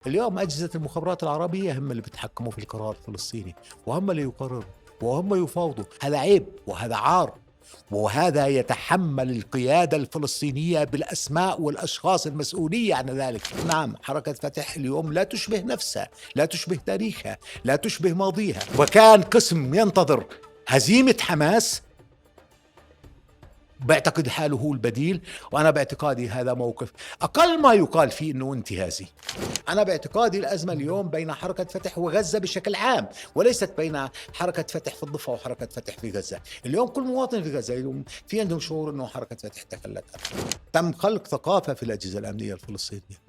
اليوم أجهزة المخابرات العربية هم اللي بيتحكموا في القرار الفلسطيني، وهم اللي يقرروا وهم يفاوضوا. هذا عيب وهذا عار، وهذا يتحمل القيادة الفلسطينية بالأسماء والأشخاص المسؤولية عن ذلك. نعم، حركة فتح اليوم لا تشبه نفسها، لا تشبه تاريخها، لا تشبه ماضيها، وكان قسم ينتظر هزيمة حماس بعتقد حاله هو البديل. وأنا باعتقادي هذا موقف أقل ما يقال فيه أنه انتهازي. أنا باعتقادي الأزمة اليوم بين حركة فتح وغزة بشكل عام، وليست بين حركة فتح في الضفة وحركة فتح في غزة. اليوم كل مواطن في غزة اليوم في عندهم شعور أنه حركة فتح تخلت. تم خلق ثقافة في الأجهزة الأمنية الفلسطينية،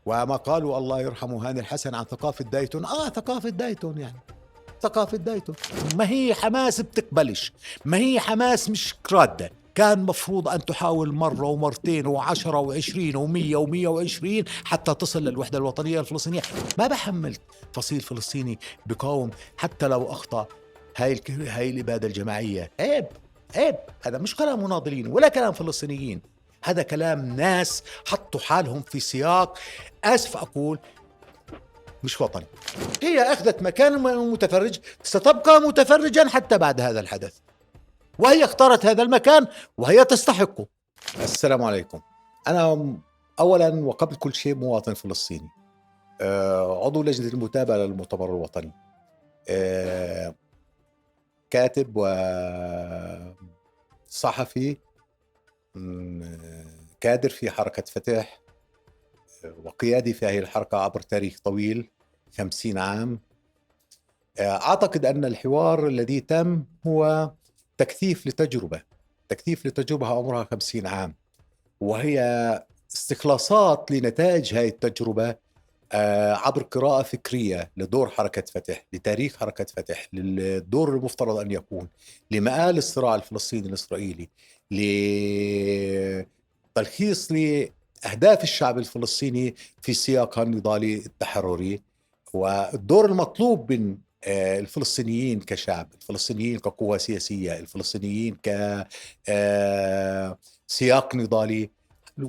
وما قالوا الله يرحمه هاني الحسن عن ثقافة دايتون. ثقافة دايتون يعني ثقافة دايتون. ما هي حماس بتقبلش، ما هي حماس مش رادة. كان مفروض أن تحاول مرة ومرتين و10 و20 و100 و120 حتى تصل للوحدة الوطنية الفلسطينية. ما بحمل فصيل فلسطيني بقاوم حتى لو أخطأ. هاي الإبادة الجماعية عيب، عيب. هذا مش كلام مناضلين ولا كلام فلسطينيين، هذا كلام ناس حطوا حالهم في سياق، آسف أقول، مش وطني. هي أخذت مكان متفرج، ستبقى متفرجا حتى بعد هذا الحدث، وهي اختارت هذا المكان وهي تستحقه. السلام عليكم. أنا أولا وقبل كل شيء مواطن فلسطيني، عضو لجنة المتابعة للمؤتمر الوطني، كاتب وصحفي، كادر في حركة فتح، وقيادي في هذه الحركة عبر تاريخ طويل 50 عام. أعتقد أن الحوار الذي تم هو تكثيف لتجربة عمرها 50 عام، وهي استخلاصات لنتائج هذه التجربة عبر قراءة فكرية لدور حركة فتح، لتاريخ حركة فتح، للدور المفترض أن يكون، لمآل الصراع الفلسطيني الإسرائيلي، لتلخيص لأهداف الشعب الفلسطيني في سياقها النضالي التحرري، والدور المطلوب من الفلسطينيين كشعب، الفلسطينيين كقوة سياسية، الفلسطينيين كسياق نضالي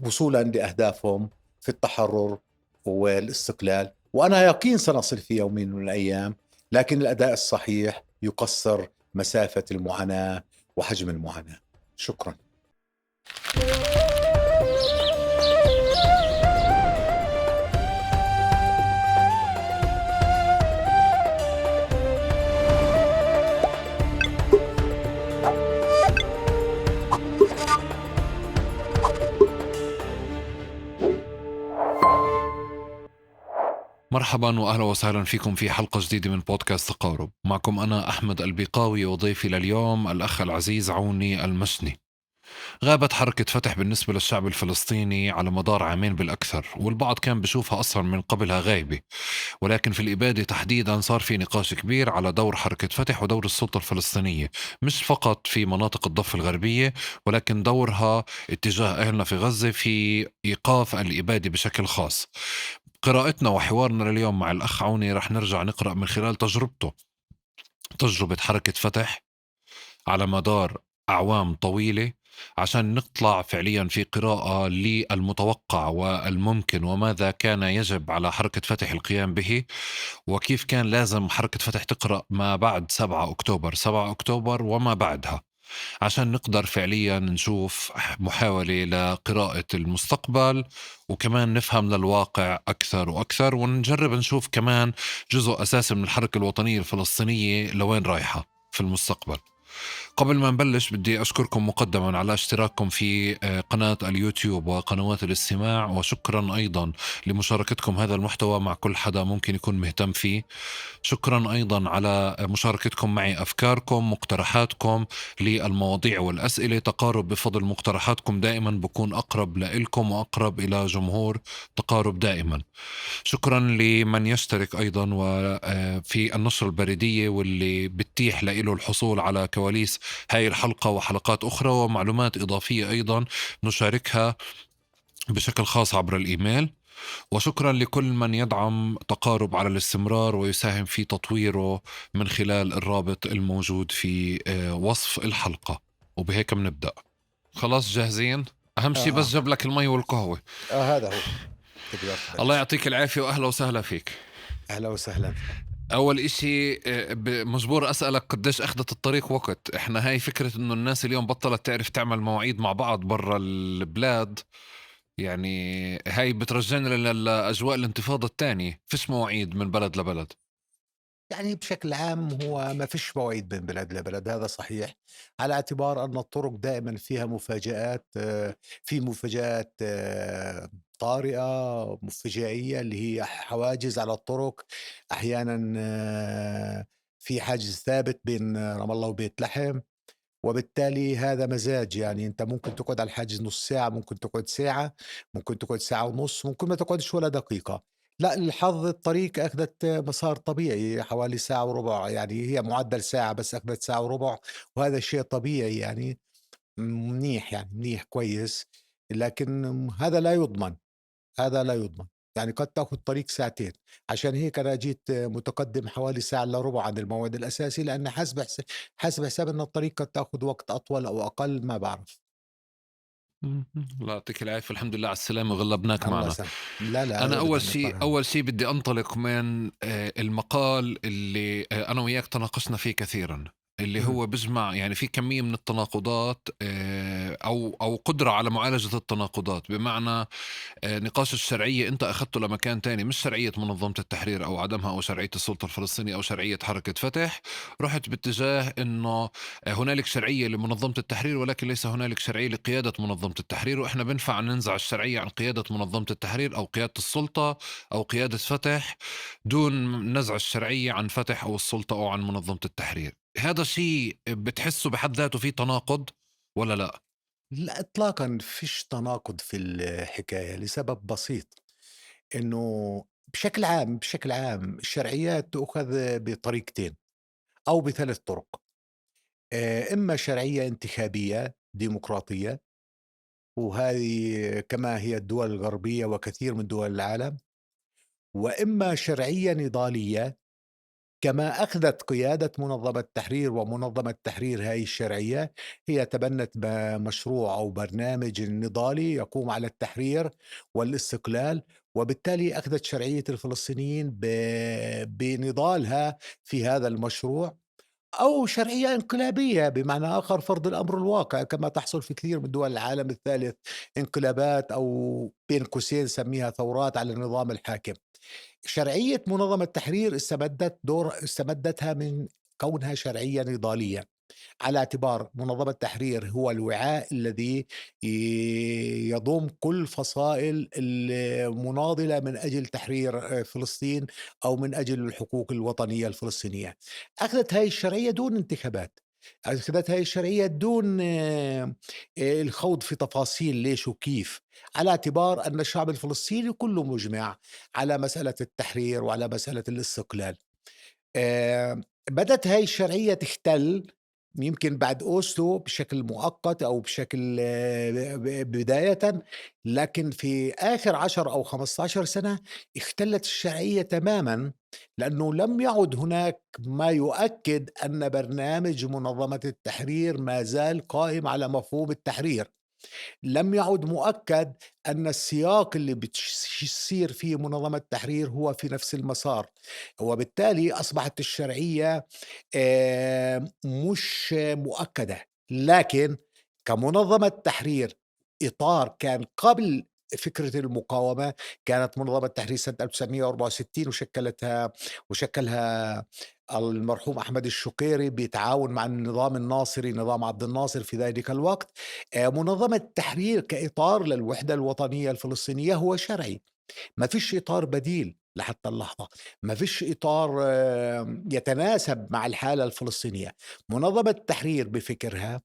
وصولا لأهدافهم في التحرر والاستقلال. وأنا يقين سنصل في يوم من الأيام، لكن الأداء الصحيح يقصر مسافة المعاناة وحجم المعاناة. شكرا. مرحبا وأهلا وسهلا فيكم في حلقة جديدة من بودكاست تقارب. معكم أنا أحمد البيقاوي، وضيفي لليوم الأخ العزيز عوني المشني. غابت حركة فتح بالنسبة للشعب الفلسطيني على مدار عامين بالأكثر، والبعض كان بشوفها أصلا من قبلها غايبة، ولكن في الإبادة تحديدا صار في نقاش كبير على دور حركة فتح ودور السلطة الفلسطينية، مش فقط في مناطق الضفة الغربية، ولكن دورها اتجاه أهلنا في غزة في إيقاف الإبادة بشكل خاص. قراءتنا وحوارنا لليوم مع الأخ عوني رح نرجع نقرأ من خلال تجربته، تجربة حركة فتح على مدار أعوام طويلة، عشان نطلع فعليا في قراءة للمتوقع والممكن، وماذا كان يجب على حركة فتح القيام به، وكيف كان لازم حركة فتح تقرأ ما بعد 7 أكتوبر وما بعدها، عشان نقدر فعليا نشوف محاولة لقراءة المستقبل، وكمان نفهم للواقع أكثر وأكثر، ونجرب نشوف كمان جزء أساسي من الحركة الوطنية الفلسطينية لوين رايحة في المستقبل. قبل ما نبلش بدي أشكركم مقدما على اشتراككم في قناة اليوتيوب وقنوات الاستماع، وشكرا أيضا لمشاركتكم هذا المحتوى مع كل حدا ممكن يكون مهتم فيه. شكرا أيضا على مشاركتكم معي أفكاركم، مقترحاتكم للمواضيع والأسئلة. تقارب بفضل مقترحاتكم دائما بكون أقرب لإلكم وأقرب إلى جمهور تقارب دائما. شكرا لمن يشترك أيضا في النشرة البريدية، واللي بتتيح له الحصول على كواليس هاي الحلقة وحلقات أخرى ومعلومات إضافية أيضا نشاركها بشكل خاص عبر الإيميل. وشكرا لكل من يدعم تقارب على الاستمرار ويساهم في تطويره من خلال الرابط الموجود في وصف الحلقة. وبهيك بنبدأ. خلاص جاهزين؟ أهم شيء بس جاب لك المي والقهوة. هذا هو. قدرت الله أبلش. يعطيك العافية وأهلا وسهلا فيك. أهلا وسهلا. أول إشي مجبور أسألك قديش أخدت الطريق وقت؟ إحنا هاي فكرة إنه الناس اليوم بطلت تعرف تعمل مواعيد مع بعض برا البلاد، يعني هاي بترجعنا لأجواء الانتفاضة الثانية، فيش مواعيد من بلد لبلد. يعني بشكل عام هو ما فيش مواعيد بين بلد لبلد، هذا صحيح، على اعتبار أن الطرق دائما فيها مفاجآت، في مفاجآت طارئة فجائية اللي هي حواجز على الطرق. أحيانا في حاجز ثابت بين رام الله وبيت لحم، وبالتالي هذا مزاج، يعني أنت ممكن تقعد على الحاجز نُص ساعة، ممكن تقعد ساعة، ممكن تقعد ساعة ونُص، ممكن ما تقعدش ولا دقيقة. لأ، للحظ الطريق أخدت مسار طبيعي حوالي ساعة وربع، يعني هي مُعدّل ساعة بس أخدت ساعة وربع، وهذا شيء طبيعي يعني، منيح يعني، منيح كويس، لكن هذا لا يُضمن. هذا لا يُضمن، يعني قد تاخد طريق ساعتين، عشان هيك أنا جيت متقدِّم حوالي ساعة إلا ربع عن الموعد الأساسي، لأن حاسب حساب إن الطريق قد تاخد وقت أطول أو أقل ما باعرف. الله يعطيك العافية، الحمد لله على السلامة وغلبناك الله معنا. يسلمك. لا، لا أنا أبدًا إطلاقًا. أول شي بدي أنطلق من المقال اللي أنا وياك تناقشنا فيه كثيرًا، اللي إمم. هو بيجمع يعني في كمية من التناقضات، أو قدرة على معالجة التناقضات، بمعنى نقاش الشرعية أنت أخدته لمكان تاني، مش شرعية منظمة التحرير أو عدمها أو شرعية السلطة الفلسطينية أو شرعية حركة فتح، رحت باتجاه أنه هنالك شرعية لمنظمة التحرير ولكن ليس هنالك شرعية لقيادة منظمة التحرير، وإحنا بنفع ننزع الشرعية عن قيادة منظمة التحرير أو قيادة السلطة أو قيادة فتح دون نزع الشرعية عن فتح أو السلطة أو عن منظمة التحرير. هذا شيء بتحسه بحد ذاته فيه تناقض ولا لا؟ لأ إطلاقًا، ما فيش تناقض في الحكاية لسبب بسيط، إنه بشكل عام الشرعيات تؤخذ بطريقتين أو ب3 طرق. إما شرعية انتخابية ديمقراطية، وهذه كما هي الدول الغربية وكثير من دول العالم، وإما شرعية نضالية كما أخذت قيادة منظمة تحرير، ومنظمة تحرير هذه الشرعية هي تبنت مشروع أو برنامج نضالي يقوم على التحرير والاستقلال، وبالتالي أخذت شرعية الفلسطينيين بنضالها في هذا المشروع، أو شرعية انقلابية بمعنى آخر فرض الأمر الواقع كما تحصل في كثير من دول العالم الثالث، انقلابات أو بين قوسين سميها ثورات على النظام الحاكم. شرعية منظمة التحرير استمدتها من كونها شرعية نضالية، على اعتبار منظمة التحرير هو الوعاء الذي يضم كل فصائل المناضلة من أجل تحرير فلسطين أو من أجل الحقوق الوطنية الفلسطينية. أخذت هاي الشرعية دون انتخابات، أخذت هاي الشرعية دون الخوض في تفاصيل ليش وكيف، على اعتبار أن الشعب الفلسطيني كله مجمع على مسألة التحرير وعلى مسألة الاستقلال. بدأت هاي الشرعية تختل يمكن بعد أوسلو بشكل مؤقت أو بشكل بدايةً، لكن في آخر 10 أو 15 سنة اختلت الشرعية تمامًا، لأنه لم يعد هناك ما يؤكد أن برنامج منظمة التحرير ما زال قائم على مفهوم التحرير. لم يعد مؤكد أن السياق اللي يصير فيه منظمة التحرير هو في نفس المسار، وبالتالي أصبحت الشرعية مش مؤكدة، لكن كمنظمة تحرير إطار كان قبل فكرة المقاومة، كانت منظمة تحرير سنة 1964 وشكلها المرحوم أحمد الشقيري بالتعاون مع النظام الناصري، نظام عبد الناصر في ذلك الوقت. منظمة التحرير كإطار للوحدة الوطنية الفلسطينية هو شرعي، ما فيش إطار بديل لحتى اللحظة، ما فيش إطار يتناسب مع الحالة الفلسطينية. منظمة التحرير بفكرها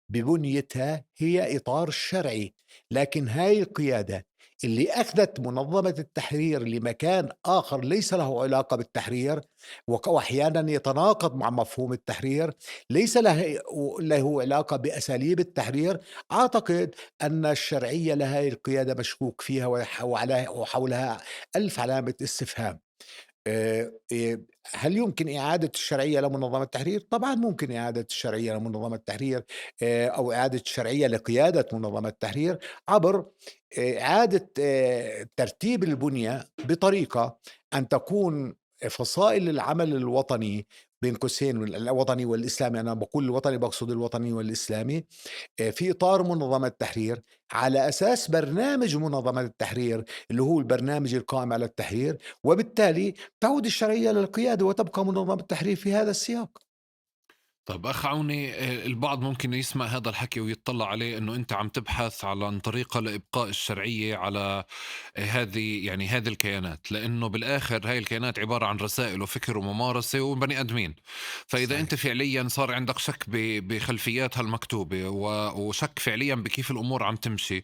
ببنيتها هي إطار شرعي، لكن هاي القيادة اللي أخذت منظمة التحرير لمكان آخر ليس له علاقة بالتحرير، وأحيانا يتناقض مع مفهوم التحرير، ليس له علاقة بأساليب التحرير. أعتقد أن الشرعية لهذه القيادة مشكوك فيها، وحولها ألف علامة استفهام. هل يمكن إعادة الشرعية لمنظمة التحرير؟ طبعًا ممكن إعادة الشرعية لمنظمة التحرير، أو إعادة الشرعية لقيادة منظمة التحرير عبر إعادة ترتيب البنية بطريقة أن تكون فصائل العمل الوطني بين قوسين الوطني والإسلامي، أنا باقول الوطني باقصد الوطني والإسلامي، في إطار منظمة التحرير على أساس برنامج منظمة التحرير اللي هو البرنامج القائم على التحرير، وبالتالي تعود الشرعية للقيادة وتبقى منظمة التحرير في هذا السياق. طب أخ عوني، البعض ممكن يسمع هذا الحكي ويطلع عليه إنه أنت عم تبحث عن طريقة لإبقاء الشرعية على هذه الكيانات، لأنه بالآخر هاي الكيانات عبارة عن رسائل وفكر وممارسة وبني آدمين. فإذا صحيح. أنت فعليا صار عندك شك بخلفياتها المكتوبة وشك فعليا بكيف الأمور عم تمشي،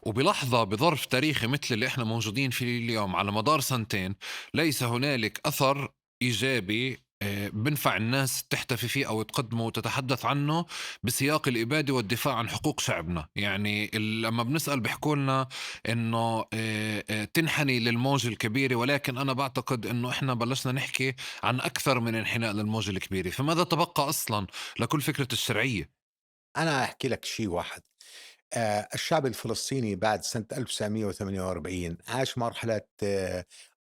وبلحظة بظرف تاريخي مثل اللي احنا موجودين فيه اليوم على مدار سنتين ليس هنالك أثر إيجابي بنفع الناس تحتفي فيه أو تقدمه وتتحدث عنه بسياق الإبادة والدفاع عن حقوق شعبنا. يعني لما بنسأل بيحكوا لنا إنه تنحني للموجة الكبيرة، ولكن أنا بعتقد إنه إحنا بلشنا نحكي عن أكثر من انحناء للموجة الكبيرة. فماذا تبقى أصلا لكل فكرة الشرعية؟ أنا هاحكي لك شيء واحد، الشعب الفلسطيني بعد سنة 1948 عاش مرحلة،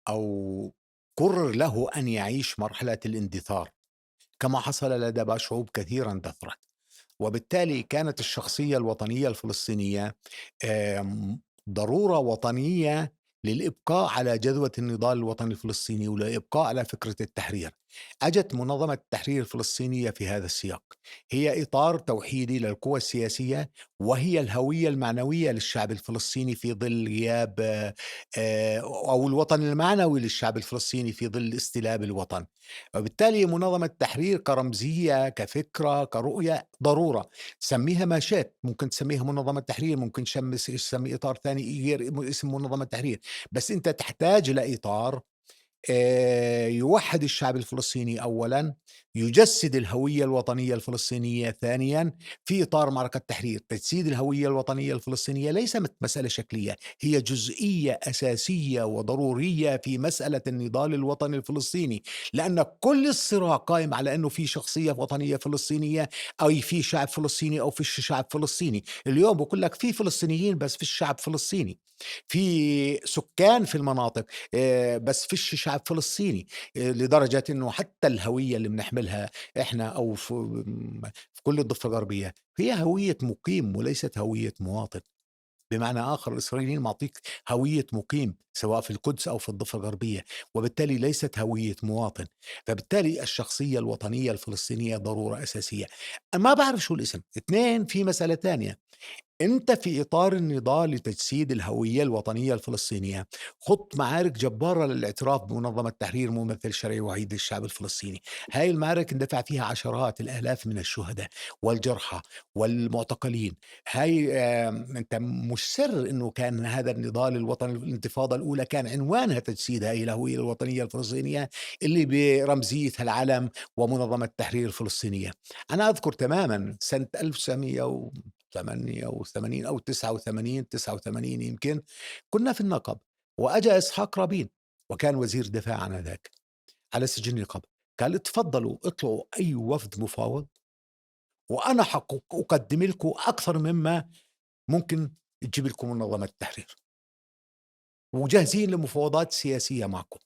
أو قُرر له أن يعيش مرحلة الاندثار، كما حصل لدى شعوب كثيرة اندثرت. وبالتالي كانت الشخصية الوطنية الفلسطينية ضرورة وطنية للإبقاء على جذوة النضال الوطني الفلسطيني وللإبقاء على فكرة التحرير. أجت منظمة التحرير الفلسطينية في هذا السياق، هي إطار توحيدي للقوى السياسية، وهي الهوية المعنوية للشعب الفلسطيني في ظل غياب، أو الوطن المعنوي للشعب الفلسطيني في ظل استلاب الوطن. وبالتالي منظمة التحرير كرمزية، كفكرة، كرؤية، ضرورة. سميها ما شئت، ممكن تسميها منظمة تحرير، ممكن تسمي إطار ثاني غير اسم منظمة تحرير، بس أنت تحتاج لإطار يوحّد الشعب الفلسطيني أولًا، يجسّد الهوية الوطنية الفلسطينية ثانيًا، في إطار معركة تحرير. تجسيد الهوية الوطنية الفلسطينية ليس مسألة شكلية، هي جزئية أساسية وضرورية في مسألة النضال الوطني الفلسطيني، لأن كل الصراع قائم على إنه في شخصية وطنية فلسطينية، أي في شعب فلسطيني أو فيش شعب فلسطيني. اليوم باقول لك في فلسطينيين بس فيش شعب فلسطيني، في سكان في المناطق، بس فيش شعب فلسطيني، لدرجة إنه حتى الهوية اللي بنحملها إحنا أو في كل الضفة الغربية هي هوية مقيم وليست هوية مواطن. بمعنى آخر الإسرائيليين معطيك هوية مقيم سواء في القدس أو في الضفة الغربية، وبالتالي ليست هوية مواطن. فبالتالي الشخصية الوطنية الفلسطينية ضرورة أساسية. ما بعرف شو الاسم. 2 في مسألة تانية، أنت في إطار النضال لتجسيد الهوية الوطنية الفلسطينية، خُضت معارك جبارة للاعتراف بمنظمة تحرير ممثل شرعي وحيد للشعب الفلسطيني. هاي المعارك اندفع فيها عشرات الآلاف من الشهداء والجرحى والمعتقلين. هاي أنت مش سر إنه كان هذا النضال الوطني الانتفاضة الأولى كان عنوانها تجسيد هاي الهوية الوطنية الفلسطينية اللي برمزيتها العلم ومنظمة التحرير الفلسطينية. أنا أذكر تمامًا سنة 1988 أو 89 يمكن، كنا في النقب، وأجا إسحاق رابين وكان وزير دفاع آنذاك على سجن النقب، قال اتفضلوا اطلعوا أي وفد مفاوض وأنا أقدم لكم أكثر مما ممكن تجيب لكم منظمة التحرير، وجاهزين لمفاوضات سياسية معكم.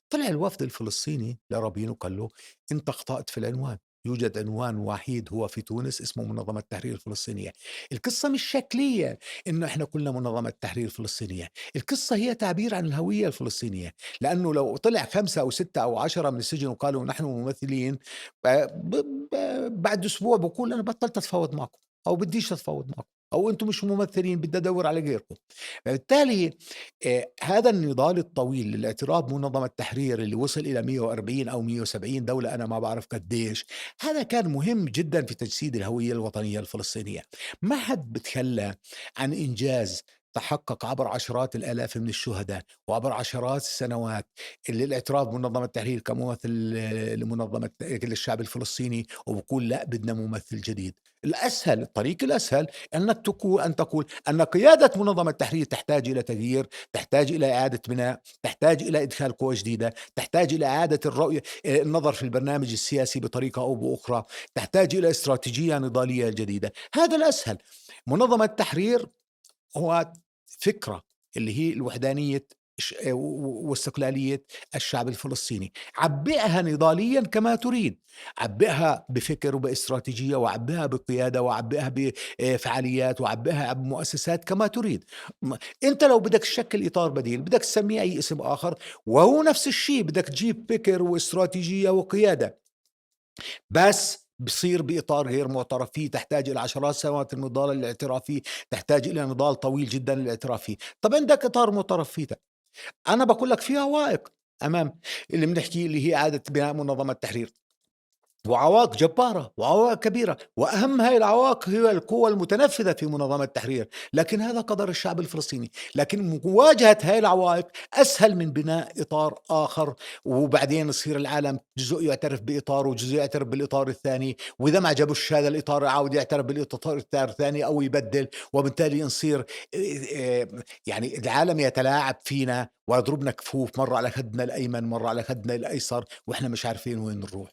طلع الوفد الفلسطيني لرابين وقال له: أنت أخطأت في العنوان، يوجد عنوان وحيد هو في تونس اسمه منظمة التحرير الفلسطينية. القصة مش شكلية إنه إحنا كلنا منظمة تحرير فلسطينية، القصة هي تعبير عن الهوية الفلسطينية، لأنه لو طلع 5 أو 6 أو 10 من السجن وقالوا نحن ممثلين، ب ب ب بعد أسبوع باقول أنا بطلت أتفاوض معكم، أو بديش أتفاوض معكم، أو أنتم مش ممثلين بدي أدوّر على غيركم. فبالتالي هذا النضال الطويل للاعتراف بمنظمة التحرير اللي وصل إلى 140 أو 170 دولة أنا ما باعرف قديش، هذا كان مهم جدًا في تجسيد الهوية الوطنية الفلسطينية. ما حد بيتخلى عن إنجاز تحقق عبر عشرات الآلاف من الشهداء وعبر عشرات السنوات اللي الاعتراف بمنظمة التحرير كممثل لمنظمة للشعب الفلسطيني، وبقول لا بدنا ممثل جديد. الأسهل، الطريق الأسهل أن تقول أن قيادة منظمة التحرير تحتاج إلى تغيير، تحتاج إلى إعادة بناء، تحتاج إلى إدخال قوى جديدة، تحتاج إلى إعادة الرؤية، النظر في البرنامج السياسي بطريقة أو بأخرى، تحتاج إلى استراتيجية نضالية جديدة. هذا الأسهل. منظمة التحرير هو فكرة اللي هي الوحدانية واستقلالية الشعب الفلسطيني. عبئها نضاليا كما تريد، عبئها بفكر وباستراتيجية، وعبئها بقيادة، وعبئها بفعاليات، وعبئها بمؤسسات كما تريد. انت لو بدك تشكل اطار بديل بدك تسميه اي اسم اخر، وهو نفس الشيء بدك تجيب فكر واستراتيجية وقيادة، بس بصير بإطار غير معترف فيه، تحتاج إلى عشرات سنوات النضال الاعترافي، تحتاج إلى نضال طويل جدا للاعتراف فيه. طب عندك إطار معترف فيه، أنا بقول لك في عوائق أمام اللي بنحكي اللي هي إعادة بناء منظمة التحرير، وعوائق جبارة وعوائق كبيرة، وأهم هاي العوائق هي القوى المتنفذة في منظمة التحرير. لكن هذا قدر الشعب الفلسطيني. لكن مواجهة هاي العوائق أسهل من بناء إطار آخر، وبعدين يصير العالم جزء يعترف بإطار وجزء يعترف بالإطار الثاني، وإذا ما عجبوش هذا الإطار يعاود يعترف بالإطار الثاني أو يبدل، وبالتالي نصير يعني العالم يتلاعب فينا ويضربنا كفوف، مرة على خدنا الأيمن مرة على خدنا الأيسر، وإحنا مش عارفين وين نروح.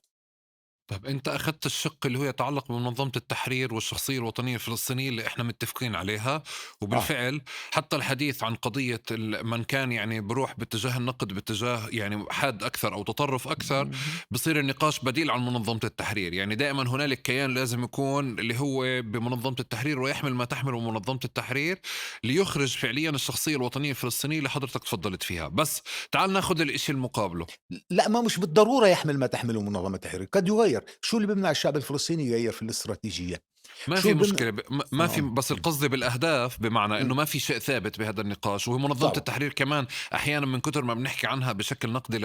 طب أنت أخدت الشق اللي هو يتعلق بمنظمة التحرير والشخصية الوطنية الفلسطينية اللي إحنا متفقين عليها، آه. وبالفعل حتى الحديث عن قضية من كان يعني بروح باتجاه النقد باتجاه يعني حاد أكثر أو تطرف أكثر، اهم. بصير النقاش بديل عن منظمة التحرير. يعني دائما هنالك كيان لازم يكون اللي هو بمنظمة التحرير ويحمل ما تحمله منظمة التحرير ليخرج فعليا الشخصية الوطنية الفلسطينية اللي حضرتك تفضلت فيها. بس تعال ناخذ الإشي المقابله. لأ، ما مش بالضرورة يحمل ما تحمله منظمة التحرير، قد يغيّر. شو اللي بيمنع الشعب الفلسطيني يغيّر في الاستراتيجية؟ ما شو في اللي بيمنع؟ مشكلة ما في، بس إمم. القصد بالأهداف بمعنى إنه إمم. ما في شيء ثابت بهذا النقاش. وهي منظمة طبعًا. التحرير كمان أحيانا من كتر ما بنحكي عنها بشكل نقدي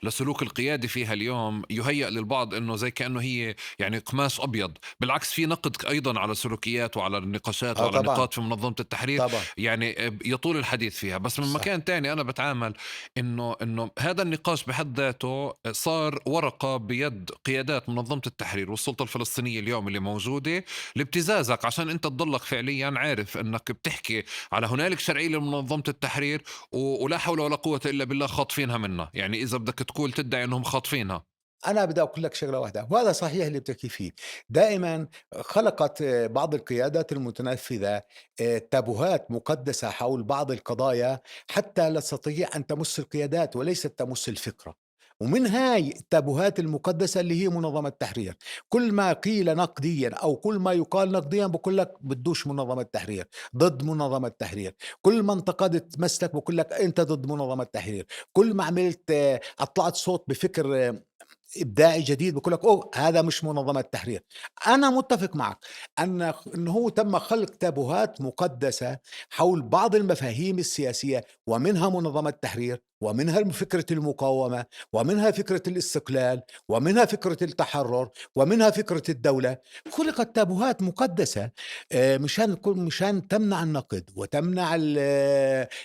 لسلوك القيادي فيها اليوم، يهيأ للبعض إنه زي كأنه هي يعني قماش أبيض. بالعكس في نقد أيضا على سلوكيات وعلى النقاشات وعلى طبعًا. نقاط في منظمة التحرير، طبعًا. يعني يطول الحديث فيها. بس من صح. مكان تاني أنا بتعامل إنه هذا النقاش بحد ذاته صار ورقة بيد قيادات منظمة التحرير والسلطة الفلسطينية اليوم اللي موجودة لابتزازك، عشان انت تضلك فعليا عارف انك بتحكي على هنالك شرعية لمنظمة التحرير ولا حول ولا قوة الا بالله خاطفينها منا. يعني اذا بدك تقول تدعي انهم خاطفينها. أنا بدي أقول لك شغلة واحدة، وهذا صحيح اللي بتحكي فيه. دائمًا خلقت بعض القيادات المتنفذة تابوهات مقدسة حول بعض القضايا حتى لا تستطيع أن تمس القيادات وليست تمس الفكرة. ومن هاي التابوهات المقدسة اللي هي منظمة التحرير، كل ما قيل نقديًا أو كل ما يقال نقديًا باقول لك بدوش منظمة التحرير، ضد منظمة التحرير. كل ما انتقدت مسلك باقول لك أنت ضد منظمة التحرير. كل ما عملت أطلعت صوت بفكر إبداعي جديد بيقول لك أوه هذا مش منظمة تحرير. أنا متفق معك إن هو تم خلق تابوهات مقدسة حول بعض المفاهيم السياسية، ومنها منظمة التحرير، ومنها فكرة المقاومة، ومنها فكرة الاستقلال، ومنها فكرة التحرر، ومنها فكرة الدولة. خلقت تابوهات مقدسة مشان تمنع النقد وتمنع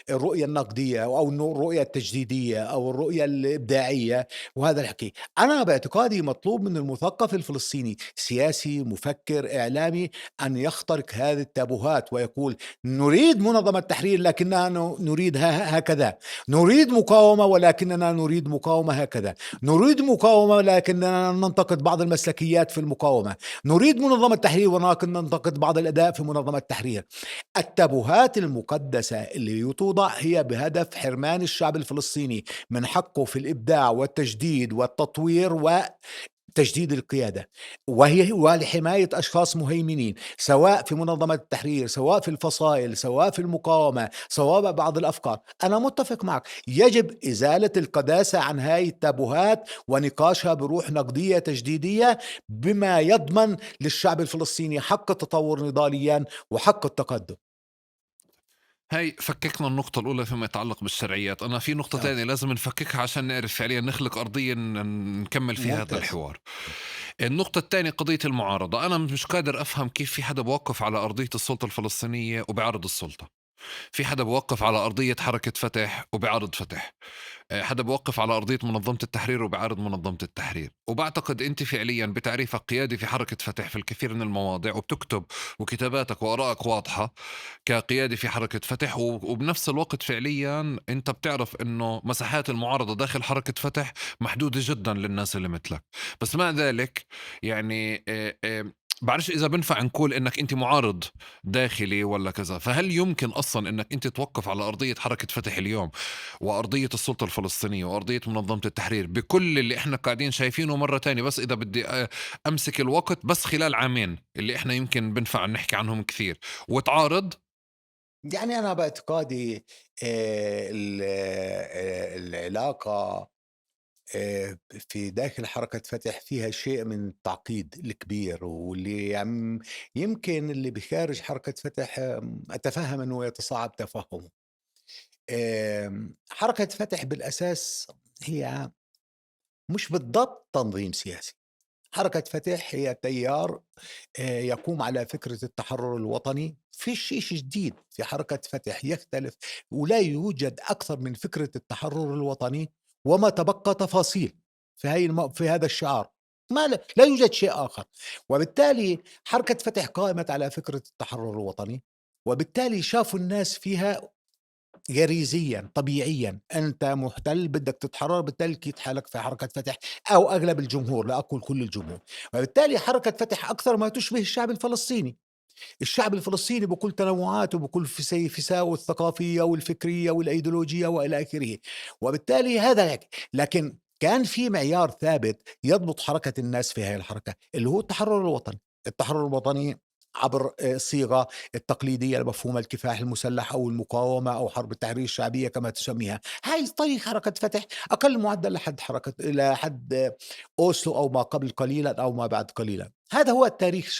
الرؤية النقدية أو الرؤية التجديدية أو الرؤية الإبداعية. وهذا الحكي أنا باعتقادي مطلوب من المثقف الفلسطيني سياسي مفكر إعلامي أن يخترق هذه التابوهات ويقول نريد منظمة تحرير لكننا نريد هكذا، نريد مقاومة ولكننا نريد مقاومة هكذا، نريد مقاومة لكننا ننتقد بعض المسلكيات في المقاومة، نريد منظمة تحرير ولكن ننتقد بعض الأداء في منظمة التحرير. التابوهات المقدسة اللي توضع هي بهدف حرمان الشعب الفلسطيني من حقه في الإبداع والتجديد والتطوير وتجديد القيادة، ولحماية أشخاص مهيمنين سواء في منظمة التحرير، سواء في الفصائل، سواء في المقاومة، سواء بعض الأفكار. أنا متفق معك، يجب إزالة القداسة عن هاي التابوهات ونقاشها بروح نقدية تجديدية بما يضمن للشعب الفلسطيني حق التطور نضاليا وحق التقدم. هاي فككنا النقطة الأولى فيما يتعلق بالشرعيات. أنا في نقطة آه. تانية لازم نفككها عشان نعرف فعليا نخلق أرضية نكمل فيها هذا ممتاز. الحوار. النقطة الثانية قضية المعارضة. أنا مش قادر أفهم كيف في حدا بوقف على أرضية السلطة الفلسطينية وبيعارض السلطة. في حدا بوقف على أرضية حركة فتح وبيعارض فتح، حدا بوقف على أرضية منظمة التحرير وبيعارض منظمة التحرير. وبعتقد أنت فعليا بتعريفك قيادي في حركة فتح في الكثير من المواضع، وبتكتب وكتاباتك وآرائك واضحة كقيادي في حركة فتح، وبنفس الوقت فعليا أنت بتعرف أنه مساحات المعارضة داخل حركة فتح محدودة جدا للناس اللي مثلك. بس مع ذلك يعني بعرفش إذا بنفع نقول إنك أنت معارض داخلي ولا كذا. فهل يمكن أصلا إنك أنت توقف على أرضية حركة فتح اليوم وأرضية السلطة الفلسطينية وأرضية منظمة التحرير بكل اللي إحنا قاعدين شايفينه مرة تانية؟ بس إذا بدي أمسك الوقت بس خلال عامين اللي إحنا يمكن بنفع نحكي عنهم كثير، وتعارض. يعني أنا باعتقادي العلاقة في داخل حركة فتح فيها شيء من التعقيد الكبير، واللي يمكن اللي بخارج حركة فتح أتفهم إنه يتصعب تفهمه. حركة فتح بالأساس هي مش بالضبط تنظيم سياسي. حركة فتح هي تيار يقوم على فكرة التحرر الوطني. فيش إشي جديد في حركة فتح يختلف، ولا يوجد أكثر من فكرة التحرر الوطني وما تبقى تفاصيل في هذا الشعار. لا يوجد شيء آخر. وبالتالي حركة فتح قائمت على فكرة التحرر الوطني، وبالتالي شافوا الناس فيها غريزيًا، طبيعيًا، أنت مُحتَل بدك تتحرّر، بالتالي لقيت حالك في حركة فتح أو أغلب الجمهور، لا أقول كل الجمهور. وبالتالي حركة فتح أكثر ما تشبه الشعب الفلسطيني. الشعب الفلسطيني بكل تنوعاته، بكل فساوه الثقافية والفكرية والأيديولوجية وإلى آخره. وبالتالي هذا هيك. لكن كان في معيار ثابت يضبط حركة الناس في هاي الحركة، اللي هو التحرر الوطني. التحرر الوطني عبر الصيغة التقليدية لمفهوم الكفاح المسلح أو المقاومة أو حرب التحرير الشعبية كما تسميها. هاي طريق حركة فتح أقل معدل لحد أوسلو أو ما قبل قليلًا أو ما بعد قليلًا. هذا هو التاريخ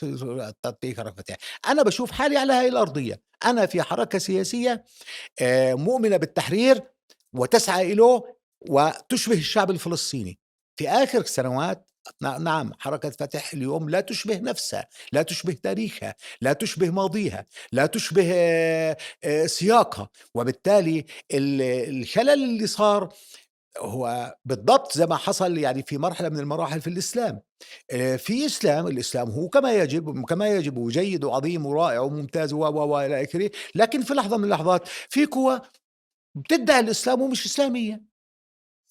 تطبيق حركة فتح. أنا باشوف حالي على هاي الأرضية. أنا في حركة سياسية مؤمنة بالتحرير وتسعى إله وتشبه الشعب الفلسطيني. في آخر سنوات نعم حركة فتح اليوم لا تشبه نفسها، لا تشبه تاريخها، لا تشبه ماضيها، لا تشبه سياقها. وبالتالي الخلل اللي صار هو بالضبط زي ما حصل يعني في مرحلة من المراحل في الإسلام. في الإسلام هو كما يجب وجيد وعظيم ورائع وممتاز وإلى آخره. لكن في لحظة من اللحظات في قوى بتدعي الإسلام ومش إسلامية،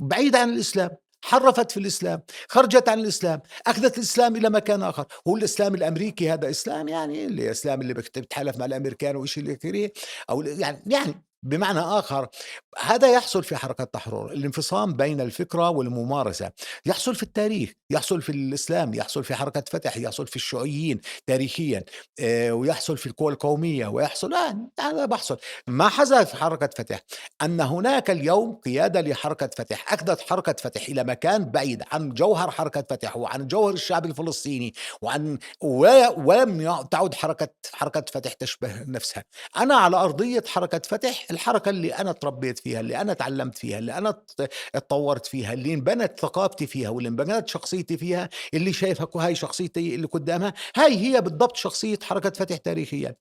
بعيدة عن الإسلام، حرّفت في الإسلام، خرجت عن الإسلام، أخذت الإسلام إلى مكان آخر. هو الإسلام الأمريكي هذا إسلام يعني الإسلام اللي بيتحالف مع الأمريكان وإشي إلى آخره، أو يعني بمعنى آخر هذا يحصل في حركة تحرر. الانفصام بين الفكرة والممارسة يحصل في التاريخ، يحصل في الإسلام، يحصل في حركة فتح، يحصل في الشيوعيين تاريخيًا، ويحصل في القوى القومية، ويحصل هذا بيحصل. ما حدث في حركة فتح أن هناك اليوم قيادة لحركة فتح أخذت حركة فتح إلى مكان بعيد عن جوهر حركة فتح وعن جوهر الشعب الفلسطيني ولم تعد حركة فتح تشبه نفسها. أنا على أرضية حركة فتح، الحركة اللي أنا اتربيت فيها، اللي أنا اتعلمت فيها، اللي أنا اتطورت فيها، اللي انبنت ثقافتي فيها، واللي انبنت شخصيتي فيها، اللي شايفها هاي شخصيتي اللي قدامها، هاي هي بالضبط شخصية حركة فتح تاريخيا.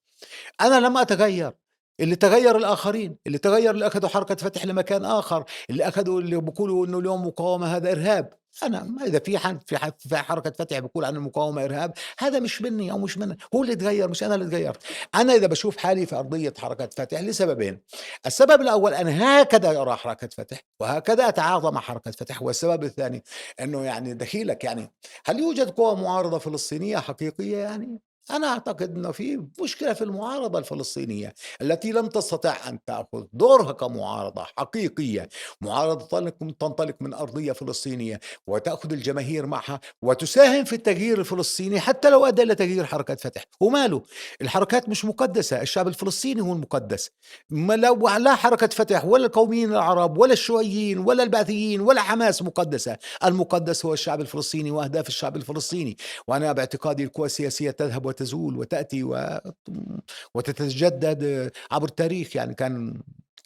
أنا لم أتغيّر. اللي تغيّر الآخرين، اللي تغيّر اللي أخدوا حركة فتح لمكان آخر، اللي بيقولوا إنه اليوم مقاومة هذا إرهاب. أنا إذا في حد في حركة فتح بيقول عن المقاومة إرهاب، هذا مش منّي أو مش منّا، هو اللي اتغيّر مش أنا اللي اتغيّرت. أنا إذا باشوف حالي في أرضية حركة فتح لسببين. السبب الأول أنا هكذا أرى حركة فتح، وهكذا أتعاطى مع حركة فتح. والسبب الثاني إنه يعني دخيلك يعني هل يوجد قوى معارضة فلسطينية حقيقية يعني؟ أنا أعتقد إنه في مشكلة في المعارضة الفلسطينية التي لم تستطع أن تأخذ دورها كمعارضة حقيقية، معارضة تنطلق من أرضية فلسطينية وتأخذ الجماهير معها وتساهم في التغيير الفلسطيني حتى لو أدى إلى تغيير حركة فتح. وماله؟ الحركات مش مقدسة، الشعب الفلسطيني هو المقدس. ما لو لا حركة فتح ولا القوميين العرب ولا الشيوعيين ولا البعثيين ولا حماس مقدسة. المقدس هو الشعب الفلسطيني وأهداف الشعب الفلسطيني. وأنا باعتقادي القوى السياسية تذهب وتزول وتأتي وتتجدد عبر التاريخ. يعني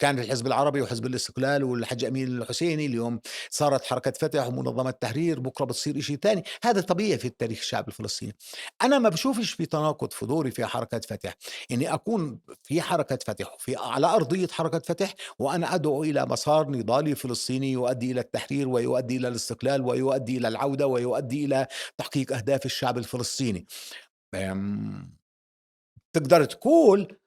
كان الحزب العربي وحزب الاستقلال والحاج أمين الحسيني، اليوم صارت حركة فتح ومنظمة تحرير، بكرة بتصير إشي تاني. هذا طبيعي في التاريخ الشعب الفلسطيني. أنا ما باشوفش في تناقض في دوري في حركة فتح، إني أكون في حركة فتح وفي على أرضية حركة فتح، وأنا أدعو إلى مسار نضالي فلسطيني يؤدي إلى التحرير ويؤدي إلى الاستقلال ويؤدي إلى العودة ويؤدي إلى تحقيق أهداف الشعب الفلسطيني. آمم تقدر تقول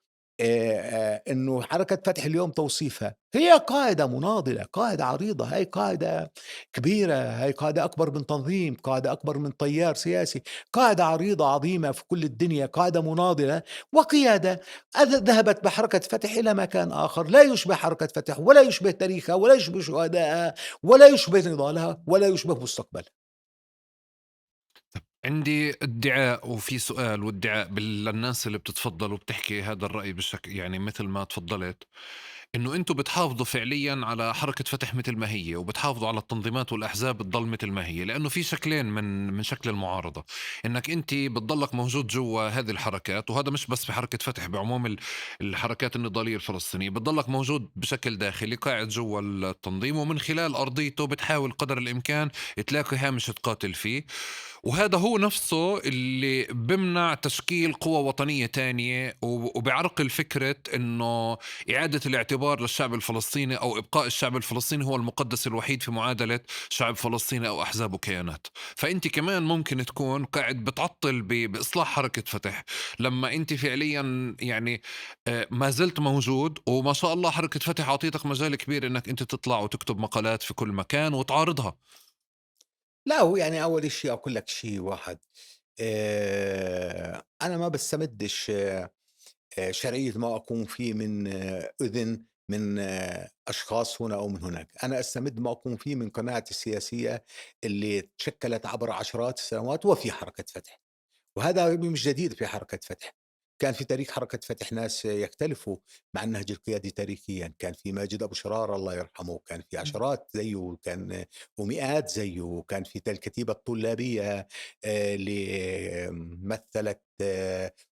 إنه حركة فتح اليوم توصيفها هي قاعدة مناضلة، قاعدة عريضة، هاي قاعدة كبيرة، هاي قاعدة أكبر من تنظيم، قاعدة أكبر من تيار سياسي، قاعدة عريضة عظيمة في كل الدنيا، قاعدة مناضلة وقيادة ذهبت بحركة فتح إلى مكان آخر لا يشبه حركة فتح ولا يشبه تاريخها ولا يشبه شهدائها ولا يشبه نضالها ولا يشبه مستقبلها. عندي ادعاء وفي سؤال وادعاء للناس اللي بتتفضل وبتحكي هذا الرأي بالشكل يعني مثل ما تفضلت، انه انتم بتحافظوا فعليا على حركة فتح مثل ما هي، وبتحافظوا على التنظيمات والاحزاب تضل مثل ما هي، لانه في شكلين من شكل المعارضة. انك انت بتضلك موجود جوا هذه الحركات، وهذا مش بس في حركة فتح، بعموم الحركات النضالية الفلسطينية بتضلك موجود بشكل داخلي قاعد جوا التنظيم، ومن خلال ارضيته بتحاول قدر الامكان تلاقي هامش تقاتل فيه. وهذا هو نفسه اللي بيمنع تشكيل قوى وطنية تانية، وبيعرقل فكرة انه إعادة الاعتبار للشعب الفلسطيني أو إبقاء الشعب الفلسطيني هو المقدس الوحيد في معادلة شعب فلسطيني أو أحزاب وكيانات. فأنت كمان ممكن تكون قاعد بتعطل بإصلاح حركة فتح، لما أنت فعليا يعني ما زلت موجود، وما شاء الله حركة فتح أعطيتك مجال كبير أنك أنت تطلع وتكتب مقالات في كل مكان وتعارضها. لا هو يعني أول شي أقول لك شي واحد، أنا ما باستمدش شرعية ما أقوم فيه من أذن من أشخاص هنا أو من هناك، أنا أستمد ما أقوم فيه من قناعتي السياسية اللي تشكلت عبر عشرات السنوات وفي حركة فتح. وهذا مش جديد في حركة فتح، كان في تاريخ حركة فتح ناس يختلفوا مع النهج القيادي تاريخيًا، كان في ماجد أبو شرار الله يرحمه، كان في عشرات زيه، كان ومئات زيه، كان في الكتيبة الطلابية اللي مثّلت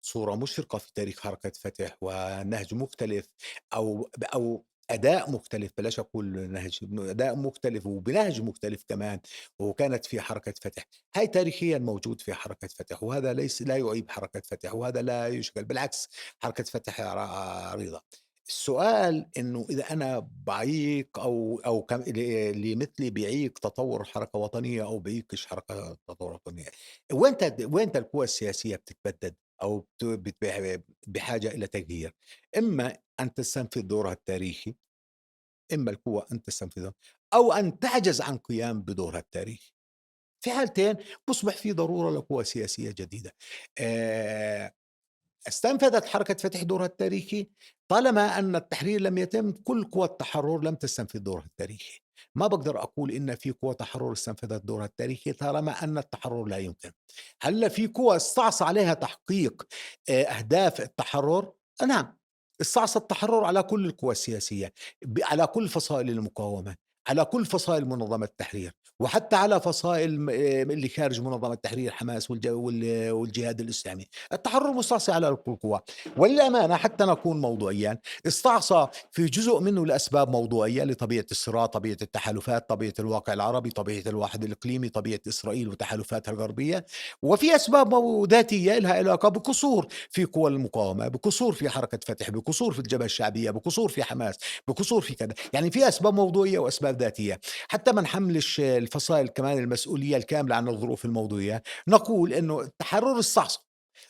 صورة مشرقة في تاريخ حركة فتح ونهج مختلف أو أداء مختلف، بلاش أقول نهج، إنه أداء مختلف وبنهج مختلف كمان، وكانت في حركة فتح. هاي تاريخيًا موجود في حركة فتح، وهذا لا يعيب حركة فتح، وهذا لا يشكل، بالعكس حركة فتح عريضة. السؤال إنه إذا أنا باعيق أو اللي مثلي بيعيق تطور حركة وطنية أو بيعيقش حركة تطور وطنية، وين القوى السياسية بتتبدد أو بحاجة إلى تغيير، إما أن تستنفذ دورها التاريخي، إما القوى أن تستنفذه أو أن تعجز عن قيام بدورها التاريخي. في حالتين بيصبح في ضرورة لقوى سياسية جديدة. آآ استنفذت حركة فتح دورها التاريخي، طالما أن التحرير لم يتم، كل قوى التحرر لم تستنفذ دورها التاريخي. ما باقدر أقول إن في قوى تحرر استنفذت دورها التاريخي طالما أن التحرر لا يمكن. هلّا في قوى استعصى عليها تحقيق أهداف التحرر؟ نعم، استعصى التحرر على كل القوى السياسية، على كل فصائل المقاومة، على كل فصائل منظمة التحرير، وحتى على فصائل اللي خارج منظمة التحرير حماس والجهاد الإسلامي. التحرر مستعصي على القوى، وللأمانة حتى نكون موضوعيًا، استعصى في جزء منه لأسباب موضوعية لطبيعة الصراع، طبيعة التحالفات، طبيعة الواقع العربي، طبيعة الوحد الإقليمي، طبيعة إسرائيل وتحالفاتها الغربية، وفي أسباب ذاتية إلها علاقة بقصور في قوى المقاومة، بقصور في حركة فتح، بقصور في الجبهة الشعبية، بقصور في حماس، بقصور في كذا، يعني في أسباب موضوعية وأسباب ذاتية. حتى ما نحملش الفصائل كمان المسؤولية الكاملة عن الظروف الموضوعية، نقول إنه التحرر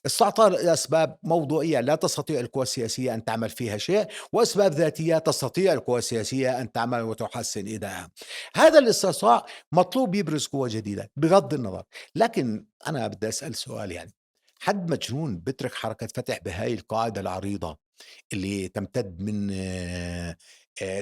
استعطى لأسباب موضوعية لا تستطيع القوى السياسية أن تعمل فيها شيء، وأسباب ذاتية تستطيع القوى السياسية أن تعمل وتحسن إدائها. هذا الاستعصاء مطلوب يبرز قوى جديدة بغض النظر، لكن أنا بدي أسأل سؤال يعني، حد مجنون بيترك حركة فتح بهاي القاعدة العريضة اللي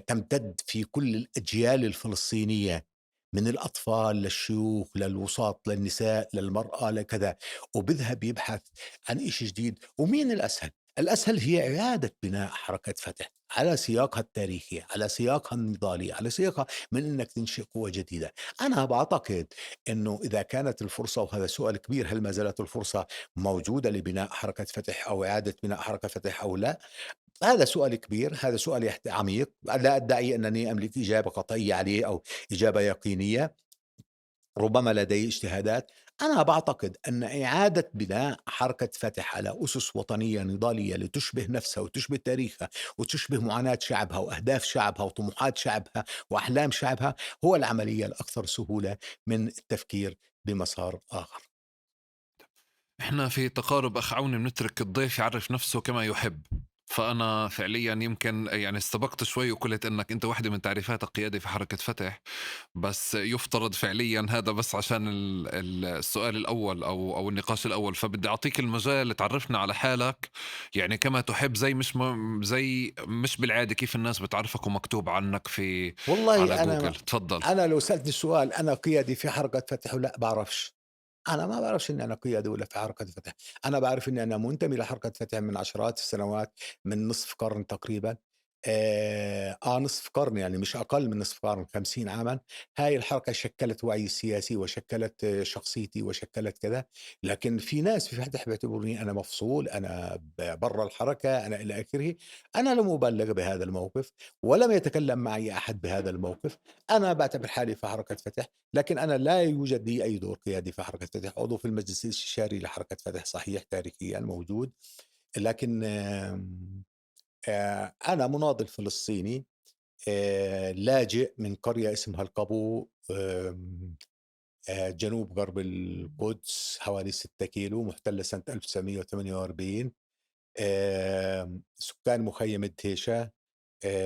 تمتد في كل الأجيال الفلسطينية، من الأطفال للشيوخ للوساط للنساء للمرأة لكذا، وبيذهب يبحث عن إشي جديد، ومين الأسهل؟ الأسهل هي إعادة بناء حركة فتح على سياقها التاريخي، على سياقها النضالي، على سياقها من إنك تنشئ قوة جديدة. أنا بعتقد إنه إذا كانت الفرصة، وهذا سؤال كبير، هل ما زالت الفرصة موجودة لبناء حركة فتح أو إعادة بناء حركة فتح أو لا؟ هذا سؤال كبير، هذا سؤال عميق، لا أدعي أنني أملك إجابة قطعية عليه أو إجابة يقينية، ربما لدي اجتهادات. أنا باعتقد أن إعادة بناء حركة فتح على أسس وطنية نضالية لتشبه نفسها وتشبه تاريخها وتشبه معاناة شعبها وأهداف شعبها وطموحات شعبها وأحلام شعبها هو العملية الأكثر سهولة من التفكير بمسار آخر. إحنا في تقارب أخ عوني بنترك الضيف يعرف نفسه كما يحب. فأنا فعليا يمكن يعني استبقت شوي وقلت إنك أنت واحدة من تعريفاتك قيادي في حركة فتح، بس يفترض فعليا هذا بس عشان السؤال الأول أو النقاش الأول، فبدي أعطيك المجال تعرفنا على حالك يعني كما تحب، زي زي مش بالعادة كيف الناس بتعرفك ومكتوب عنك في على والله جوجل. أنا تفضل. أنا لو سألتني السؤال أنا قيادي في حركة فتح والّا لأ باعرفش. أنا ما باعرفش إني أنا قيادي والّا في حركة فتح. أنا باعرف إني أنا منتمي لحركة فتح من عشرات السنوات، من نصف قرن تقريبًا. نصف قرن يعني مش أقل من نصف قرن، 50 عامًا. هاي الحركة شكّلت وعيي السياسي وشكّلت شخصيتي وشكّلت كذا. لكن في ناس في فتح بيعتبروني أنا مفصول، أنا برّا الحركة، أنا إلى آخره. أنا لم أُبلّغ بهذا الموقف ولم يتكلم معي أحد بهذا الموقف. أنا باعتبر حالي في حركة فتح، لكن أنا لا يوجد لي أي دور قيادي في حركة فتح. عضو في المجلس الاستشاري لحركة فتح صحيح تاريخيًا موجود، لكن أنا مناضل فلسطيني لاجئ من قرية اسمها القبو، جنوب غرب القدس حوالي 6 كيلو، مُحتلة سنة 1948. سكان مخيم الدهيشة.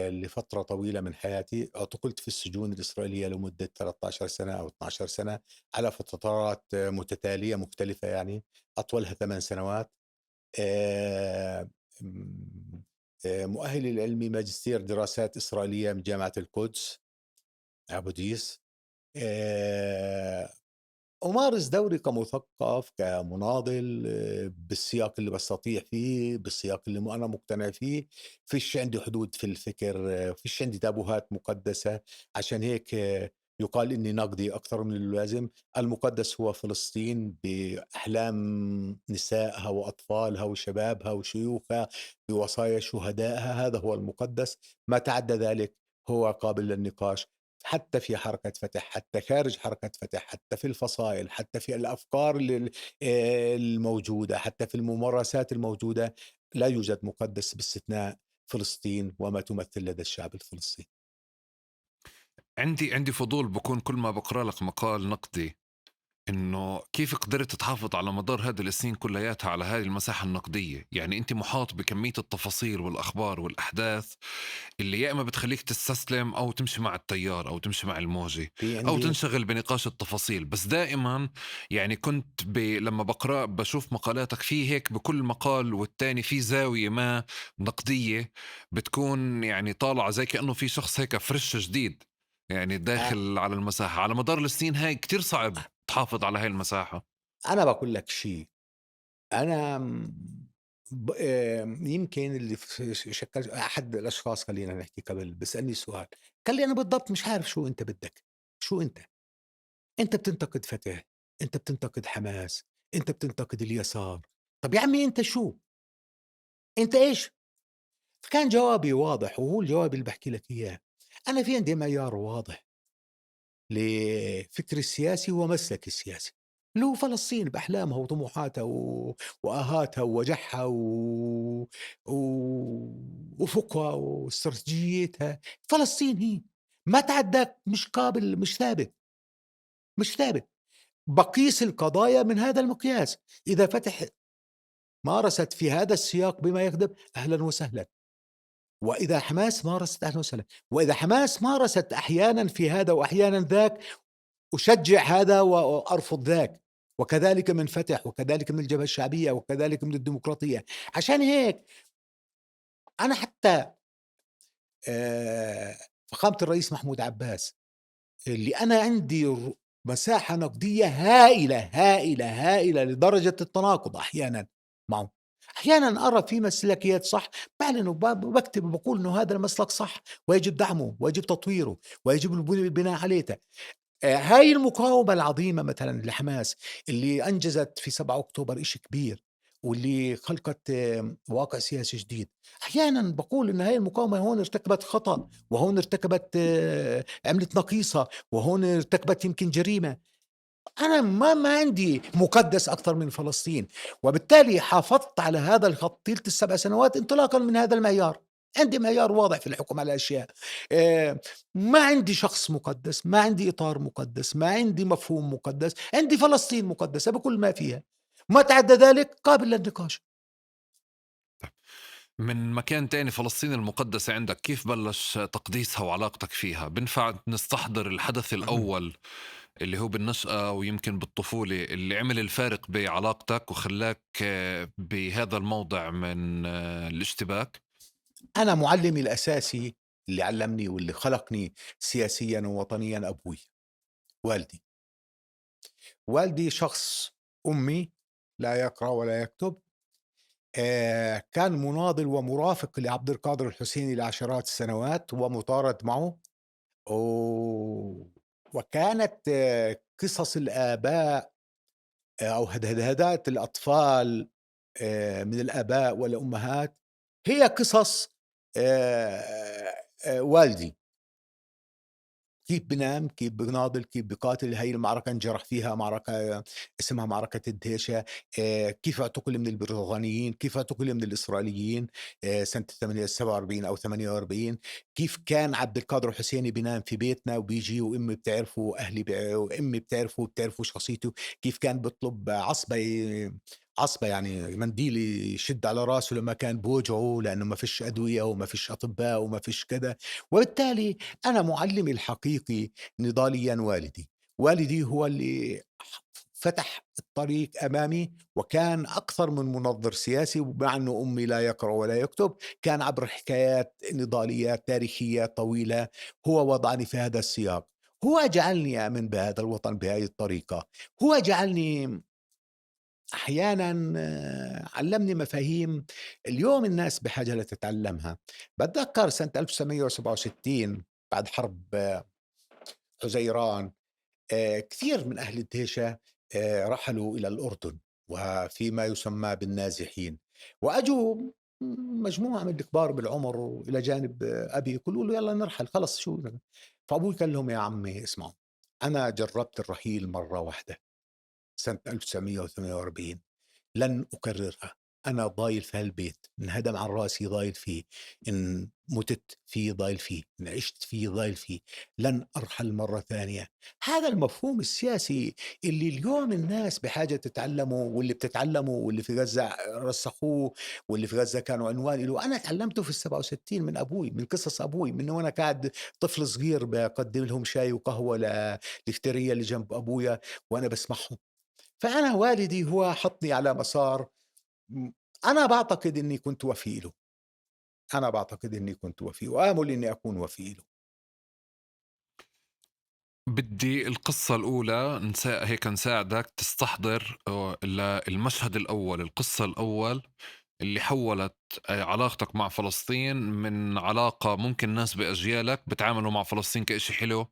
لفترة طويلة من حياتي اعتقلت في السجون الإسرائيلية لمدة 13 سنة أو 12 سنة على فترات متتالية مختلفة يعني، أطولها 8 سنوات. آآ م مؤهلي العلمي ماجستير دراسات إسرائيلية من جامعة القدس أبو ديس. آآ أمارس دوري كمثقف، كمناضل، بالسياق اللي باستطيع فيه، بالسياق اللي أنا مقتنع فيه. فيش عندي حدود في الفكر، فيش عندي تابوهات مقدسة. عشان هيك يُقال إني نقدي أكثر من اللازم. المقدس هو فلسطين بأحلام نسائها وأطفالها وشبابها وشيوخها، بوصايا شهدائها، هذا هو المقدس. ما تعدى ذلك هو قابل للنقاش. حتى في حركة فتح، حتى خارج حركة فتح، حتى في الفصائل، حتى في الأفكار الموجودة، حتى في الممارسات الموجودة، لا يوجد مقدس باستثناء فلسطين وما تمثل لدى الشعب الفلسطيني. عندي فضول بكون كل ما بقرأ لك مقال نقدي، إنه كيف قدرت تحافظ على مدار هذه السنين كلياتها على هذه المساحة النقدية؟ يعني أنت محاط بكمية التفاصيل والأخبار والأحداث اللي يا إما بتخليك تستسلم أو تمشي مع التيار أو تمشي مع الموجة في أو عندي تنشغل بنقاش التفاصيل. بس دائما يعني كنت لما بقرأ بشوف مقالاتك في هيك بكل مقال والتاني في زاوية ما نقدية بتكون يعني طالعة زي كأنه في شخص هيك فريش جديد يعني أ داخل على المساحة. على مدار السنين هاي كتير صعب تحافظ على هاي المساحة. أنا باقول لك شيء. أنا يمكن اللي شكّل أحد الأشخاص خلّينا نحكي قبل بيسألني سؤال، قال لي: "أنا بالضبط مش عارف شو أنت بدّك، شو أنت؟ أنت بتنتقد فتح، أنت بتنتقد حماس، أنت بتنتقد اليسار، طَب يا عمي أنت شو؟ أنت إيش؟" فكان جوابي واضح وهو الجواب اللي باحكي لك إياه. أنا في عندي معيار واضح لفكري السياسي ومسلكي السياسي، اللي هو فلسطين بأحلامها وطموحاتها وآهاتها ووجعها وأفقها واستراتيجيتها. فلسطين هي ما تعدّاك، مش قابل، مش ثابت، مش ثابت. باقيس القضايا من هذا المقياس. إذا فتح مارست في هذا السياق بما يخدم، أهلًا وسهلًا. وإذا حماس مارست، أهلًا وسهلًا. وإذا حماس مارست أحيانًا في هذا وأحيانًا ذاك، أشجّع هذا وأرفض ذاك. وكذلك من فتح، وكذلك من الجبهة الشعبية، وكذلك من الديمقراطية. عشان هيك أنا حتى فخامة الرئيس محمود عباس، اللي أنا عندي مساحة نقدية هائلة، هائلة، هائلة لدرجة التناقض أحيانًا معه. أحيانًا أرى في مسلكيات صح، باعلن وباكتب وباقول إنه هذا المسلك صح ويجب دعمه ويجب تطويره ويجب البناء عليه. هاي المقاومة العظيمة مثلًا لحماس اللي أنجزت في 7 أكتوبر إشي كبير، واللي خلقت واقع سياسي جديد. أحيانًا باقول إن هاي المقاومة هون ارتكبت خطأ، وهون ارتكبت عملت نقيصة، وهون ارتكبت يمكن جريمة. أنا ما عندي مُقدّس أكتر من فلسطين، وبالتالي حافظت على هذا الخط طيلة ال7 سنوات انطلاقًا من هذا المعيار. عندي معيار واضح في الحكم على الأشياء. آآ ما عندي شخص مُقدّس، ما عندي إطار مُقدّس، ما عندي مفهوم مُقدّس، عندي فلسطين مُقدّسة بكل ما فيها، ما تعدّى ذلك قابل للنقاش. من مكان تاني، فلسطين المقدسة عندك كيف بلش تقديسها وعلاقتك فيها؟ بنفع نستحضر الحدث الأول اللي هو بالنشأة ويمكن بالطفولة اللي عمل الفارق بعلاقتك وخلاك بهذا الموضع من الاشتباك؟ أنا مُعلِّمي الأساسي اللي علّمني واللي خلقني سياسيًا ووطنيًا أبوي، والدي. والدي شخص أُمّي لا يقرأ ولا يكتب. كان مناضل ومرافق لعبد القادر الحسيني لعشرات السنوات ومطارد معه. و وكانت قصص الآباء أو هدهدات الأطفال من الآباء والأمهات هي قصص والدي. كيف بينام، كيف بيناضل، كيف بيقاتل. هاي المعركة انجرح فيها، معركة اسمها معركة الدهشة. كيف اعتُقل من البريطانيين، كيف اعتُقل من الإسرائيليين سنة 47 أو 48. كيف كان عبد القادر الحسيني بينام في بيتنا وبييجي وأمي بتعرفه وأهلي وأمي بتعرفه وبتعرفوا شخصيته. كيف كان بيطلب عصبة يعني منديل يشد على راسه لمّا كان بيوجعه لإنه ما فيش أدوية وما فيش أطباء وما فيش كذا. وبالتالي أنا مُعلِّمي الحقيقي نضاليًا والدي. والدي هو اللي فتح الطريق أمامي، وكان أكثر من منظِّر سياسي، ومع إنه أمي لا يقرأ ولا يكتب، كان عبر حكايات نضاليات تاريخية طويلة هو وضعني في هذا السياق. هو جعلني آمن بهذا الوطن بهذه الطريقة. هو جعلني أحيانًا علّمني مفاهيم اليوم الناس بحاجة لتتعلّمها. باتذكّر سنة 1967 بعد حرب حزيران. كثير من أهل الدهشة رحلوا إلى الأردن وفي ما يسمى بالنازحين، وأجوا مجموعة من الكبار بالعمر إلى جانب أبي يقولوا له يالّا نرحل خلص شو بدنا. فأبوي قال لهم: "يا عمي اسمعوا، أنا جرّبت الرحيل مرّة واحدة سنة 1948 لن أكررها. أنا ضايل في هالبيت، انهدم على راسي ضايل فيه، إن مُتت فيه ضايل فيه، إن عِشت فيه ضايل فيه، لن أرحل مرّة ثانية." هذا المفهوم السياسي اللي اليوم الناس بحاجة تتعلّمه، واللي بتتعلّمه واللي في غزة رسّخوه، واللي في غزة كانوا عنوان له. أنا اتعلّمته في ال67 من أبوي، من قصص أبوي، من وأنا قاعد طفل صغير باقدّم لهم شاي وقهوة الكافتيريا اللي جنب أبويا وأنا باسمعهم. فأنا والدي هو حطّني على مسار. أنا باعتقد إنّي كنت وفي له. أنا باعتقد إنّي كنت وفي وآمُل إنّي أكون وفي له. بدي القصة الأولى هيك نساعدك تستحضر المشهد الأول، القصة الأول اللي حوّلت علاقتك مع فلسطين من علاقة ممكن ناس بأجيالك بيتعاملوا مع فلسطين كإشي حلو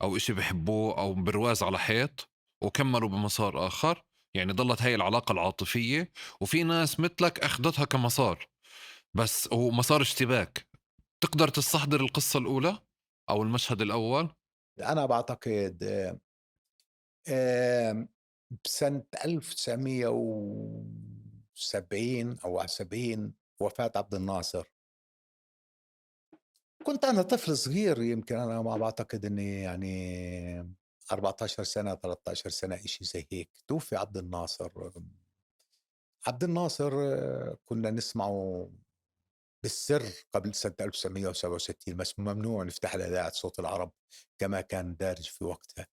أو إشي بيحبوه أو برواز على حيط، وكمّلوا بمسار آخر. يعني ضلت هاي العلاقة العاطفية، وفي ناس متلك أخدتها كمسار، بس هو مسار اشتباك. تقدر تستحضر القصة الأولى أو المشهد الأول؟ أنا باعتقد آمم بسنة 1970 أو 70 وفاة عبد الناصر. كنت أنا طفل صغير، يمكن أنا ما باعتقد إنّي يعني 14 سنة، 13 سنة، إشي زي هيك. توفي عبد الناصر. عبد الناصر كُنّا نسمعه بالسر قبل سنة 1967، بس ممنوع نفتح إذاعة صوت العرب كما كان دارج في وقتها.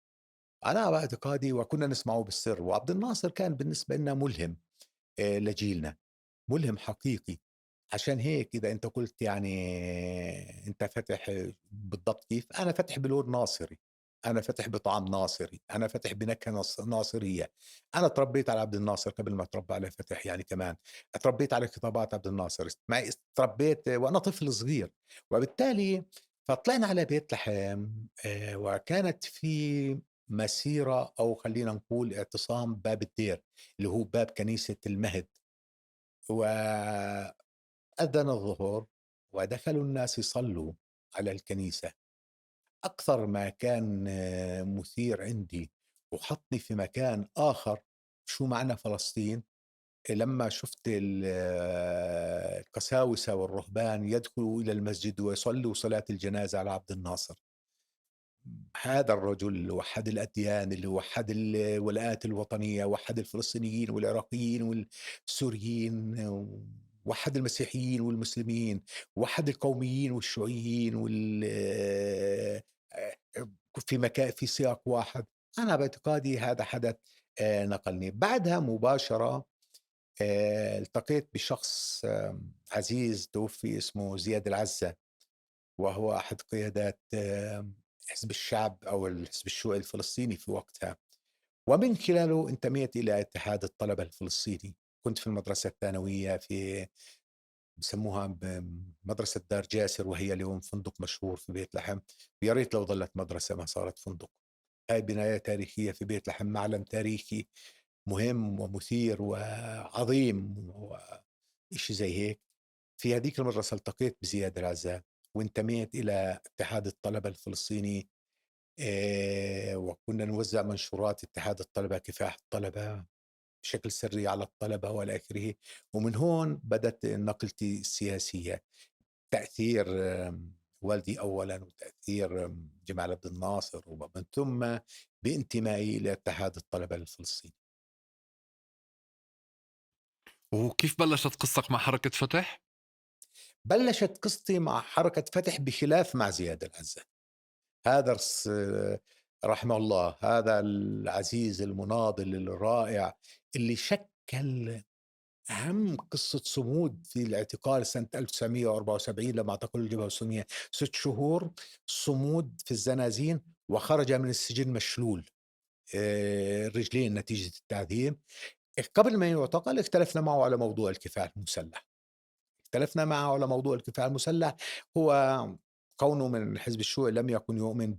أنا باعتقادي وكنا نسمعه بالسر. وعبد الناصر كان بالنسبة لنا ملهم لجيلنا، ملهم حقيقي. عشان هيك إذا أنت قُلت يعني أنت فاتح بالضبط كيف، أنا فاتح بلون ناصري، أنا فاتح بطعم ناصري، أنا فاتح بنكهة ناصرية. أنا اتربيت على عبد الناصر قبل ما اتربى على فتح يعني كمان. اتربيت على خطابات عبد الناصر، اتربيت وأنا طفل صغير. وبالتالي فطلعنا على بيت لحم وكانت في مسيرة أو خلّينا نقول اعتصام باب الدير، اللي هو باب كنيسة المهد. وأذن الظهر ودخلوا الناس يصلوا على الكنيسة. أكثر ما كان مثير عندي وحطني في مكان آخر شو معنى فلسطين، لما شفت القساوسة والرهبان يدخلوا إلى المسجد ويصلوا صلاة الجنازة على عبد الناصر. هذا الرجل اللي وحد الأديان، اللي وحد الولاءات الوطنية، وحد الفلسطينيين والعراقيين والسوريين، وحد المسيحيين والمسلمين، وحد القوميين والشيوعيين في مكان في سياق واحد. أنا باعتقادي هذا حدث نقلني. بعدها مباشرة التقيت بشخص عزيز توفي اسمه زياد العزة، وهو أحد قيادات حزب الشعب أو الحزب الشيوعي الفلسطيني في وقتها، ومن خلاله انتميت إلى اتحاد الطلبة الفلسطيني. كنت في المدرسة الثانوية في بسموها مدرسة دار جاسر، وهي اليوم فندق مشهور في بيت لحم. يا ريت لو ظلت مدرسة ما صارت فندق. هاي بناية تاريخية في بيت لحم، معلم تاريخي مهم ومثير وعظيم وإشي زي هيك. في هذيك المدرسة التقيت بزياد العزّا، وانتميت إلى اتحاد الطلبة الفلسطيني، وكنا نوزّع منشورات اتحاد الطلبة، كفاح الطلبة بشكل سري على الطلبة وإلى آخره. ومن هون بدأت نقلتي السياسية. تأثير والدي أولًا، وتأثير جمال عبد الناصر، ومن ثم بانتمائي إلى اتحاد الطلبة الفلسطيني. وكيف بلشت قصتك مع حركة فتح؟ بلشت قصتي مع حركة فتح بخلاف مع زياد العزّا. هذا رحمه الله، هذا العزيز المناضل الرائع اللي شكل أهم قصة صمود في الاعتقال سنة 1974 لما اعتقلوا الجبهة السلمية 6 شهور صمود في الزنازين، وخرج من السجن مشلول الرجلين نتيجة التعذيب. قبل ما يعتقل اختلفنا معه على موضوع الكفاح المسلح. اختلفنا معه على موضوع الكفاح المسلح. هو كونه من الحزب الشيوعي لم يكن يؤمن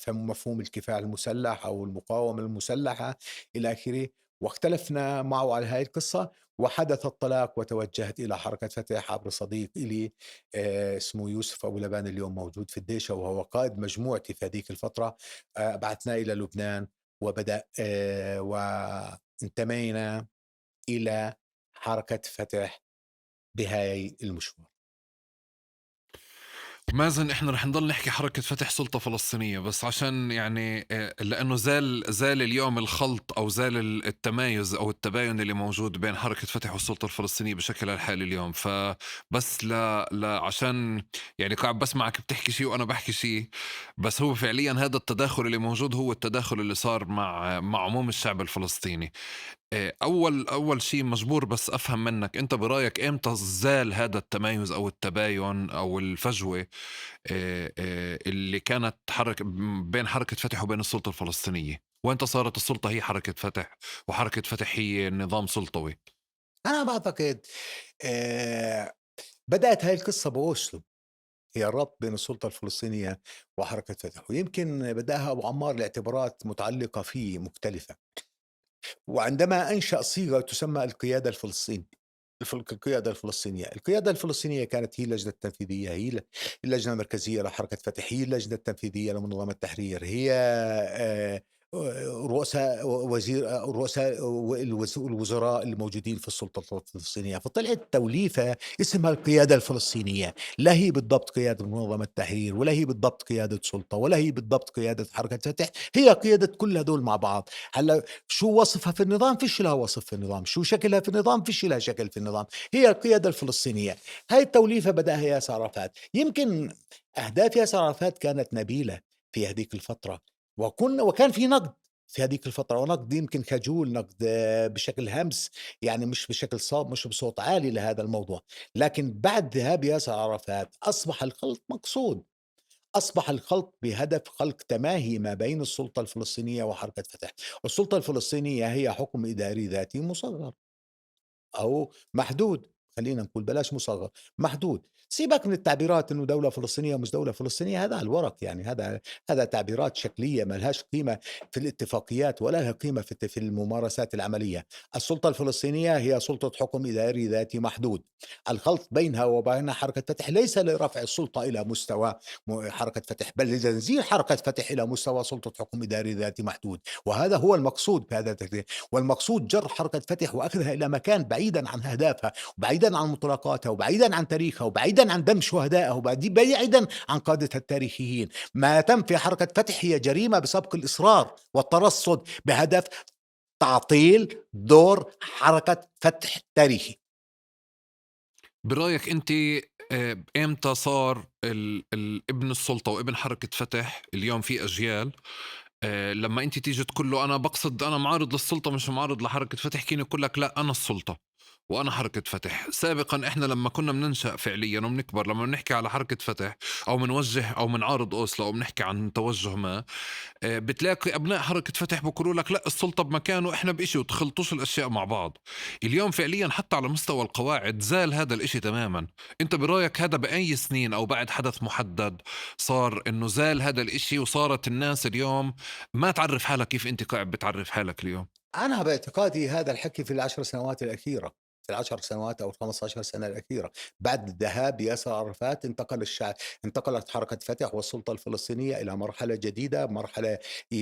مفهوم الكفاح المسلح أو المقاومة المسلحة إلى آخره. واختلفنا معه على هاي القصة، وحدث الطلاق وتوجهت إلى حركة فتح عبر صديق إلي اسمه يوسف أبو لبان، اليوم موجود في الديشة وهو قائد مجموعتي في هذيك الفترة. بعثناه إلى لبنان وبدأ وانتمينا إلى حركة فتح بهاي المشوار. مازن، احنا رح نضل نحكي حركة فتح سلطة فلسطينية، بس عشان يعني لأنه زال اليوم الخلط أو زال التمايز أو التباين اللي موجود بين حركة فتح والسلطة الفلسطينية بشكلها الحالي اليوم. فبس لا عشان يعني قاعد بسمعك بتحكي شيء وأنا بحكي شيء، بس هو فعليا هذا التداخل اللي موجود هو التداخل اللي صار مع عموم الشعب الفلسطيني. أول شيء مجبور بس أفهم منك، أنت برأيك إمتى زال هذا التمايز أو التباين أو الفجوة اللي كانت بين حركة فتح وبين السلطة الفلسطينية؟ وأنت صارت السلطة هي حركة فتح وحركة فتح هي نظام سلطوي؟ أنا باعتقد آآ بدأت هاي القصة بأوسلو، هي الربط بين السلطة الفلسطينية وحركة فتح، ويمكن بدأها أبو عمار لاعتبارات متعلقة فيه مختلفة. وعندما أنشأ صيغة تسمى القيادة الفلسطينية. القيادة الفلسطينية، القيادة الفلسطينية كانت هي اللجنة التنفيذية، هي اللجنة المركزية لحركة فتح، هي اللجنة التنفيذية لمنظمة التحرير، هي رؤساء الوزراء الموجودين في السلطة الفلسطينية. فطلعت توليفة اسمها القيادة الفلسطينية، لا هي بالضبط قيادة منظمة التحرير، ولا هي بالضبط قيادة سلطة، ولا هي بالضبط قيادة حركة فتح، هي قيادة كل هدول مع بعض. هلا شو وصفها في النظام؟ فيش لها وصف في النظام. شو شكلها في النظام؟ فيش لها شكل في النظام. هي القيادة الفلسطينية. هاي التوليفة بدأها ياسر عرفات. يمكن أهداف ياسر عرفات كانت نبيلة في هذيك الفترة، وكان في نقد في هذيك الفترة، ونقد يمكن خجول، نقد بشكل همس، يعني مش بشكل مش بصوت عالي لهذا الموضوع. لكن بعد ذهاب ياسر عرفات أصبح الخلط مقصود، أصبح الخلط بهدف خلق تماهي ما بين السلطة الفلسطينية وحركة فتح. والسلطة الفلسطينية هي حكم إداري ذاتي مصغر أو محدود، خلّينا نقول بلاش مصغّر، محدود. سيبك من التعبيرات إنه دولة فلسطينية ومش دولة فلسطينية، هذا على الورق يعني، هذا تعبيرات شكلية ما لهاش قيمة في الاتفاقيات ولا لها قيمة في الممارسات العملية. السلطة الفلسطينية هي سلطة حكم إداري ذاتي محدود. الخلط بينها وبين حركة فتح ليس لرفع السلطة إلى مستوى حركة فتح، بل لتنزيل حركة فتح إلى مستوى سلطة حكم إداري ذاتي محدود، وهذا هو المقصود بهذا التكتيك. والمقصود جر حركة فتح وأخذها إلى مكان بعيدًا عن أهدافها، وبعيدًا عن مطلقاتها، وبعيدًا عن تاريخها، وبعيدًا عن دم شهدائها، بعيدًا عن قادتها التاريخيين. ما تم في حركة فتح هي جريمة بسبق الإصرار والترصد بهدف تعطيل دور حركة فتح التاريخي. برأيك أنت إمتى صار ابن السلطة وابن حركة فتح اليوم في أجيال لمّا أنتِ تيجي تقول له أنا معارض للسلطة مش معارض لحركة فتح، كان يقول لك لأ أنا السلطة وأنا حركة فتح. سابقًا إحنا لمّا كنا بننشأ فعليًا وبنكبر لمّا بنحكي على حركة فتح أو بنوجّه أو بنعارض أوسلو أو بنحكي عن توجُّه ما، بتلاقي أبناء حركة فتح بيقولوا لك لأ السلطة بمكان وإحنا بإشي وتخلطوش الأشياء مع بعض. اليوم فعليًا حتى على مستوى القواعد زال هذا الإشي تمامًا. أنت برأيك هذا بأي سنين أو بعد حدث محدد صار إنه زال هذا الإشي وصارت الناس اليوم ما تعرّف حالها كيف أنت قاعد بتعرّف حالك اليوم؟ أنا باعتقادي هذا الحكي في ال10 سنوات الأخيرة، في ال10 سنوات أو ال15 سنة الأخيرة، بعد ذهاب ياسر عرفات انتقلت حركة فتح والسلطة الفلسطينية إلى مرحلة جديدة، مرحلة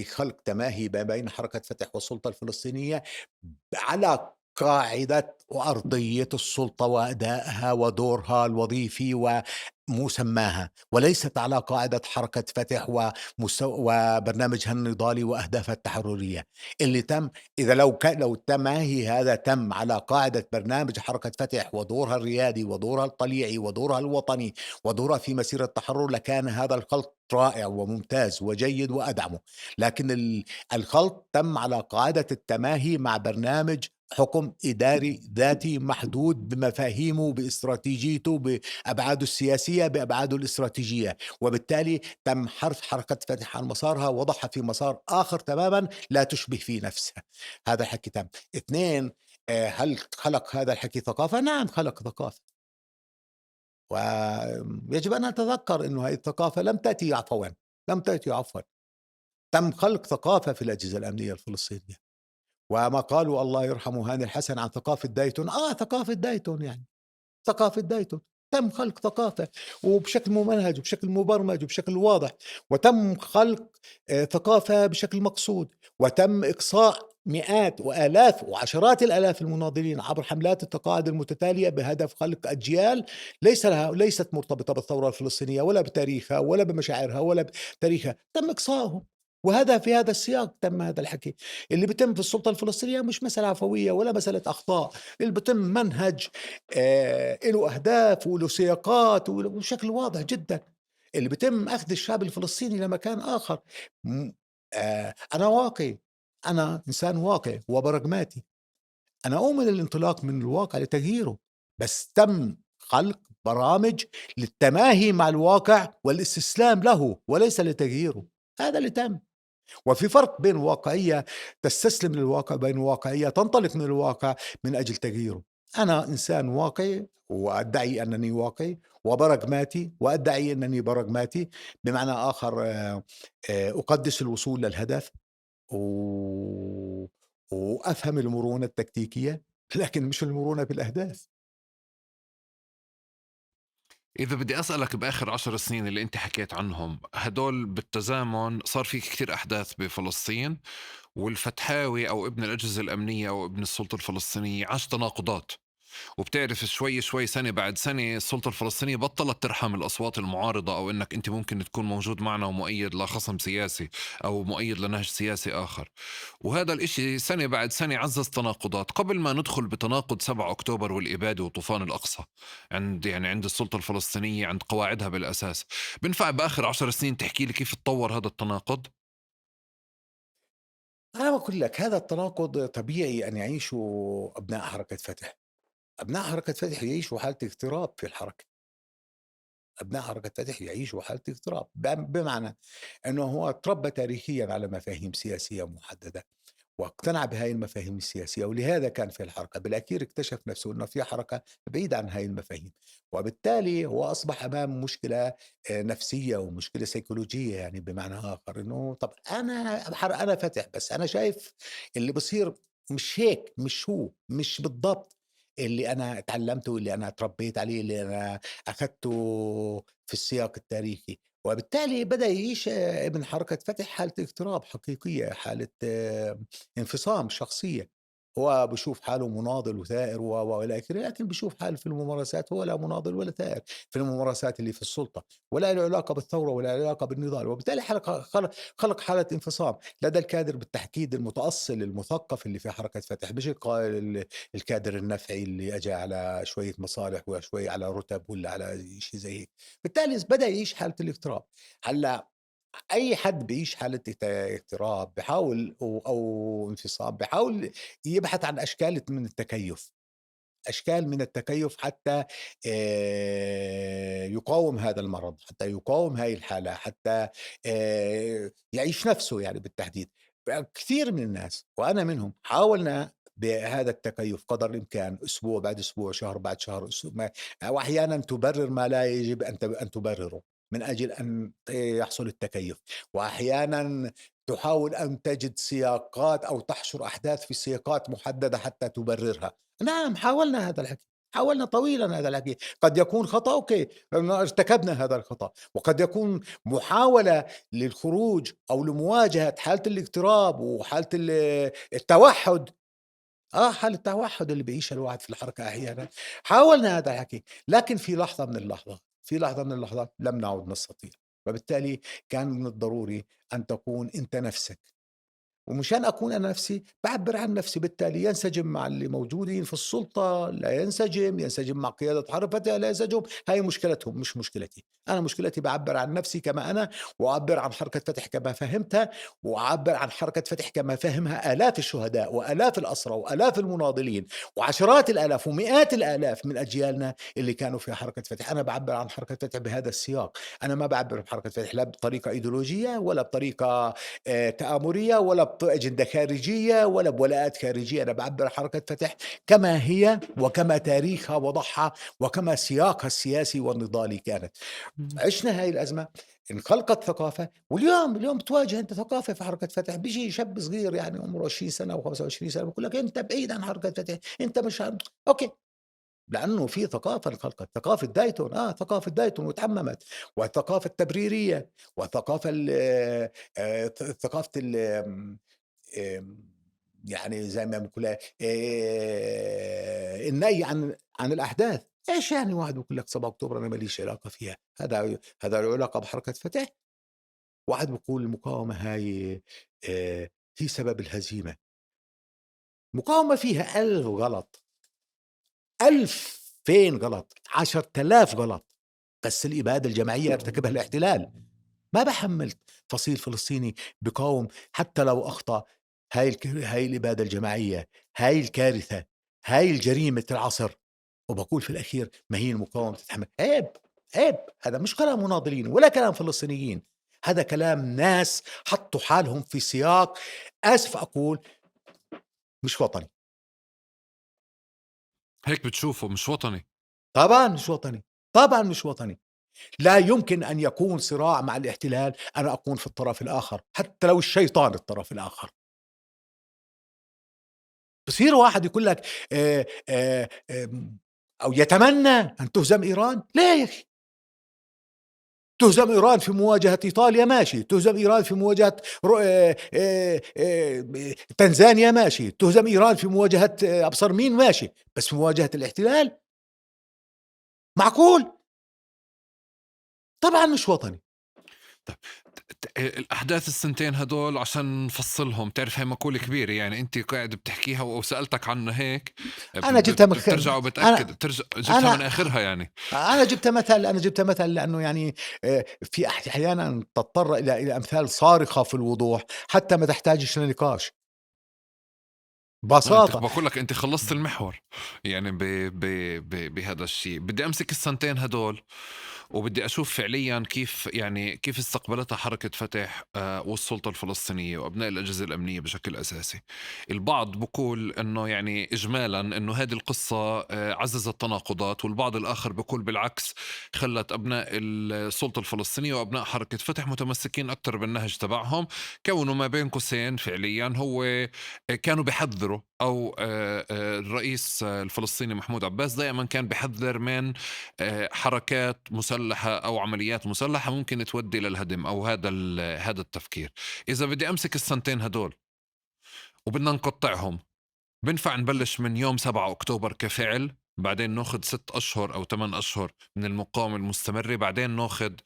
خلق تماهي ما بين حركة فتح والسلطة الفلسطينية على قاعدة وأرضية السلطة وأدائها ودورها الوظيفي ومسماها، وليست على قاعدة حركة فتح وبرنامجها النضالي وأهدافها التحررية. اللي تم إذا لو التماهي هذا تم على قاعدة برنامج حركة فتح ودورها الريادي ودورها الطليعي ودورها الوطني ودورها في مسيرة التحرر، لكان هذا الخلط رائع وممتاز وجيد وأدعمه. لكن الخلط تم على قاعدة التماهي مع برنامج حكم إداري ذاتي محدود بمفاهيمه باستراتيجيته بأبعاده السياسية بأبعاده الاستراتيجية، وبالتالي تم حرف حركة فتح عن مسارها وضعها في مسار آخر تماما لا تشبه فيه نفسها. هذا الحكي تم. اثنين، هل خلق هذا الحكي ثقافة؟ نعم خلق ثقافة، ويجب أن نتذكر أنه هذه الثقافة لم تأتي عفوا، تم خلق ثقافة في الأجهزة الأمنية الفلسطينية. وما قالوا الله يرحمه هاني الحسن عن ثقافة دايتون، ثقافة دايتون يعني، ثقافة دايتون، تم خلق ثقافة وبشكل ممنهج وبشكل مبرمج وبشكل واضح، وتم خلق ثقافة بشكل مقصود، وتم إقصاء مئات وآلاف وعشرات الآلاف المناضلين عبر حملات التقاعد المتتالية بهدف خلق أجيال ليست مرتبطة بالثورة الفلسطينية ولا بتاريخها ولا بمشاعرها ولا بتاريخها، تم إقصائهم. في هذا السياق تم هذا الحكي. اللي بيتم في السلطة الفلسطينية مش مسألة عفوية ولا مسألة أخطاء، اللي بيتم منهج له أهداف وله سياقات وبشكل واضح جدًا. اللي بيتم أخذ الشعب الفلسطيني لمكان آخر. م أنا واقعي، أنا إنسان واقعي وبراجماتي، أنا أؤمن الانطلاق من الواقع لتغييره، بس تم خلق برامج للتماهي مع الواقع والاستسلام له وليس لتغييره، هذا اللي تم. وفي فرق بين واقعية تستسلم للواقع وبين واقعية تنطلق من الواقع من أجل تغييره. أنا إنسان واقعي وأدعي أنني واقعي وبراغماتي وأدعي أنني براغماتي، بمعنى آخر أقدس الوصول للهدف و وأفهم المرونة التكتيكية، لكن مش المرونة في الأهداف. إذا بدي أسألك بآخر 10 سنين اللي أنت حكيت عنهم هدول بالتزامن صار في كتير أحداث بفلسطين، والفتحاوي أو ابن الأجهزة الأمنية أو ابن السلطة الفلسطينية عاش تناقضات. وبتعرف شوي شوي سنة بعد سنة السلطة الفلسطينية بطلت ترحم الأصوات المعارضة أو إنك أنت ممكن تكون موجود معنا ومؤيد لخصم سياسي أو مؤيد لنهج سياسي آخر. وهذا الإشي سنة بعد سنة عزز تناقضات قبل ما ندخل بتناقض 7 أكتوبر والإبادة وطوفان الأقصى عند السلطة الفلسطينية عند قواعدها بالأساس. بنفع بآخر 10 سنين تحكي لي كيف تطور هذا التناقض؟ أنا باقول لك هذا التناقض طبيعي أن يعيشه أبناء حركة فتح. أبناء حركة فتح يعيشوا حالة اغتراب في الحركة. أبناء حركة فتح يعيشوا حالة اغتراب، بمعنى أنه هو اتربى تاريخيًا على مفاهيم سياسية محددة، واقتنع بهاي المفاهيم السياسية، ولهذا كان في الحركة. بالأخير اكتشف نفسه أنه في حركة بعيدة عن هاي المفاهيم، وبالتالي هو أصبح أمام مشكلة نفسية ومشكلة سيكولوجية، يعني بمعنى آخر أنه طب أنا فتح، بس أنا شايف اللي بصير مش هيك، مش هو، مش بالضبط اللي أنا اتعلمته، اللي أنا اتربيت عليه، اللي أنا أخدته في السياق التاريخي. وبالتالي بدأ يعيش ابن حركة فتح حالة اغتراب حقيقية، حالة انفصام شخصية. هو بيشوف حاله مناضل وثائر وإلى آخره، لكن بيشوف حاله في الممارسات هو لا مناضل ولا ثائر في الممارسات اللي في السلطة، ولا له علاقة بالثورة ولا له علاقة بالنضال. وبالتالي خلق حالة انفصام لدى الكادر بالتحديد المتأصل المثقف اللي في حركة فتح، مش الكادر النفعي اللي أجى على شوية مصالح وشوية على رتب ولا على شيء زي هيك. بالتالي بدأ يعيش حالة الاغتراب. هلا أي حد بيعيش حالة اغتراب بيحاول أو انفصام، بيحاول يبحث عن أشكال من التكيف، أشكال من التكيف حتى يقاوم هذا المرض، حتى يقاوم هاي الحالة، حتى يعيش نفسه يعني بالتحديد. كثير من الناس وأنا منهم حاولنا بهذا التكيف قدر الإمكان، أسبوع بعد أسبوع، شهر بعد شهر، وأحيانا تبرر ما لا يجب أن تبرره من أجل أن يحصل التكيف. وأحيانا تحاول أن تجد سياقات أو تحشر أحداث في سياقات محددة حتى تبررها. نعم، حاولنا هذا الحكي، حاولنا طويلا هذا الحكي. قد يكون خطأ، أوكي، ارتكبنا هذا الخطأ، وقد يكون محاولة للخروج أو لمواجهة حالة الاغتراب وحالة التوحد. حالة التوحد اللي بيعيشها الواحد في الحركة أحيانا. حاولنا هذا الحكي، لكن في لحظة من اللحظات لم نعد نستطيع. وبالتالي كان من الضروري أن تكون أنت نفسك، ومشان أكون أنا نفسي باعبّر عن نفسي. بالتالي ينسجم مع اللي موجودين في السلطة، لا ينسجم، ينسجم مع قيادة حركته، لا ينسجم، هاي مشكلتهم مش مشكلتي. أنا مشكلتي باعبّر عن نفسي كما أنا، وأعبّر عن حركة فتح كما فهمتها، وأعبّر عن حركة فتح كما فهمها آلاف الشهداء وآلاف الأسرى وآلاف المناضلين وعشرات الآلاف ومئات الآلاف من أجيالنا اللي كانوا في حركة فتح. أنا باعبّر عن حركة فتح بهذا السياق. أنا ما باعبّر بحركة فتح لا بطريقة أيديولوجية ولا بطريقة تآمرية ولا بأجندة خارجية ولا بولاءات خارجية. أنا باعبّر عن حركة فتح كما هي وكما تاريخها وضعها وكما سياقها السياسي والنضالي كانت. عشنا هاي الأزمة، انخلقت ثقافة، اليوم بتواجه أنت ثقافة في حركة فتح. بيجي شاب صغير يعني عمره 20 سنة أو 25 سنة بيقول لك أنت بعيد عن حركة فتح، أنت مش أوكي، لأنه في ثقافة انخلقت، ثقافة دايتون، ثقافة دايتون واتعممت، والثقافة التبريرية، والثقافة ثقافة آمم، يعني زي ما بنقول النهي عن الأحداث. إيش يعني واحد بيقول لك 7 أكتوبر أنا ما ليش علاقة فيها، هذا له علاقة بحركة فتح؟ واحد بيقول المقاومة هاي هي سبب الهزيمة. المقاومة فيها 1000 غلط، 2000 غلط، 10,000 غلط، بس الإبادة الجماعية ارتكبها الاحتلال. ما باحمّل فصيل فلسطيني بيقاوم حتى لو أخطأ. هاي الإبادة الجماعية، هاي الكارثة، هاي الجريمة العصر. وباقول في الأخير ما هي المقاومة تتحمل. عيب، عيب. هذا مش كلام مناضلين ولا كلام فلسطينيين، هذا كلام ناس حطّوا حالهم في سياق، آسف أقول، مش وطني. هيك بتشوفه مش وطني. طبعًا مش وطني، طبعًا مش وطني. لا يمكن أن يكون صراع مع الاحتلال أنا أكون في الطرف الآخر، حتى لو الشيطان الطرف الآخر. بصير واحد يقول لك أو يتمنى أن تهزم إيران. ليه يا أخي؟ تهزم إيران في مواجهة إيطاليا ماشي، تهزم إيران في مواجهة ر تنزانيا ماشي، تهزم إيران في مواجهة أبصر مين ماشي، بس في مواجهة الاحتلال معقول؟ طبعًا مش وطني. طيب الأحداث السنتين هدول عشان نفصلهم، تعرف هي مقولة كبيرة يعني أنت قاعد بتحكيها وسألتك عنها هيك أنا جبتها من بترجع وبتأكد أنا جبتها من أنا آخرها يعني. أنا جبت مثل لأنه يعني في أحيانًا تضطر إلى أمثال صارخة في الوضوح حتى ما تحتاجش لنقاش، أنت ببساطة. باقول لك أنت خلصت المحور يعني بهذا الشيء. بدي أمسك السنتين هدول وبدي أشوف فعليا كيف استقبلتها حركة فتح والسلطة الفلسطينية وأبناء الأجهزة الأمنية بشكل أساسي. البعض بقول أنه يعني إجمالا أنه هذه القصة عززت تناقضات، والبعض الآخر بقول بالعكس، خلت أبناء السلطة الفلسطينية وأبناء حركة فتح متمسكين أكثر بالنهج تبعهم، كونه ما بين قوسين فعليا هو كانوا بيحذروا، أو الرئيس الفلسطيني محمود عباس دائما كان بيحذر من حركات مسلحة أو عمليات مسلحة ممكن تودي للهدم، أو هذا التفكير. إذا بدي أمسك السنتين هدول وبدنا نقطعهم، بنفع نبلش من يوم 7 أكتوبر كفعل، بعدين ناخد 6 أشهر أو 8 أشهر من المقاومة المستمرة، بعدين ناخد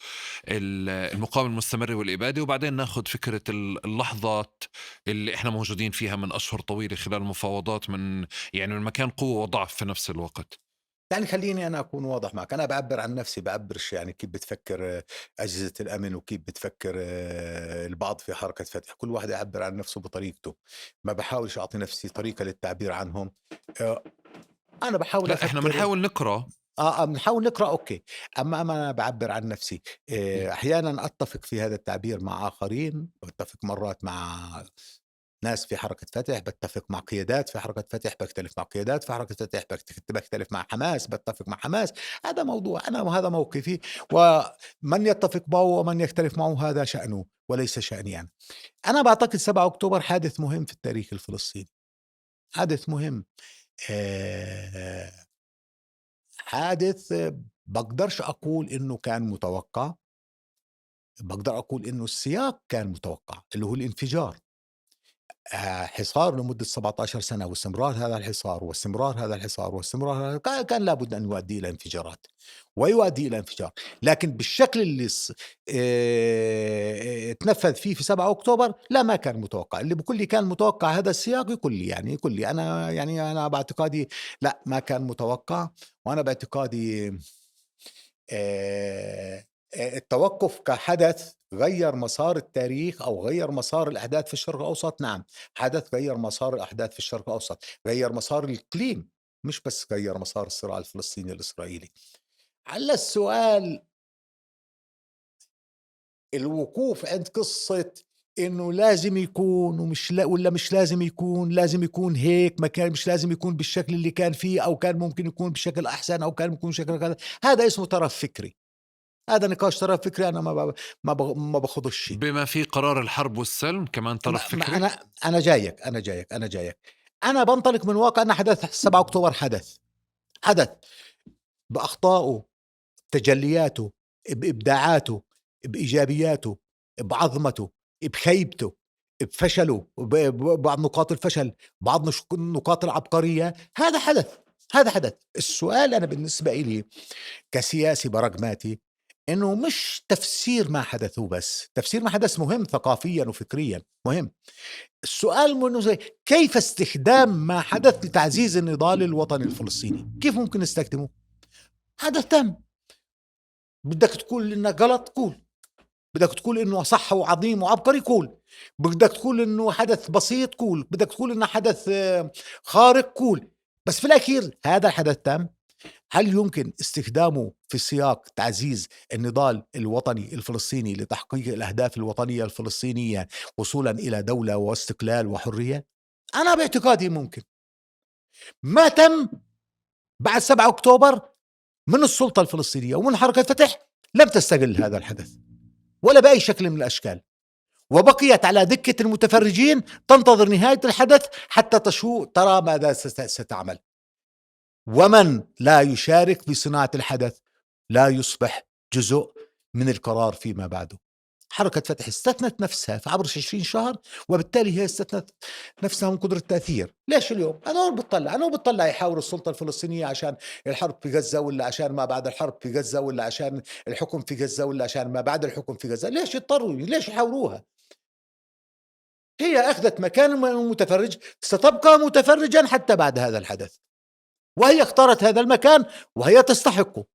المقاومة المستمرة والإبادة، وبعدين ناخد فكرة اللحظات اللي إحنا موجودين فيها من أشهر طويلة خلال المفاوضات، من مكان قوة وضعف في نفس الوقت. يعني خلّيني أنا أكون واضح معك، أنا باعبّر عن نفسي، باعبّرش يعني كيف بتفكّر أجهزة الأمن وكيف بتفكّر البعض في حركة فتح، كل واحد يعبّر عن نفسه بطريقته، ما باحاولش أعطي نفسي طريقة للتعبير عنهم. آآ أنا باحاول لا، إحنا أفكّر. بنحاول نقرأ. بنحاول نقرأ أوكي، أمّا أنا باعبّر عن نفسي. أحيانًا أتّفق في هذا التعبير مع آخرين، وأتّفق مرّات مع ناس في حركة فتح، باتّفق مع قيادات في حركة فتح، باختلف مع قيادات في حركة فتح، باختلف مع حماس، باتّفق مع حماس. هذا موضوع أنا وهذا موقفي، ومن يتّفق معه ومن يختلف معه هذا شأنه وليس شأني أنا. أنا باعتقد 7 أكتوبر حادث مهم في التاريخ الفلسطيني، حادث مهم. آآ حادث باقدرش أقول إنه كان متوقّع، باقدر أقول إنه السياق كان متوقّع، اللي هو الانفجار. حصار لمدة 17 سنة، واستمرار هذا الحصار، واستمرار هذا الحصار، واستمرار هذا كان لابد أن يؤدي إلى انفجارات، ويؤدي إلى انفجار، لكن بالشكل اللي اتنفّذ فيه في 7 أكتوبر لا، ما كان متوقّع. اللي بيقول لي كان متوقّع هذا السياق يقول لي أنا باعتقادي لأ، ما كان متوقّع. وأنا باعتقادي آآ التوقُّف كحدث غيّر مسار التاريخ أو غيّر مسار الأحداث في الشرق الأوسط، نعم، حدث غيّر مسار الأحداث في الشرق الأوسط، غيّر مسار الإقليم، مش بس غيّر مسار الصراع الفلسطيني الإسرائيلي. على السؤال، الوقوف عند قصة إنه لازم يكون ومش والّا مش لازم يكون، لازم يكون هيك، ما كان مش لازم يكون بالشكل اللي كان فيه، أو كان ممكن يكون بشكل أحسن، أو كان يكون بشكل كذا، هذا اسمه طرف فكري. هذا نقاش طرف فكري، أنا ما باخوضش. بما فيه قرار الحرب والسلم كمان طرف ما فكري. أنا جايك. أنا بانطلق من واقع أن حدث 7 أكتوبر حدث بأخطائه، تجلياته، بإبداعاته، بإيجابياته، بعظمته، بخيبته، بفشله، ببعض نقاط الفشل، بعض نقاط العبقرية. هذا حدث. السؤال أنا بالنسبة إلي كسياسي براغماتي، إنه مش تفسير ما حدث وبس، تفسير ما حدث مهم ثقافيًا وفكريًا، مهم. السؤال منه زي كيف استخدام ما حدث لتعزيز النضال الوطني الفلسطيني؟ كيف ممكن نستخدمه؟ حدث تم، بدك تقول إنه غلط، قُل، بدك تقول إنه صح وعظيم وعبقري، قُل، بدك تقول إنه حدث بسيط، قُل، بدك تقول إنه حدث خارق، قُل، بس في الأخير هذا الحدث تم. هل يمكن استخدامه في سياق تعزيز النضال الوطني الفلسطيني لتحقيق الأهداف الوطنية الفلسطينية وصولا إلى دولة واستقلال وحرية؟ أنا باعتقادي ممكن. ما تم بعد 7 أكتوبر من السلطة الفلسطينية ومن حركة فتح لم تستغل هذا الحدث ولا بأي شكل من الأشكال، وبقيت على دكة المتفرجين تنتظر نهاية الحدث حتى ترى ماذا ستعمل. ومن لا يشارك في صناعة الحدث لا يصبح جزء من القرار فيما بعده. حركة فتح استثنت نفسها في عبر 20 شهر، وبالتالي هي استثنت نفسها من قدرة التأثير. ليش اليوم أنا بتطلع يحاور السلطة الفلسطينية عشان الحرب في غزة، ولا عشان ما بعد الحرب في غزة، ولا عشان الحكم في غزة، ولا عشان ما بعد الحكم في غزة؟ ليش يضطروا؟ ليش يحاوروها؟ هي أخذت مكان متفرج، ستبقى متفرجا حتى بعد هذا الحدث، وهي اختارت هذا المكان وهي تستحقه.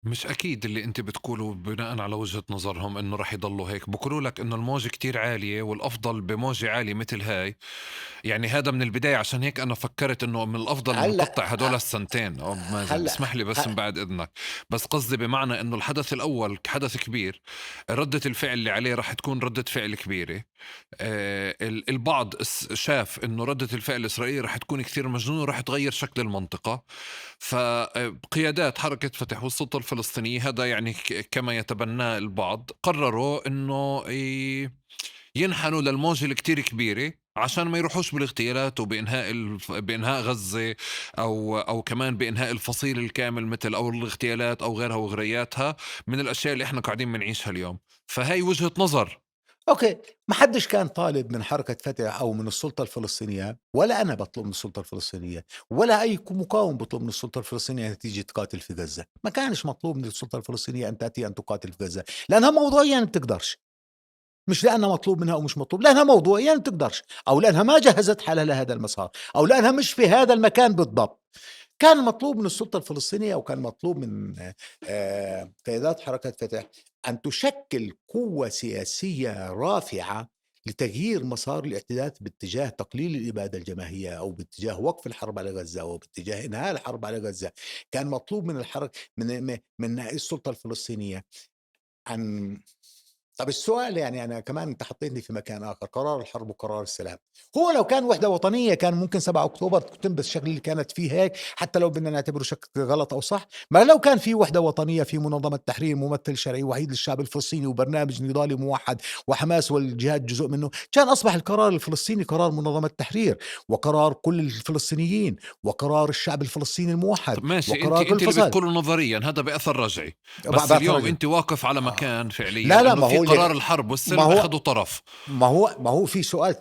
مش أكيد اللي أنت بتقوله بناء على وجهة نظرهم إنه رح يضلوا هيك، بقولوا لك إنه الموجة كتير عالية والأفضل بموجة عالية مثل هاي. يعني هذا من البداية، عشان هيك أنا فكرت إنه من الأفضل نقطع هدول هلا السنتين. أو مازن هلا اسمح لي بس من بعد إذنك، بس قصدي بمعنى إنه الحدث الأول حدث كبير، ردة الفعل اللي عليه رح تكون ردة فعل كبيرة. البعض شاف إنه ردة الفعل الإسرائيلية رح تكون كثير مجنونة ورح تغير شكل المنطقة. فقيادات حركة فتح والسلطة الفلسطينية، هذا يعني كما يتبناه البعض، قرروا إنه ينحنوا للموجة الكتير كبيرة عشان ما يروحوش بالاغتيالات وبإنهاء بإنهاء غزة، أو كمان بإنهاء الفصيل الكامل، مثل أو الاغتيالات أو غيرها وغرياتها من الأشياء اللي إحنا قاعدين بنعيشها اليوم. فهي وجهة نظر. اوكي، ما حدش كان طالب من حركة فتح او من السلطة الفلسطينية، ولا انا بطلب من السلطة الفلسطينية، ولا اي مقاوم بطلب من السلطة الفلسطينية ان تيجي تقاتل في غزة. ما كانش مطلوب من السلطة الفلسطينية ان تاتي ان تقاتل في غزة، لانها موضوعيا ما بتقدرش. مش لانها مطلوب منها او مش مطلوب، لانها موضوعيا ما بتقدرش، او لانها ما جهزت حالها لهذا المسار، او لانها مش في هذا المكان بالضبط. كان مطلوب من السلطة الفلسطينية، وكان مطلوب من قيادات حركة فتح أن تشكل قوة سياسية رافعة لتغيير مسار الاعتداءات باتجاه تقليل الإبادة الجماهيرية، أو باتجاه وقف الحرب على غزة، أو باتجاه إنهاء الحرب على غزة. كان مطلوب من الحركة من السلطة الفلسطينية أن... طب السؤال، يعني أنا كمان أنت حطيتني في مكان آخر، قرار الحرب وقرار السلام. هو لو كان وحدة وطنية كان ممكن 7 أكتوبر تتم بالشكل اللي كانت فيه هيك، حتى لو بدنا نعتبره شكل غلط أو صح. ما لو كان في وحدة وطنية، في منظمة تحرير، ممثل شرعي وحيد للشعب الفلسطيني، وبرنامج نضالي موحد، وحماس والجهاد جزء منه، كان أصبح القرار الفلسطيني قرار منظمة تحرير، وقرار كل الفلسطينيين، وقرار الشعب الفلسطيني الموحد، طب ماشي، انت وقرار كل اللي فصائل. بتقوله نظريا هذا بأثر رجعي، بس بعد اليوم رجل. انت واقف على آه. مكان فعليا لا انه ما في هو قرار الحرب ما والسلم هو اخذوا طرف. ما هو في سؤال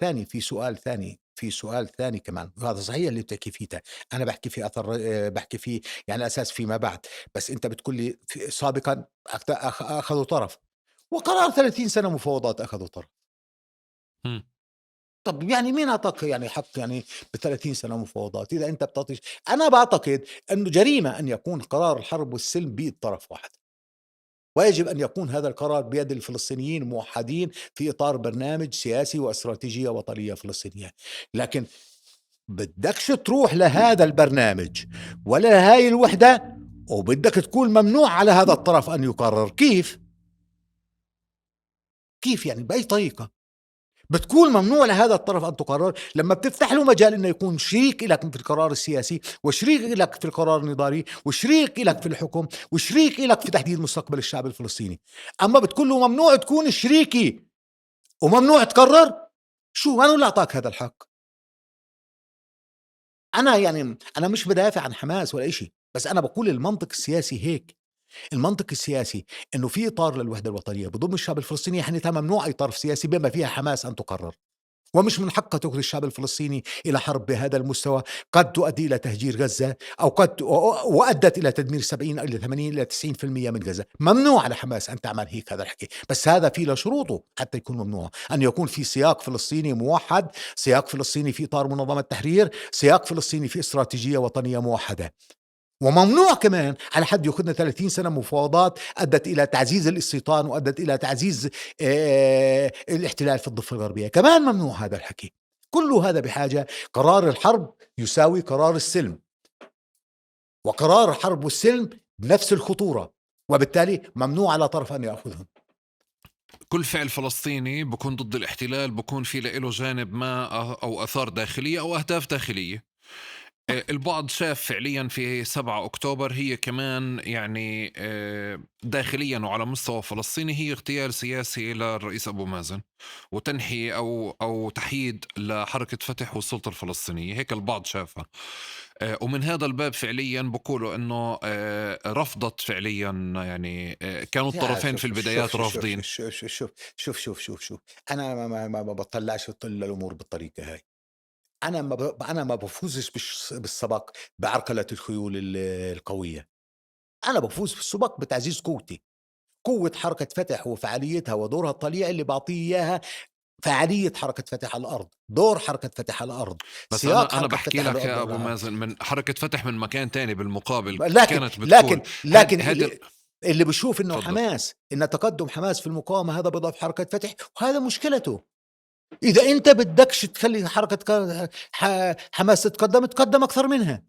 ثاني، كمان، وهذا صحيح اللي بتحكي فيه ده. انا بحكي في اثر، بحكي فيه يعني اساس فيما بعد. بس انت بتقول لي سابقا اخذوا طرف، وقرار 30 سنه مفاوضات اخذوا طرف. مم. طب يعني مين اعطاك يعني حق يعني ب 30 سنه مفاوضات اذا انت بتعطيش؟ انا بعتقد انه جريمه ان يكون قرار الحرب والسلم بيد طرف واحد، ويجب أن يكون هذا القرار بيد الفلسطينيين موحدين في إطار برنامج سياسي واستراتيجية وطنية فلسطينية. لكن بدكش تروح لهذا البرنامج ولا هاي الوحدة، وبدك تكون ممنوع على هذا الطرف أن يقرر. كيف يعني بأي طريقة بتكون ممنوع لهذا الطرف أن تقرر، لما بتفتح له مجال أنه يكون شريك لك في القرار السياسي، وشريك لك في القرار النضالي، وشريك لك في الحكم، وشريك لك في تحديد مستقبل الشعب الفلسطيني. أما بتقول له ممنوع تكون شريكي وممنوع تقرر؟ شو من اللي أعطاك هذا الحق؟ أنا يعني أنا مش بدافع عن حماس ولا إشي، بس أنا بقول المنطق السياسي هيك. المنطق السياسي انه في اطار للوحده الوطنيه بضم الشعب الفلسطيني، حنتها ممنوع اي طرف سياسي بما فيها حماس ان تقرر. ومش من حقها تأخذ الشعب الفلسطيني إلى حرب بهذا المستوى، قد تؤدي إلى تهجير غزة، أو قد وأدت إلى تدمير 70 إلى 80 إلى 90% من غزة. ممنوع على حماس أن تعمل هيك هذا الحكي، بس هذا في له شروطه حتى يكون ممنوع. أن يكون في سياق فلسطيني موحد، سياق فلسطيني في إطار منظمة تحرير، سياق فلسطيني في استراتيجية وطنية موحدة. وممنوع كمان على حد ياخذنا 30 سنة مفاوضات أدت إلى تعزيز الاستيطان، وأدت إلى تعزيز الاحتلال في الضفة الغربية. كمان ممنوع هذا الحكي. كل هذا بحاجة. قرار الحرب يساوي قرار السلم، وقرار الحرب والسلم بنفس الخطورة، وبالتالي ممنوع على طرف أن يأخذهم. كل فعل فلسطيني بكون ضد الاحتلال بكون في له جانب ما، او اثار داخلية او اهداف داخلية. البعض شاف فعليا في 7 أكتوبر هي كمان يعني داخليا وعلى مستوى فلسطيني هي اغتيال سياسي للرئيس أبو مازن، وتنحية أو تحييد لحركة فتح والسلطة الفلسطينية، هيك البعض شافها. ومن هذا الباب فعليا بقولوا أنه رفضت فعليا، يعني كانوا يا الطرفين في شوف شوف البدايات شوف شوف رافضين. شوف شوف شوف شوف شوف شوف شوف أنا ما بطلعش الأمور بالطريقة هاي. أنا ما بافوزش بالسبق بعرقلة الخيول القوية. أنا بافوز في السباق بتعزيز قوتي، قوة حركة فتح وفعاليتها ودورها الطليعي اللي باعطيه إياها. فعالية حركة فتح على الأرض، دور حركة فتح على الأرض، بس سياق أنا حركة بحكي فتح على لك الأرض يا على أبو الأرض. مازن من حركة فتح من مكان تاني بالمقابل لكن كانت بتقول لكن لكن هذه اللي بيشوف إنه تفضل. حماس، إن تقدم حماس في المقاومة هذا بيضعف حركة فتح، وهذا مشكلته. إذا أنت بدكش تخلي حركة حماس تقدم أكثر منها.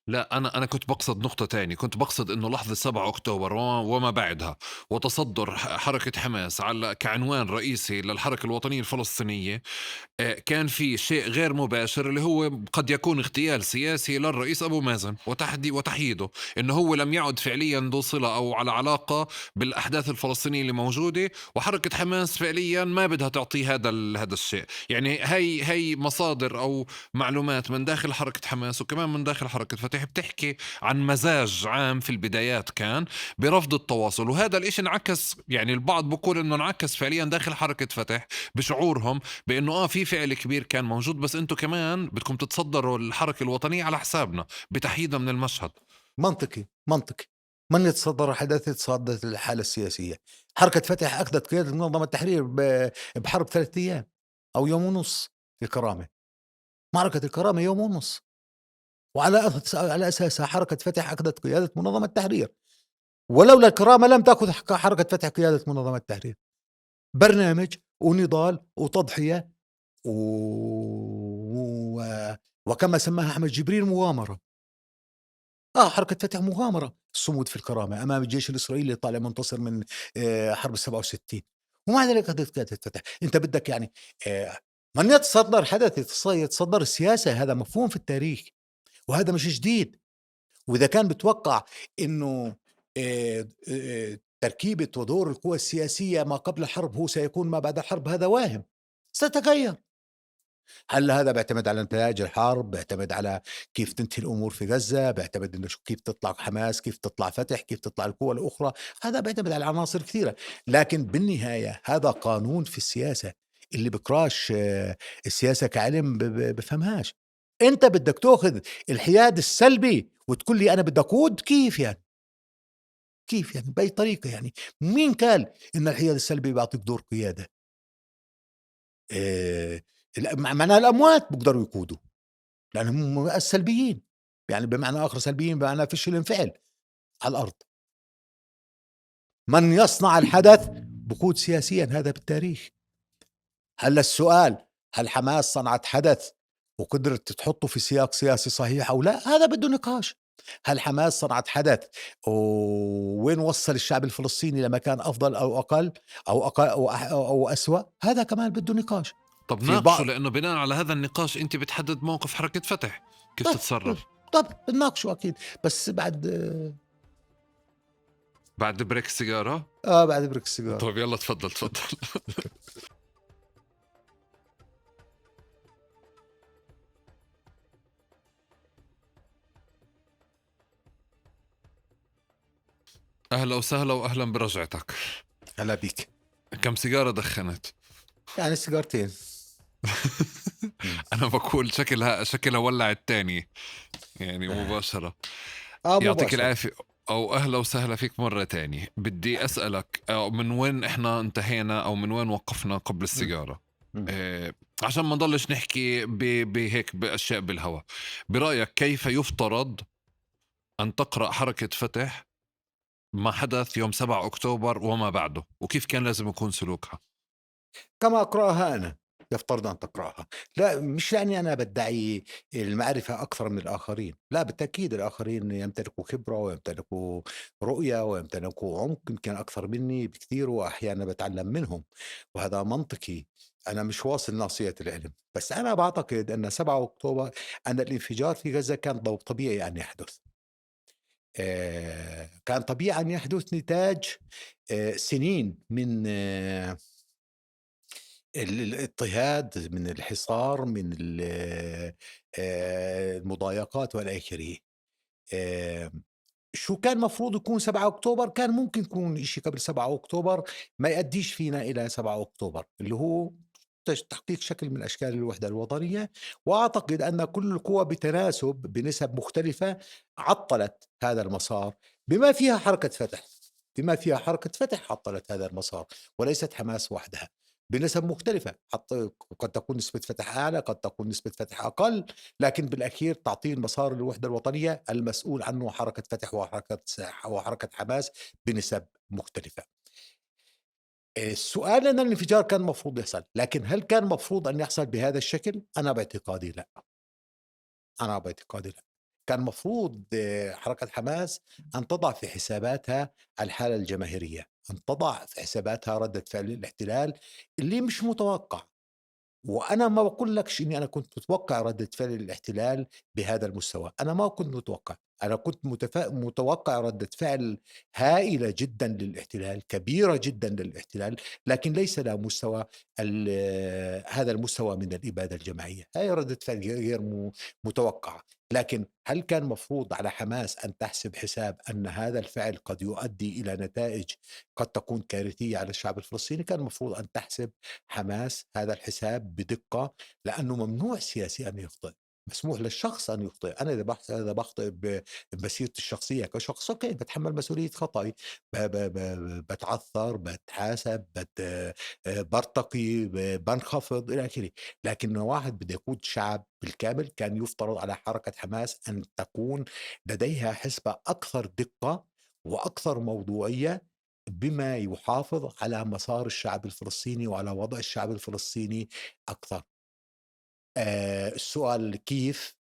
لا، أنا كنت بقصد نقطة تانية، كنت بقصد إنه لحظة 7 أكتوبر وما بعدها وتصدر حركة حماس على كعنوان رئيسي للحركة الوطنية الفلسطينية، كان في شيء غير مباشر اللي هو قد يكون اغتيال سياسي للرئيس أبو مازن وتحييده، إنه هو لم يعد فعليا ذو صلة أو على علاقة بالأحداث الفلسطينية اللي موجودة، وحركة حماس فعليا ما بدها تعطيه هذا الشيء. يعني هي مصادر أو معلومات من داخل حركة حماس وكمان من داخل حركة فتح بتحكي عن مزاج عام في البدايات كان برفض التواصل، وهذا الإشي انعكس، يعني البعض بقول إنه انعكس فعليا داخل حركة فتح بشعورهم بانه في فعل كبير كان موجود، بس انتم كمان بدكم تتصدروا الحركة الوطنية على حسابنا بتحييدها من المشهد. منطقي. من يتصدر حدث يتصدر الحالة السياسية. حركة فتح أخذت قيادة منظمة التحرير بحرب 3 أيام أو يوم ونص في الكرامة. معركة الكرامة يوم ونص، على أساسها حركة فتح أخذت قيادة منظمة التحرير. ولولا الكرامة لم تأخذ حركة فتح قيادة منظمة التحرير. برنامج ونضال وتضحية و... وكما سماها أحمد جبريل مغامرة. حركة فتح مغامرة، الصمود في الكرامة أمام الجيش الإسرائيلي طالع منتصر من حرب 67، ومع ذلك أخذت قيادة فتح. أنت بدك يعني من يتصدر حدث يتصدر السياسة، هذا مفهوم في التاريخ وهذا مش جديد. وإذا كان بتوقع إنه تركيبة ودور القوى السياسية ما قبل الحرب هو سيكون ما بعد الحرب، هذا واهم، ستتغير. هلا هذا بيعتمد على نتائج الحرب، بيعتمد على كيف تنتهي الأمور في غزة، بيعتمد إنه كيف تطلع حماس، كيف تطلع فتح، كيف تطلع القوى الأخرى. هذا بيعتمد على عناصر كثيرة، لكن بالنهاية هذا قانون في السياسة. اللي بكراش السياسة كعلم بفهمهاش. أنت بدك تأخذ الحياد السلبي وتقول لي أنا بدي أقود؟ كيف يعني؟ كيف يعني؟ بأي طريقة يعني؟ مين قال إن الحياد السلبي بيعطيك دور قيادة؟ آآ معناها الأموات بيقدروا يقودوا، لأنهم السلبيين، يعني بمعنى آخر سلبيين بمعنى فيش الانفعال على الأرض. من يصنع الحدث بقود سياسيًا، هذا بالتاريخ. هلّا السؤال، هل حماس صنعت حدث وقدرت تحطّه في سياق سياسي صحيح أو لأ؟ هذا بده نقاش. هل حماس صنعت حدث ووين وصّل الشعب الفلسطيني لمكان أفضل أو أقل أو أسوأ؟ هذا كمان بده نقاش. طب في ناقشوا، البعض لانه بناء على هذا النقاش انت بتحدد موقف حركة فتح كيف طب تتصرف. طب بنناقشه أكيد، بس بعد بريك سيجارة. بعد بريك السيجارة. طب يلا تفضل تفضل. اهلا وسهلا واهلا برجعتك. هلا بيك. كم سيجارة دخنت؟ يعني سيجارتين. إمم. انا بقول شكلها ولعت تاني، يعني مباشرة. يعطيك مباشرة. العافية. أو أهلا وسهلا فيك مرة تانية. بدي أسألك من وين إحنا انتهينا أو من وين وقفنا قبل إمم. السيجارة؟ إمم. عشان ما نضلش نحكي بهيك بأشياء بالهوا. برأيك كيف يفترض أن تقرأ حركة فتح ما حدث يوم 7 أكتوبر وما بعده، وكيف كان لازم يكون سلوكها؟ كما أقرأها أنا، يفترض أن تقرأها. لا، مش لأني أنا بادعي المعرفة أكثر من الآخرين، لا بالتأكيد الآخرين يمتلكوا خبرة ويمتلكوا رؤية ويمتلكوا عمق يمكن أكثر مني بكثير، وأحيانًا باتعلم منهم، وهذا منطقي. أنا مش واصل ناصية العلم، بس أنا باعتقد أن 7 أكتوبر، أن الانفجار في غزة كان طبيعي أن يحدث. كان طبيعي أن يحدث نتاج سنين من الاضطهاد، من الحصار، من المضايقات والى آخره. آمم، شو كان مفروض يكون 7 أكتوبر؟ كان ممكن يكون إشي قبل 7 أكتوبر ما يأدّيش فينا إلى 7 أكتوبر، اللي هو تحقيق شكل من أشكال الوحدة الوطنية. وأعتقد أن كل القوى بتناسب بنسب مختلفة عطّلت هذا المسار، بما فيها حركة فتح. عطّلت هذا المسار، وليست حماس وحدها. بنسب مختلفة، قد تكون نسبة فتح أعلى، قد تكون نسبة فتح أقل، لكن بالأخير تعطيه المسار للوحدة الوطنية المسؤول عنه حركة فتح وحركة حماس بنسب مختلفة. السؤال أن الانفجار كان مفروض يحصل، لكن هل كان مفروض أن يحصل بهذا الشكل؟ أنا باعتقادي لأ. أنا باعتقادي لأ. كان مفروض حركة حماس أن تضع في حساباتها الحالة الجماهيرية، أن تضع في حساباتها ردة فعل الاحتلال اللي مش متوقع. وأنا ما باقولكش إني أنا كنت متوقع ردة فعل الاحتلال بهذا المستوى، أنا ما كنت متوقع، أنا كنت متوقع ردة فعل هائلة جدًا للاحتلال، كبيرة جدًا للاحتلال، لكن ليس لها مستوى هذا المستوى من الإبادة الجماعية، هي ردة فعل غير متوقعة، لكن هل كان مفروض على حماس أن تحسب حساب أن هذا الفعل قد يؤدي إلى نتائج قد تكون كارثية على الشعب الفلسطيني؟ كان المفروض أن تحسب حماس هذا الحساب بدقة، لأنه ممنوع السياسي أن يخطئ، مسموح للشخص أن يخطئ. أنا إذا باخطئ بمسيرتي الشخصية كشخص أوكي باتحمل مسؤولية خطأي، ب ب ب باتعثر، باتحاسب، بارتقي، بانخفض إلى آخره، لكن واحد بده يقود شعب بالكامل كان يفترض على حركة حماس أن تكون لديها حسبة أكثر دقة وأكثر موضوعية بما يحافظ على مسار الشعب الفلسطيني وعلى وضع الشعب الفلسطيني أكثر. السؤال كيف؟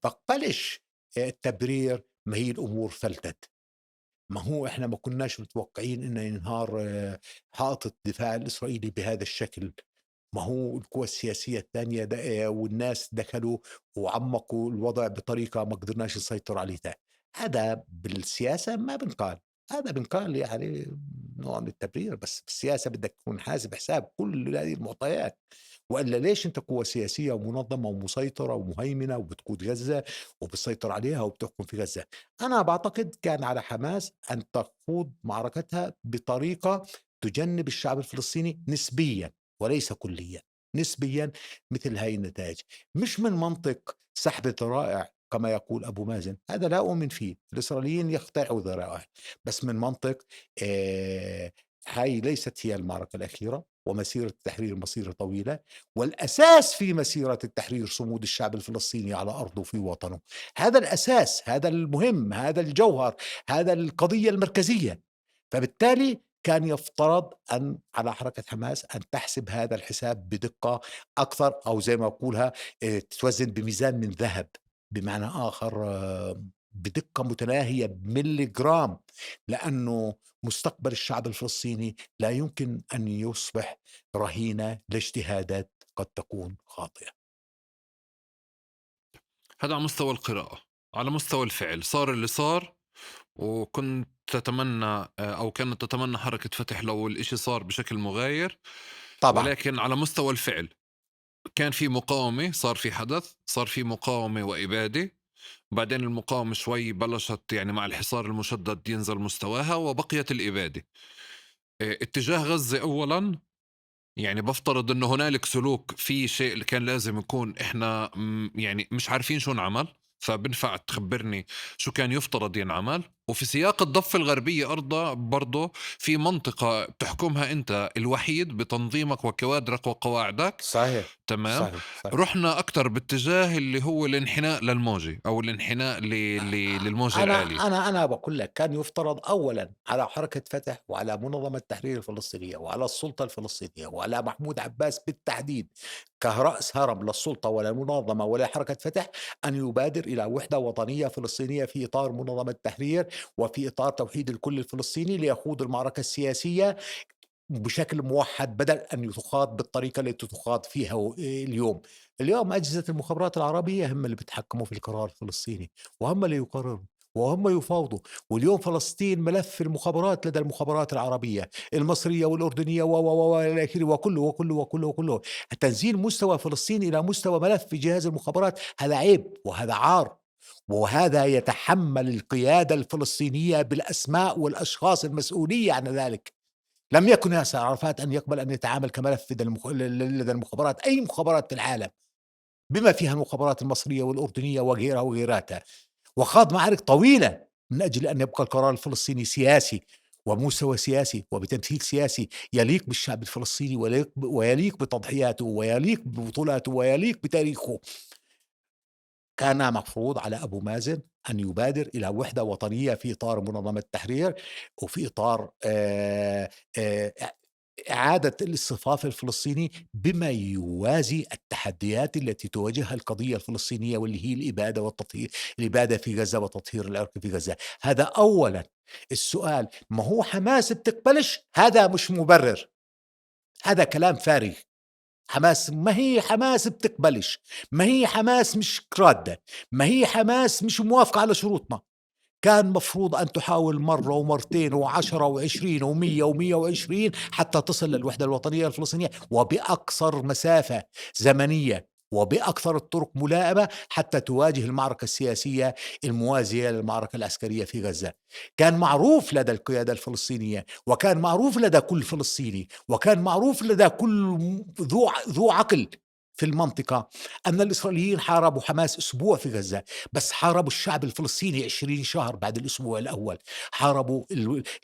باقبلش التبرير ما هي الأمور فلتت، ما هو إحنا ما كناش متوقعين إنه ينهار حائط الدفاع الإسرائيلي بهذا الشكل، ما هو القوى السياسية التانية والناس دخلوا وعمقوا الوضع بطريقة ما قدرناش نسيطر عليها، هذا بالسياسة ما بنقال، هذا بنقال يعني نوع من التبرير، بس بالسياسة بدك تكون حاسب حساب كل هذه المعطيات، وإلا ليش أنت قوة سياسية ومنظمة ومسيطرة ومهيمنة وبتقود غزة وبتسيطر عليها وبتحكم في غزة؟ أنا باعتقد كان على حماس أن تخوض معركتها بطريقة تجنب الشعب الفلسطيني نسبيًا وليس كليًا، نسبيًا مثل هاي النتائج، مش من منطق سحب الذرائع كما يقول أبو مازن، هذا لا أؤمن فيه، الإسرائيليين يقطعوا ذرائع، بس من منطق آآ هاي ليست هي المعركة الأخيرة، ومسيرة التحرير مسيرة طويلة، والأساس في مسيرة التحرير صمود الشعب الفلسطيني على أرضه في وطنه، هذا الأساس، هذا المهم، هذا الجوهر، هذا القضية المركزية، فبالتالي كان يفترض أن على حركة حماس أن تحسب هذا الحساب بدقة أكثر أو زي ما باقولها تتوزن بميزان من ذهب، بمعنى آخر بدقة متناهية بمليجرام، لأنه مستقبل الشعب الفلسطيني لا يمكن أن يصبح رهينة لاجتهادات قد تكون خاطئة. هذا على مستوى القراءة. على مستوى الفعل صار اللي صار، وكنت تتمنى أو كانت تتمنى حركة فتح لو الإشي صار بشكل مغاير، طبعًا. ولكن على مستوى الفعل كان في مقاومة، صار في حدث، صار في مقاومة وإبادة، بعدين المقاومة شوي بلشت يعني مع الحصار المشدد ينزل مستواها وبقيت الإبادة. اتجاه غزة أولًا، يعني بافترض إنه هنالك سلوك في شيء اللي كان لازم يكون إحنا يعني مش عارفين شو انعمل، فبنفع تخبرني شو كان يفترض ينعمل. وفي سياق الضفة الغربية أرضا برضه في منطقة بتحكمها أنت الوحيد بتنظيمك وكوادرك وقواعدك، صحيح، تمام. صحيح، صحيح. رحنا أكتر باتجاه اللي هو الانحناء للموجة أو الانحناء للموجة أنا العالية. أنا باقول لك كان يفترض أولًا على حركة فتح وعلى منظمة التحرير الفلسطينية وعلى السلطة الفلسطينية وعلى محمود عباس بالتحديد كرأس هرم لا السلطة ولا المنظمة ولا حركة فتح أن يبادر إلى وحدة وطنية فلسطينية في إطار منظمة التحرير وفي إطار توحيد الكل الفلسطيني ليخوض المعركة السياسية بشكل موحد بدل أن تُخاض بالطريقة التي تُخاض فيها اليوم. اليوم أجهزة المخابرات العربية هم اللي بيتحكموا في القرار الفلسطيني، وهم اللي يقرروا، وهم يفاوضوا، واليوم فلسطين ملف المخابرات لدى المخابرات العربية، المصرية والأردنية و إلى آخره، وكله. تنزيل مستوى فلسطين إلى مستوى ملف في جهاز المخابرات هذا عيب وهذا عار، وهذا يتحمل القيادة الفلسطينية بالأسماء والأشخاص المسؤولية عن ذلك. لم يكن ياسر عرفات أن يقبل أن يتعامل كملف لدى المخابرات، أي مخابرات في العالم، بما فيها المخابرات المصرية والأردنية وغيرها وغيراتها، وخاض معارك طويلة من أجل أن يبقى القرار الفلسطيني سياسي، ومستوى سياسي وبتمثيل سياسي يليق بالشعب الفلسطيني ويليق بتضحياته ويليق ببطولاته ويليق بتاريخه. كان مفروض على أبو مازن أن يبادر إلى وحدة وطنية في إطار منظمة التحرير وفي إطار إعادة الاصطفاف الفلسطيني بما يوازي التحديات التي تواجهها القضية الفلسطينية، واللي هي الإبادة والتطهير، الإبادة في غزة وتطهير العرق في غزة. هذا أولا. السؤال، ما هو حماس بتقبلش، هذا مش مبرر، هذا كلام فارغ. حماس، ما هي حماس بتقبلش، ما هي حماس مش رادة، ما هي حماس مش موافقة على شروطنا. كان مفروض أن تحاول مرة ومرتين وعشرة وعشرين ومية ومية وعشرين حتى تصل للوحدة الوطنية الفلسطينية، وبأقصر مسافة زمنية وبأكثر الطرق ملائمة حتى تواجه المعركة السياسية الموازية للمعركة العسكرية في غزة. كان معروف لدى القيادة الفلسطينية، وكان معروف لدى كل فلسطيني، وكان معروف لدى كل ذو عقل في المنطقة، أن الإسرائيليين حاربوا حماس أسبوع في غزة، بس حاربوا الشعب الفلسطيني 20 شهر بعد الأسبوع الأول. حاربوا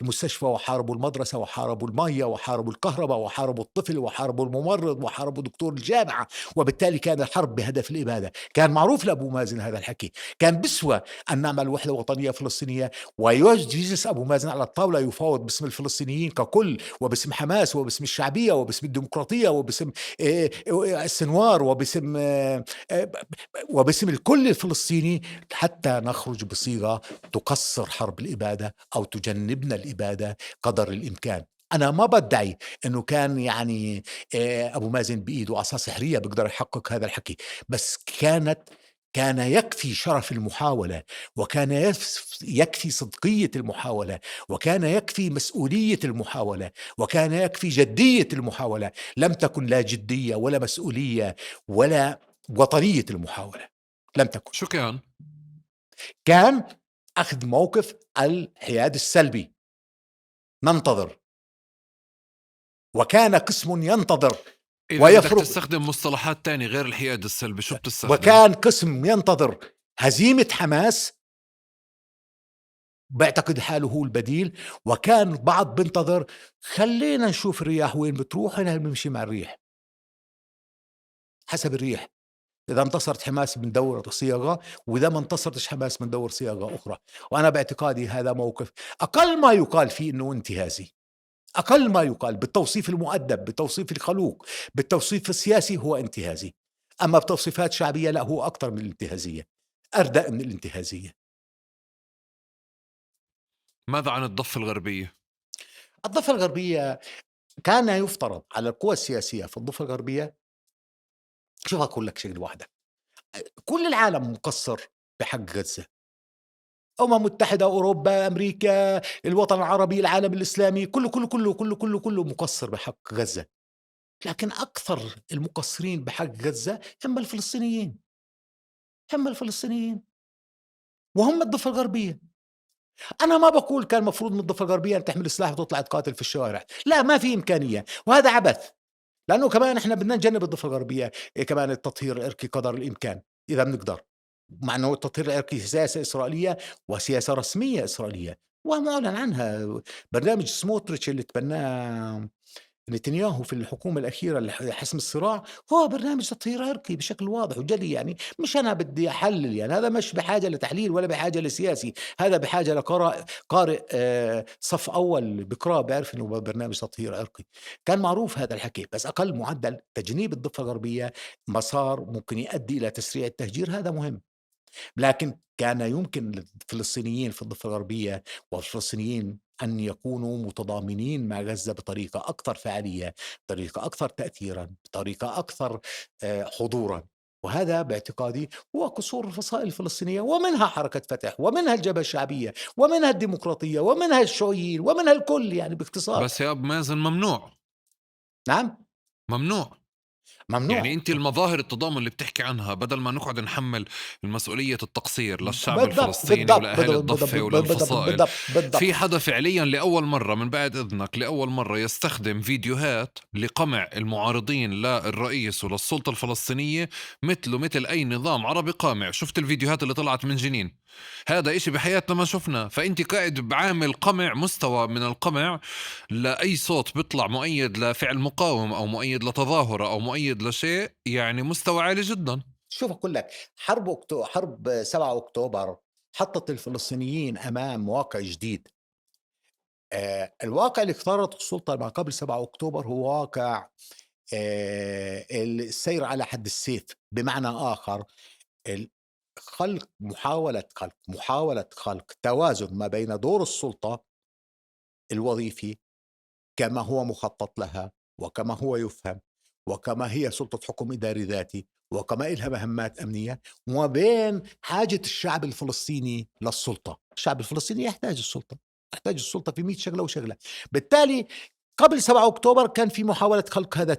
المستشفى، وحاربوا المدرسة، وحاربوا المية، وحاربوا الكهرباء، وحاربوا الطفل، وحاربوا الممرض، وحاربوا دكتور الجامعة. وبالتالي كان الحرب بهدف الإبادة. كان معروف لأبو مازن هذا الحكي. كان بسوى أن نعمل وحدة وطنية فلسطينية ويجلس أبو مازن على الطاولة يفاوض باسم الفلسطينيين ككل، وباسم حماس، وباسم الشعبية، وباسم الديمقراطية، وباسم السنوار، وباسم الكل الفلسطيني، حتى نخرج بصيغة تقصر حرب الإبادة أو تجنبنا الإبادة قدر الإمكان. أنا ما بدعي أنه كان يعني أبو مازن بإيده عصا سحرية بيقدر يحقق هذا الحكي، بس كان يكفي شرف المحاولة، وكان يكفي صدقية المحاولة، وكان يكفي مسؤولية المحاولة، وكان يكفي جدية المحاولة. لم تكن لا جدية ولا مسؤولية ولا وطنية المحاولة، لم تكن. شو كان أخذ موقف الحياد السلبي، ننتظر، وكان قسم ينتظر إذا بدك ويفرض، تستخدم مصطلحات تانية غير الحياد السلبي شو بتستخدم؟ وكان قسم ينتظر هزيمة حماس بيعتقد حاله هو البديل، وكان بعض بنتظر خلينا نشوف الرياح وين بتروح، احنا بنمشي مع الريح حسب الريح. إذا انتصرت حماس بندور صياغة، وإذا ما انتصرتش حماس بندور صياغة أخرى. وأنا باعتقادي هذا موقف أقل ما يقال فيه أنه انتهازي، أقل ما يقال بالتوصيف المؤدب، بالتوصيف الخلوق، بالتوصيف السياسي، هو انتهازي. أما بتوصيفات شعبية لا، هو أكثر من الانتهازية، أردأ من الانتهازية. ماذا عن الضفة الغربية؟ الضفة الغربية كان يفترض على القوى السياسية في الضفة الغربية، شوف أقول لك شغلة واحدة، كل العالم مقصر بحق غزة، متحدة، أوروبا، أمريكا، الوطن العربي، العالم الإسلامي، كله مقصر بحق غزة. لكن أكثر المقصرين بحق غزة هم الفلسطينيين، هم الفلسطينيين، وهم الضفة الغربية. أنا ما بقول كان مفروض من الضفة الغربية أن تحمل السلاح وتطلع تقاتل في الشوارع، لا، ما في إمكانية، وهذا عبث. لأنه كمان إحنا بدنا نجنب الضفة الغربية كمان التطهير العرقي قدر الإمكان إذا بنقدر، مع أنه التطهير العرقي سياسة إسرائيلية وسياسة رسمية إسرائيلية ومعلن عنها. برنامج سموتريتش اللي تبناه نتنياهو في الحكومة الأخيرة لحسم الصراع هو برنامج تطهير عرقي بشكل واضح وجلي. يعني مش أنا بدي أحلل، يعني هذا مش بحاجة لتحليل ولا بحاجة لسياسي، هذا بحاجة قارئ صف أول بقرأ بيعرف إنه برنامج تطهير عرقي. كان معروف هذا الحكي، بس أقل معدل تجنيب الضفة الغربية مسار ممكن يؤدي إلى تسريع التهجير، هذا مهم. لكن كان يمكن للفلسطينيين في الضفة الغربية والفلسطينيين أن يكونوا متضامنين مع غزة بطريقة أكثر فعالية، بطريقة أكثر تأثيرا، بطريقة أكثر حضورا. وهذا باعتقادي هو قصور الفصائل الفلسطينية، ومنها حركة فتح، ومنها الجبهة الشعبية، ومنها الديمقراطية، ومنها الشيوعيين، ومنها الكل، يعني باختصار. بس يا أبو مازن ممنوع. نعم، ممنوع. يعني ممنوع. أنت المظاهر التضامن اللي بتحكي عنها بدل ما نقعد نحمل المسؤولية التقصير للشعب بالضبط الفلسطيني بالضبط ولأهالي بالضبط الضفة بالضبط وللفصائل، بالضبط في بالضبط. حدا فعليا لأول مرة من بعد إذنك لأول مرة يستخدم فيديوهات لقمع المعارضين للرئيس وللسلطة الفلسطينية مثل أي نظام عربي قامع. شفت الفيديوهات اللي طلعت من جنين هذا إشي بحياتنا ما شفنا. فأنت قاعد بعامل قمع، مستوى من القمع لأي صوت بيطلع مؤيد لفعل مقاوم أو مؤيد لتظاهرة أو مؤيد لشيء، يعني مستوى عالي جدا. شوف أقول لك، حرب 7 أكتوبر حطت الفلسطينيين أمام واقع جديد. الواقع اللي اختارته السلطة ما قبل 7 أكتوبر هو واقع السير على حد السيف، بمعنى آخر ال محاولة خلق توازن ما بين دور السلطة الوظيفي كما هو مخطط لها، وكما هو يُفهم، وكما هي سلطة حكم إداري ذاتي، وكما إلها مهمات أمنية، وما بين حاجة الشعب الفلسطيني للسلطة. الشعب الفلسطيني يحتاج السلطة في 100 شغلة وشغلة. بالتالي قبل 7 أكتوبر كان في محاولة خلق هذا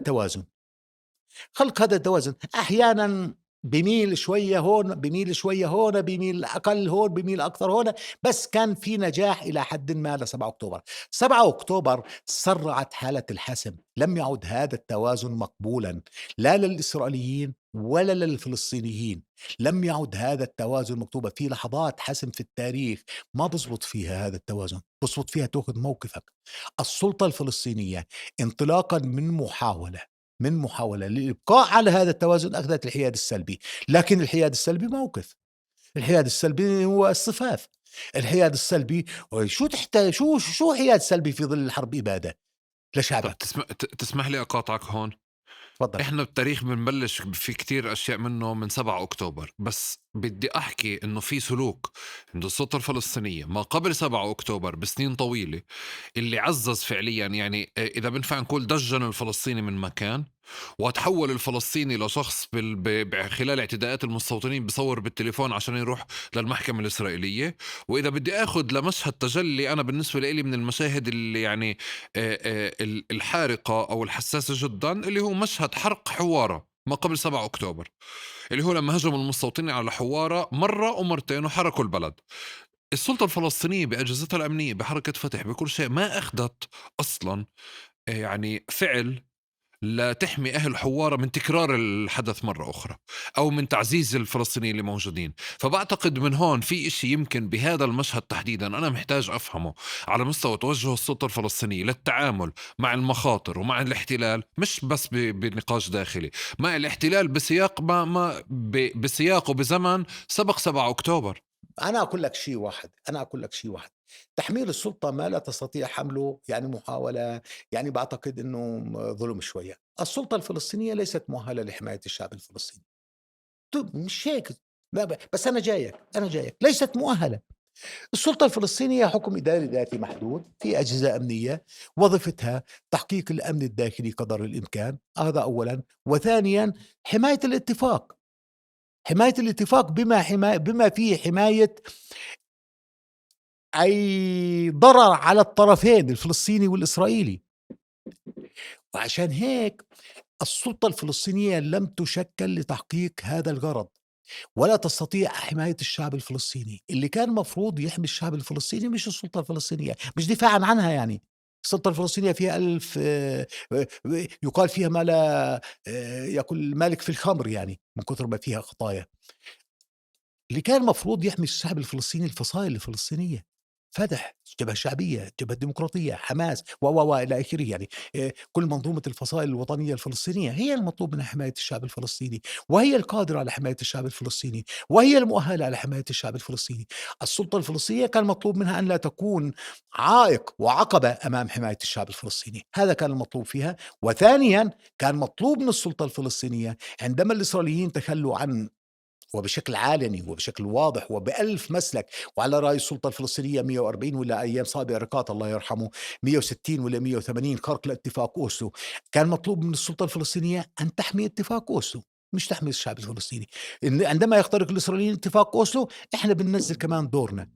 التوازن. أحيانًا بيميل شوية هون، بيميل شوية هون، بيميل أقل هون، بيميل أكثر هون، بس كان في نجاح إلى حدٍ ما ل7 أكتوبر. 7 أكتوبر سرّعت حالة الحسم، لم يعد هذا التوازن مقبولًا لا للإسرائيليين ولا للفلسطينيين، لم يعد هذا التوازن مكتوبًا. في لحظات حسم في التاريخ ما بزبط فيها هذا التوازن، بزبط فيها تاخذ موقفك. السلطة الفلسطينية انطلاقًا من محاولة للإبقاء على هذا التوازن أخذت الحياد السلبي، لكن الحياد السلبي موقف، الحياد السلبي هو الصفاف، الحياد السلبي شو شو حياد سلبي في ظل الحرب إبادة طب لشعبك. تسمح لي أقاطعك هون. تفضل. إحنا بالتاريخ بنبلش في كتير أشياء منه من 7 أكتوبر، بس بدي أحكي إنه في سلوك عند السلطة الفلسطينية ما قبل 7 أكتوبر بسنين طويلة اللي عزّز فعليًا، يعني إذا بنفع نقول دجّن الفلسطيني من مكان، وتحوّل الفلسطيني لشخص خلال اعتداءات المستوطنين بيصوّر بالتليفون عشان يروح للمحكمة الإسرائيلية. وإذا بدي آخُد لمشهد تجلّي أنا بالنسبة إلي من المشاهد اللي يعني الحارقة أو الحساسة جدًا، اللي هو مشهد حرق حوارة ما قبل 7 أكتوبر، اللي هو لمّا هجموا المستوطنين على حوارة مرّة ومرتين وحرقوا البلد. السلطة الفلسطينية بأجهزتها الأمنية بحركة فتح بكل شيء ما أخدت أصلا يعني فعل لتحمي أهل حوارة من تكرار الحدث مرة أخرى أو من تعزيز الفلسطينيين اللي موجودين. فبعتقد من هون في إشي يمكن بهذا المشهد تحديدا أنا محتاج أفهمه على مستوى توجه السلطة الفلسطينية للتعامل مع المخاطر ومع الاحتلال، مش بس بنقاش داخلي، مع الاحتلال بسياق بسياق وبزمن سبق 7 أكتوبر. أنا أقول لك شيء واحد، تحميل السلطة ما لا تستطيع حمله يعني محاولة، يعني باعتقد إنه ظلم شوية. السلطة الفلسطينية ليست مؤهلة لحماية الشعب الفلسطيني، مش هيك. بس أنا جايك، ليست مؤهلة. السلطة الفلسطينية حكم إداري ذاتي محدود في أجهزة أمنية وظيفتها تحقيق الأمن الداخلي قدر الإمكان، هذا أولا. وثانيا حماية الاتفاق، بما فيه حماية أي ضرر على الطرفين الفلسطيني والإسرائيلي. وعشان هيك السلطة الفلسطينية لم تشكل لتحقيق هذا الغرض، ولا تستطيع حماية الشعب الفلسطيني. اللي كان مفروض يحمي الشعب الفلسطيني مش السلطة الفلسطينية، مش دفاعًا عنها يعني. السلطة الفلسطينية فيها ألف يُقال فيها ما لا يقول المالك في الخمر يعني من كتر ما فيها خطايا. اللي كان مفروض يحمي الشعب الفلسطيني الفصائل الفلسطينية، فتح، الجبهة الشعبية، الجبهة الديمقراطية، حماس إلى آخره يعني. كل منظومة الفصائل الوطنية الفلسطينية هي المطلوب منها حماية الشعب الفلسطيني، وهي القادرة على حماية الشعب الفلسطيني، وهي المؤهلة على حماية الشعب الفلسطيني. السلطة الفلسطينية كان مطلوب منها أن لا تكون عائق وعقبة أمام حماية الشعب الفلسطيني، هذا كان المطلوب فيها. وثانيًا كان مطلوب من السلطة الفلسطينية عندما الإسرائيليين تخلوا عن وبشكل علني وبشكل واضح وبألف مسلك، وعلى رأي السلطة الفلسطينية 140 ولا أيام صابئ رقاط الله يرحمه 160 ولا 180 خرق لاتفاق أوسلو. كان مطلوب من السلطة الفلسطينية أن تحمي اتفاق أوسلو، مش تحمي الشعب الفلسطيني. إن عندما يخترق الإسرائيليين اتفاق أوسلو إحنا بننزل كمان دورنا،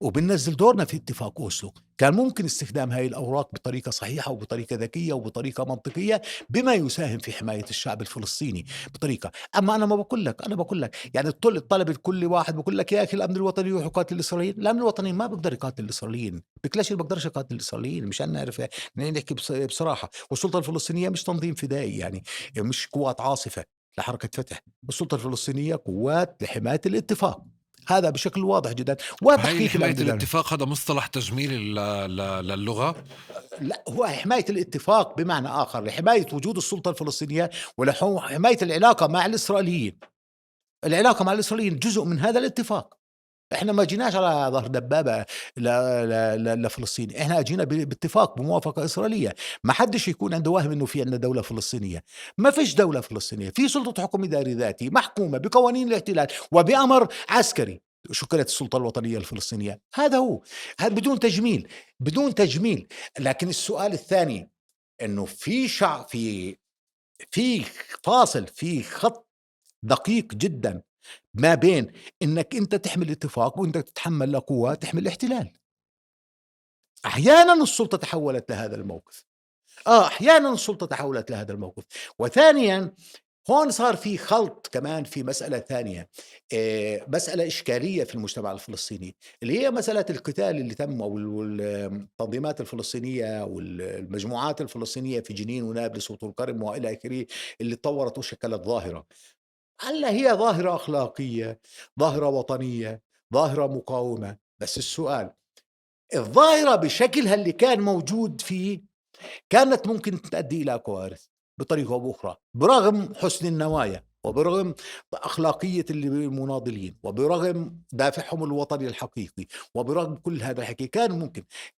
وبننزل دورنا في اتفاق أوسلو. كان ممكن استخدام هاي الأوراق بطريقة صحيحة وبطريقة ذكية وبطريقة منطقية بما يساهم في حماية الشعب الفلسطيني بطريقة. أما أنا ما بقول لك، أنا بقول لك يعني الطلب الكل واحد بقول لك يا أخي الأمن الوطني يروح يقاتل الإسرائيليين. الأمن الوطني ما بيقدر يقاتل الإسرائيليين، بكلاش ما بقدرش يقاتل الإسرائيليين، مشان نعرف نحكي بصراحة. والسلطة الفلسطينية مش تنظيم فدائي يعني، مش قوات عاصفة لحركة فتح. السلطة الفلسطينية قوات لحماية الاتفاق، هذا بشكل واضح جدا هاي وتحقيق حماية الأمن الدولي. الاتفاق هذا مصطلح تجميلي للغة. لا، هو حماية الاتفاق بمعنى آخر لحماية وجود السلطة الفلسطينية ولحماية العلاقة مع الإسرائيليين. العلاقة مع الإسرائيليين جزء من هذا الاتفاق. إحنا ما جيناش على ظهر دبابة لفلسطين، إحنا جينا باتفاق بموافقة إسرائيلية. ما حدش يكون عنده وهم إنه في عندنا دولة فلسطينية. ما فيش دولة فلسطينية، في سلطة حكم إداري ذاتي محكومة بقوانين الاحتلال وبأمر عسكري شكلت السلطة الوطنية الفلسطينية. هذا هو، هذا بدون تجميل، بدون تجميل. لكن السؤال الثاني إنه في في فاصل، في خط دقيق جدا ما بين انك انت تحمل اتفاق وانك تتحمل لقوة تحمل احتلال. احيانا السلطة تحولت لهذا الموقف، احيانا السلطة تحولت لهذا الموقف. وثانيا هون صار في خلط كمان في مسألة ثانية، مسألة إشكالية في المجتمع الفلسطيني، اللي هي مسألة القتال اللي تم، والتنظيمات الفلسطينية والمجموعات الفلسطينية في جنين ونابلس وطول كرم وإلى آخره، اللي تطورت وشكلت ظاهرة. هلا هي ظاهرة أخلاقية، ظاهرة وطنية، ظاهرة مقاومة. بس السؤال، الظاهرة بشكلها اللي كان موجود فيه كانت ممكن تؤدي إلى كوارث بطريقة أو بأخرى، برغم حسن النوايا وبرغم أخلاقية المناضلين وبرغم دافعهم الوطني الحقيقي وبرغم كل هذا الحكي.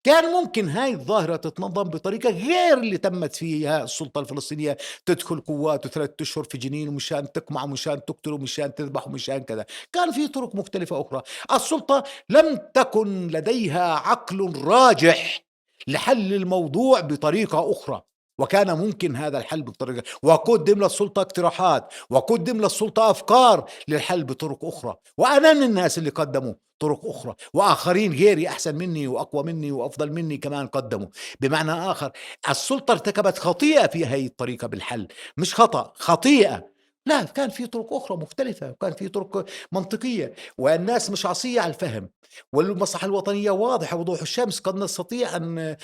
كان ممكن هاي الظاهرة تتنظم بطريقة غير اللي تمت فيها السلطة الفلسطينية، تدخل قوات 3 أشهر في جنين ومشان تقمع ومشان تقتل ومشان تذبح ومشان كذا. كان في طرق مختلفة أخرى. السلطة لم تكن لديها عقل راجح لحل الموضوع بطريقة أخرى، وكان ممكن هذا الحل بطريقة، وقدم للسلطة اقتراحات وقدم للسلطة أفكار للحل بطرق أخرى، وأنا من الناس اللي قدموا طرق أخرى، وآخرين غيري أحسن مني وأقوى مني وأفضل مني كمان قدموا. بمعنى آخر، السلطة ارتكبت خطيئة في هذه الطريقة بالحل، مش خطأ، خطيئة. لا، كان في طرق أخرى مختلفة وكان في طرق منطقية، والناس مش عصية على الفهم، والمصلحة الوطنية واضحة وضوح الشمس، قد نستطيع أن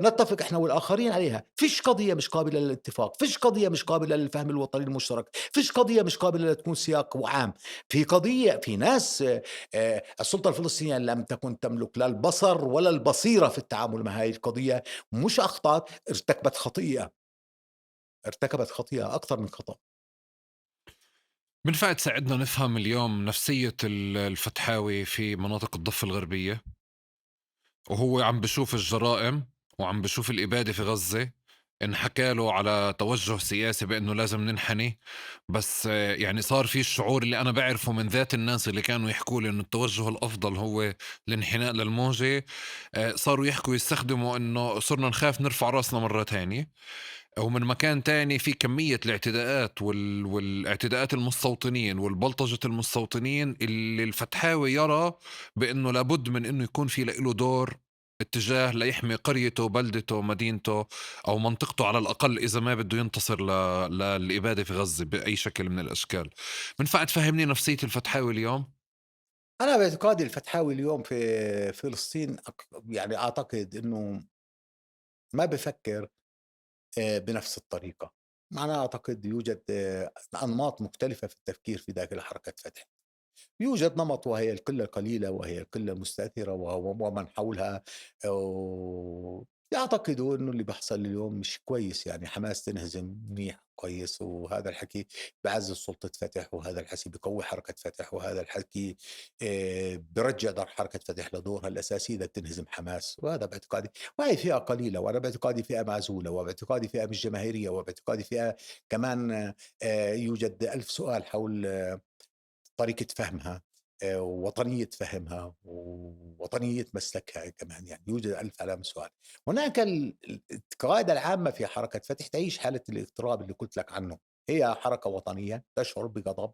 نتفق إحنا والآخرين عليها. فيش قضية مش قابلة للاتفاق، فيش قضية مش قابلة للفهم الوطني المشترك، فيش قضية مش قابلة لتكون سياق وعام. في قضية، في ناس السلطة الفلسطينية لم تكن تملك لا البصر ولا البصيرة في التعامل مع هذه القضية، مش أخطأت، ارتكبت خطيئة أكثر من خطأ. بنفع تساعدنا نفهم اليوم نفسية الفتحاوي في مناطق الضفة الغربية، وهو عم بشوف الجرائم وعم بشوف الإبادة في غزة، انحكى له على توجه سياسي بأنه لازم ننحني، بس يعني صار في الشعور اللي أنا بعرفه من ذات الناس اللي كانوا يحكوا لي إنه التوجه الأفضل هو الانحناء للموجة. صاروا يحكوا يستخدموا إنه صرنا نخاف نرفع راسنا مرة تانية. ومن مكان تاني في كمية الاعتداءات والاعتداءات المستوطنين والبلطجة المستوطنين اللي الفتحاوي يرى بأنه لابد من أنه يكون في له دور اتجاه ليحمي قريته بلدته مدينته أو منطقته على الأقل إذا ما بده ينتصر للإبادة في غزة بأي شكل من الأشكال. منفع تفهمني نفسية الفتحاوي اليوم؟ أنا باعتقادي الفتحاوي اليوم في فلسطين يعني أعتقد إنه ما بفكر بنفس الطريقة. أنا أعتقد يوجد أنماط مختلفة في التفكير في داخل حركة فتح. يوجد نمط وهي القلة القليلة وهي القلة المستأثرة ومن حولها، يعتقدوا إنه اللي بيحصل اليوم مش كويس، يعني حماس تنهزم منيح كويس، وهذا الحكي بيعزز سلطة فتح، وهذا الحكي بيقوي حركة فتح، وهذا الحكي برجع دور حركة فتح لدورها الأساسي إذا بتنهزم حماس. وهذا باعتقادي، وهي فئة قليلة، وأنا باعتقادي فئة معزولة، وباعتقادي فئة مش جماهيرية، وباعتقادي فئة كمان يوجد ألف سؤال حول طريقة فهمها، ووطنية فهمها ووطنية مسلكها كمان، يعني يوجد ألف علامة سؤال. هناك القاعدة العامة في حركة فتح تعيش حالة الاضطراب اللي قلت لك عنه. هي حركة وطنية تشعر بغضب،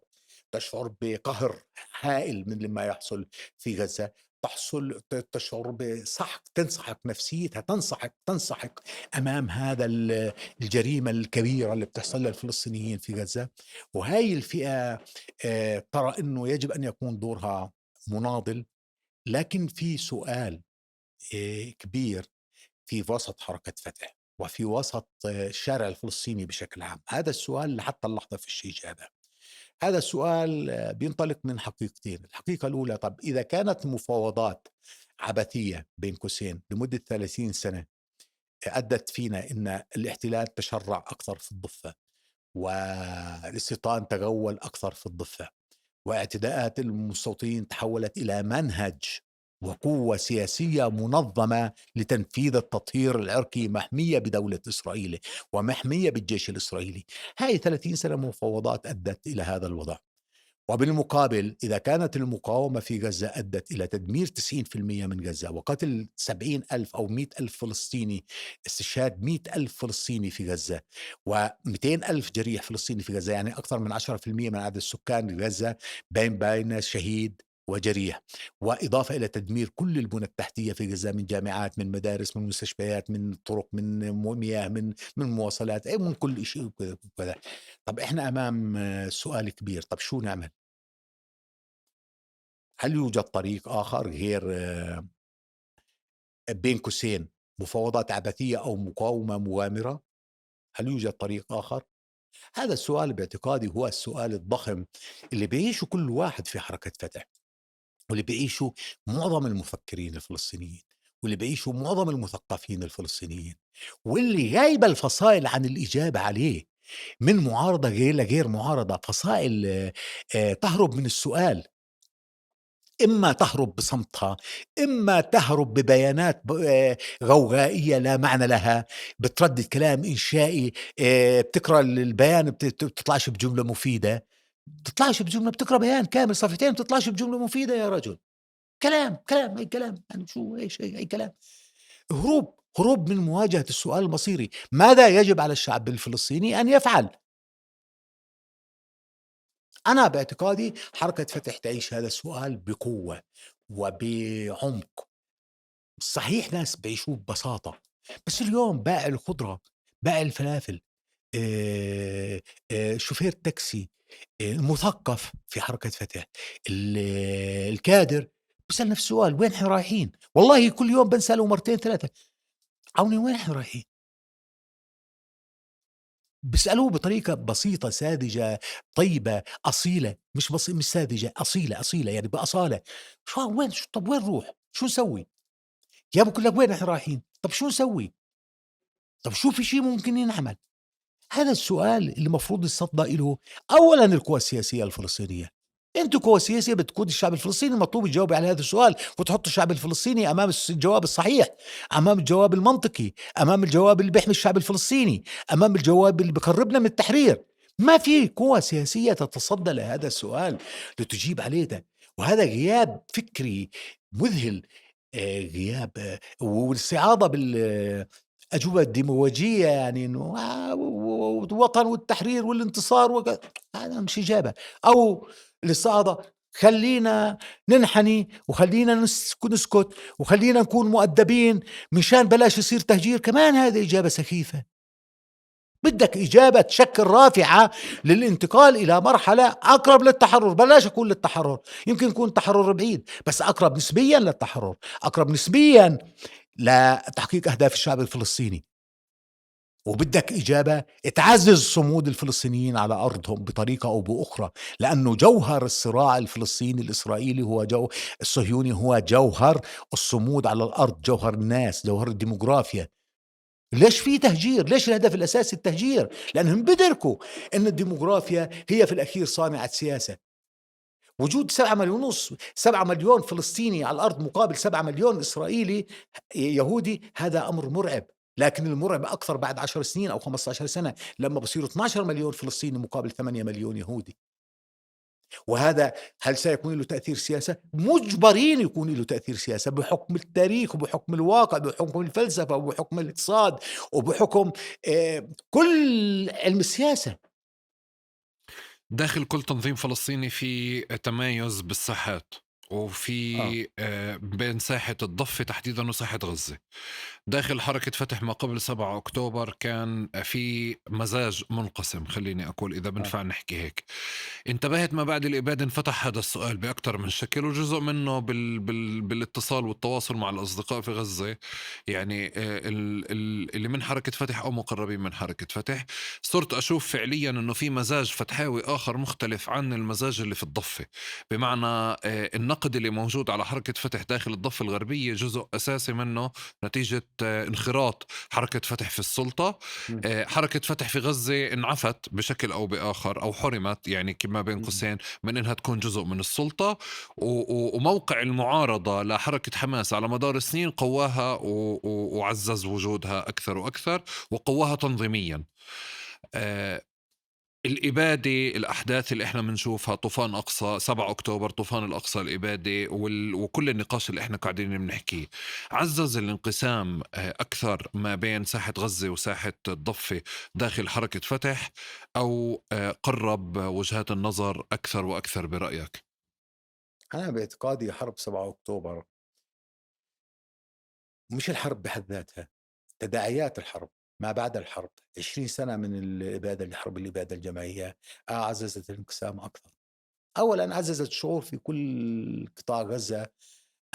تشعر بقهر هائل من ما يحصل في غزة، تشعر بسحق، تنسحق نفسيتها، تنسحق أمام هذا الجريمة الكبيرة اللي بتحصل للفلسطينيين في غزة. وهاي الفئة ترى إنه يجب أن يكون دورها مناضل. لكن في سؤال كبير في وسط حركة فتح وفي وسط الشارع الفلسطيني بشكل عام، هذا السؤال لحتى اللحظة فيش إجابة. هذا السؤال بينطلق من حقيقتين. الحقيقة الأولى، طب إذا كانت مفاوضات عبثية بين قوسين لمدة 30 سنة أدت فينا إن الاحتلال تشرع أكثر في الضفة، والاستيطان تغول أكثر في الضفة، واعتداءات المستوطنين تحولت إلى منهج وقوة سياسية منظمة لتنفيذ التطهير العرقي محمية بدولة إسرائيل ومحمية بالجيش الإسرائيلي. هاي 30 سنة مفاوضات أدت إلى هذا الوضع. وبالمقابل إذا كانت المقاومة في غزة أدت إلى تدمير 90% من غزة وقتل 70 ألف أو 100 ألف فلسطيني، استشهاد 100 ألف فلسطيني في غزة و200 ألف جريح فلسطيني في غزة، يعني أكثر من 10% من عدد سكان غزة بين شهيد وجريح، وإضافة إلى تدمير كل البنى التحتية في غزة، من جامعات، من مدارس، من مستشفيات، من طرق، من مياه، من مواصلات، من كل شيء وكذا. طب إحنا أمام سؤال كبير، طب شو نعمل؟ هل يوجد طريق آخر غير بين قوسين مفاوضات عبثية أو مقاومة مغامرة؟ هل يوجد طريق آخر؟ هذا السؤال باعتقادي هو السؤال الضخم اللي بيعيشه كل واحد في حركة فتح، واللي بيعيشه معظم المفكرين الفلسطينيين، واللي بيعيشه معظم المثقفين الفلسطينيين، واللي غايبة الفصائل عن الإجابة عليه، من معارضة لغير معارضة، فصائل تهرب من السؤال. إما تهرب بصمتها، إما تهرب ببيانات غوغائية لا معنى لها، بتردد كلام إنشائي، بتقرأ البيان بتطلعش بجملة مفيدة، بتطلعش بجملة، بتقرأ بيان كامل صفحتين بتطلعش بجملة مفيدة يا رجل. كلام أي كلام، يعني شو إيش أي كلام. هروب من مواجهة السؤال المصيري، ماذا يجب على الشعب الفلسطيني أن يفعل؟ أنا باعتقادي حركة فتح تعيش هذا السؤال بقوة وبعمق. صحيح ناس بيعيشوه ببساطة، بس اليوم بائع الخضرة، بائع الفلافل، شوفير تاكسي، المثقف في حركة فتح، الكادر بيسأل نفسه السؤال: وين إحنا رايحين؟ والله كل يوم بنسأله مرتين 3، عوني وين إحنا رايحين؟ بيسألوه بطريقة بسيطة، ساذجة، طيبة، أصيلة، مش ساذجة، أصيلة يعني بأصالة. طب وين نروح؟ شو نسوي؟ يا بقول لك وين إحنا رايحين؟ طب شو نسوي؟ طب شو في شيء ممكن ينعمل؟ هذا السؤال اللي المفروض يصدى له أولا القوى السياسية الفلسطينية. انتوا قوى سياسية بتقود الشعب الفلسطيني، مطلوب تجاوبي على هذا السؤال وتحط الشعب الفلسطيني أمام الجواب الصحيح، أمام الجواب المنطقي، أمام الجواب اللي بيحمي الشعب الفلسطيني، أمام الجواب اللي بقربنا من التحرير. ما في قوى سياسية تتصدى لهذا السؤال لتجيب عليه ده. وهذا غياب فكري مذهل، غياب والاستعاضة الأجوبة الديموغرافية، يعني إنه وطن والتحرير والانتصار هذا مش إجابة. أو الاستعاضة: خلّينا ننحني وخلّينا نسكت وخلّينا نكون مؤدبين مشان بلاش يصير تهجير، كمان هذه إجابة سخيفة. بدك إجابة تشكل رافعة للانتقال إلى مرحلة أقرب للتحرر، بلاش أقول للتحرر، يمكن يكون التحرر بعيد، بس أقرب نسبيًا للتحرر، أقرب نسبيًا لتحقيق أهداف الشعب الفلسطيني. وبدك إجابة تعزز صمود الفلسطينيين على أرضهم بطريقة أو بأخرى، لأنه جوهر الصراع الفلسطيني الإسرائيلي الصهيوني هو جوهر الصمود على الأرض، جوهر الناس، جوهر الديموغرافيا. ليش في تهجير؟ ليش الهدف الأساسي التهجير؟ لأنهم بدركوا أن الديموغرافيا هي في الأخير صانعة سياسة. وجود 7 مليون فلسطيني على الأرض مقابل 7 مليون إسرائيلي يهودي، هذا أمر مرعب. لكن المرعب أكثر بعد 10 سنين أو 15 سنة، لما بصيروا 12 مليون فلسطيني مقابل 8 مليون يهودي. وهذا هل سيكون له تأثير سياسة؟ مجبرين يكون له تأثير سياسة بحكم التاريخ وبحكم الواقع، بحكم الفلسفة وبحكم الاقتصاد وبحكم كل علم السياسة. داخل كل تنظيم فلسطيني في تمايز بالساحات، آه. وفي بين ساحة الضفة تحديدًا وساحة غزة. داخل حركة فتح ما قبل 7 أكتوبر كان في مزاج منقسم، خلّيني أقول إذا آه. بنفع نحكي هيك. انتبهت ما بعد الإبادة انفتح هذا السؤال بأكتر من شكل، وجزء منه بالاتصال والتواصل مع الأصدقاء في غزة، يعني اللي من حركة فتح أو مقربين من حركة فتح. صرت أشوف فعليًا إنه في مزاج فتحاوي آخر مختلف عن المزاج اللي في الضفة، بمعنى النقد اللي موجود على حركة فتح داخل الضفة الغربية جزء أساسي منه نتيجة انخراط حركة فتح في السلطة. إمم. حركة فتح في غزة انعفت بشكل أو بآخر أو حرمت يعني كما بين إمم. قوسين من إنها تكون جزء من السلطة، وموقع المعارضة لحركة حماس على مدار السنين قواها وعزز وجودها أكثر وأكثر وقواها تنظيميا. آه، الإبادة، الأحداث اللي إحنا بنشوفها، طوفان أقصى 7 أكتوبر، طوفان الأقصى، الإبادة وكل النقاش اللي إحنا قاعدين بنحكيه عزز الانقسام أكثر ما بين ساحة غزة وساحة الضفة داخل حركة فتح، أو قرب وجهات النظر أكثر وأكثر برأيك؟ أنا باعتقادي حرب 7 أكتوبر مش الحرب بحد ذاتها، تداعيات الحرب، ما بعد الحرب، 20 سنة من الإبادة لحرب الإبادة الجماعية عززت الانقسام أكثر. أولًا عززت الشعور في كل قطاع غزة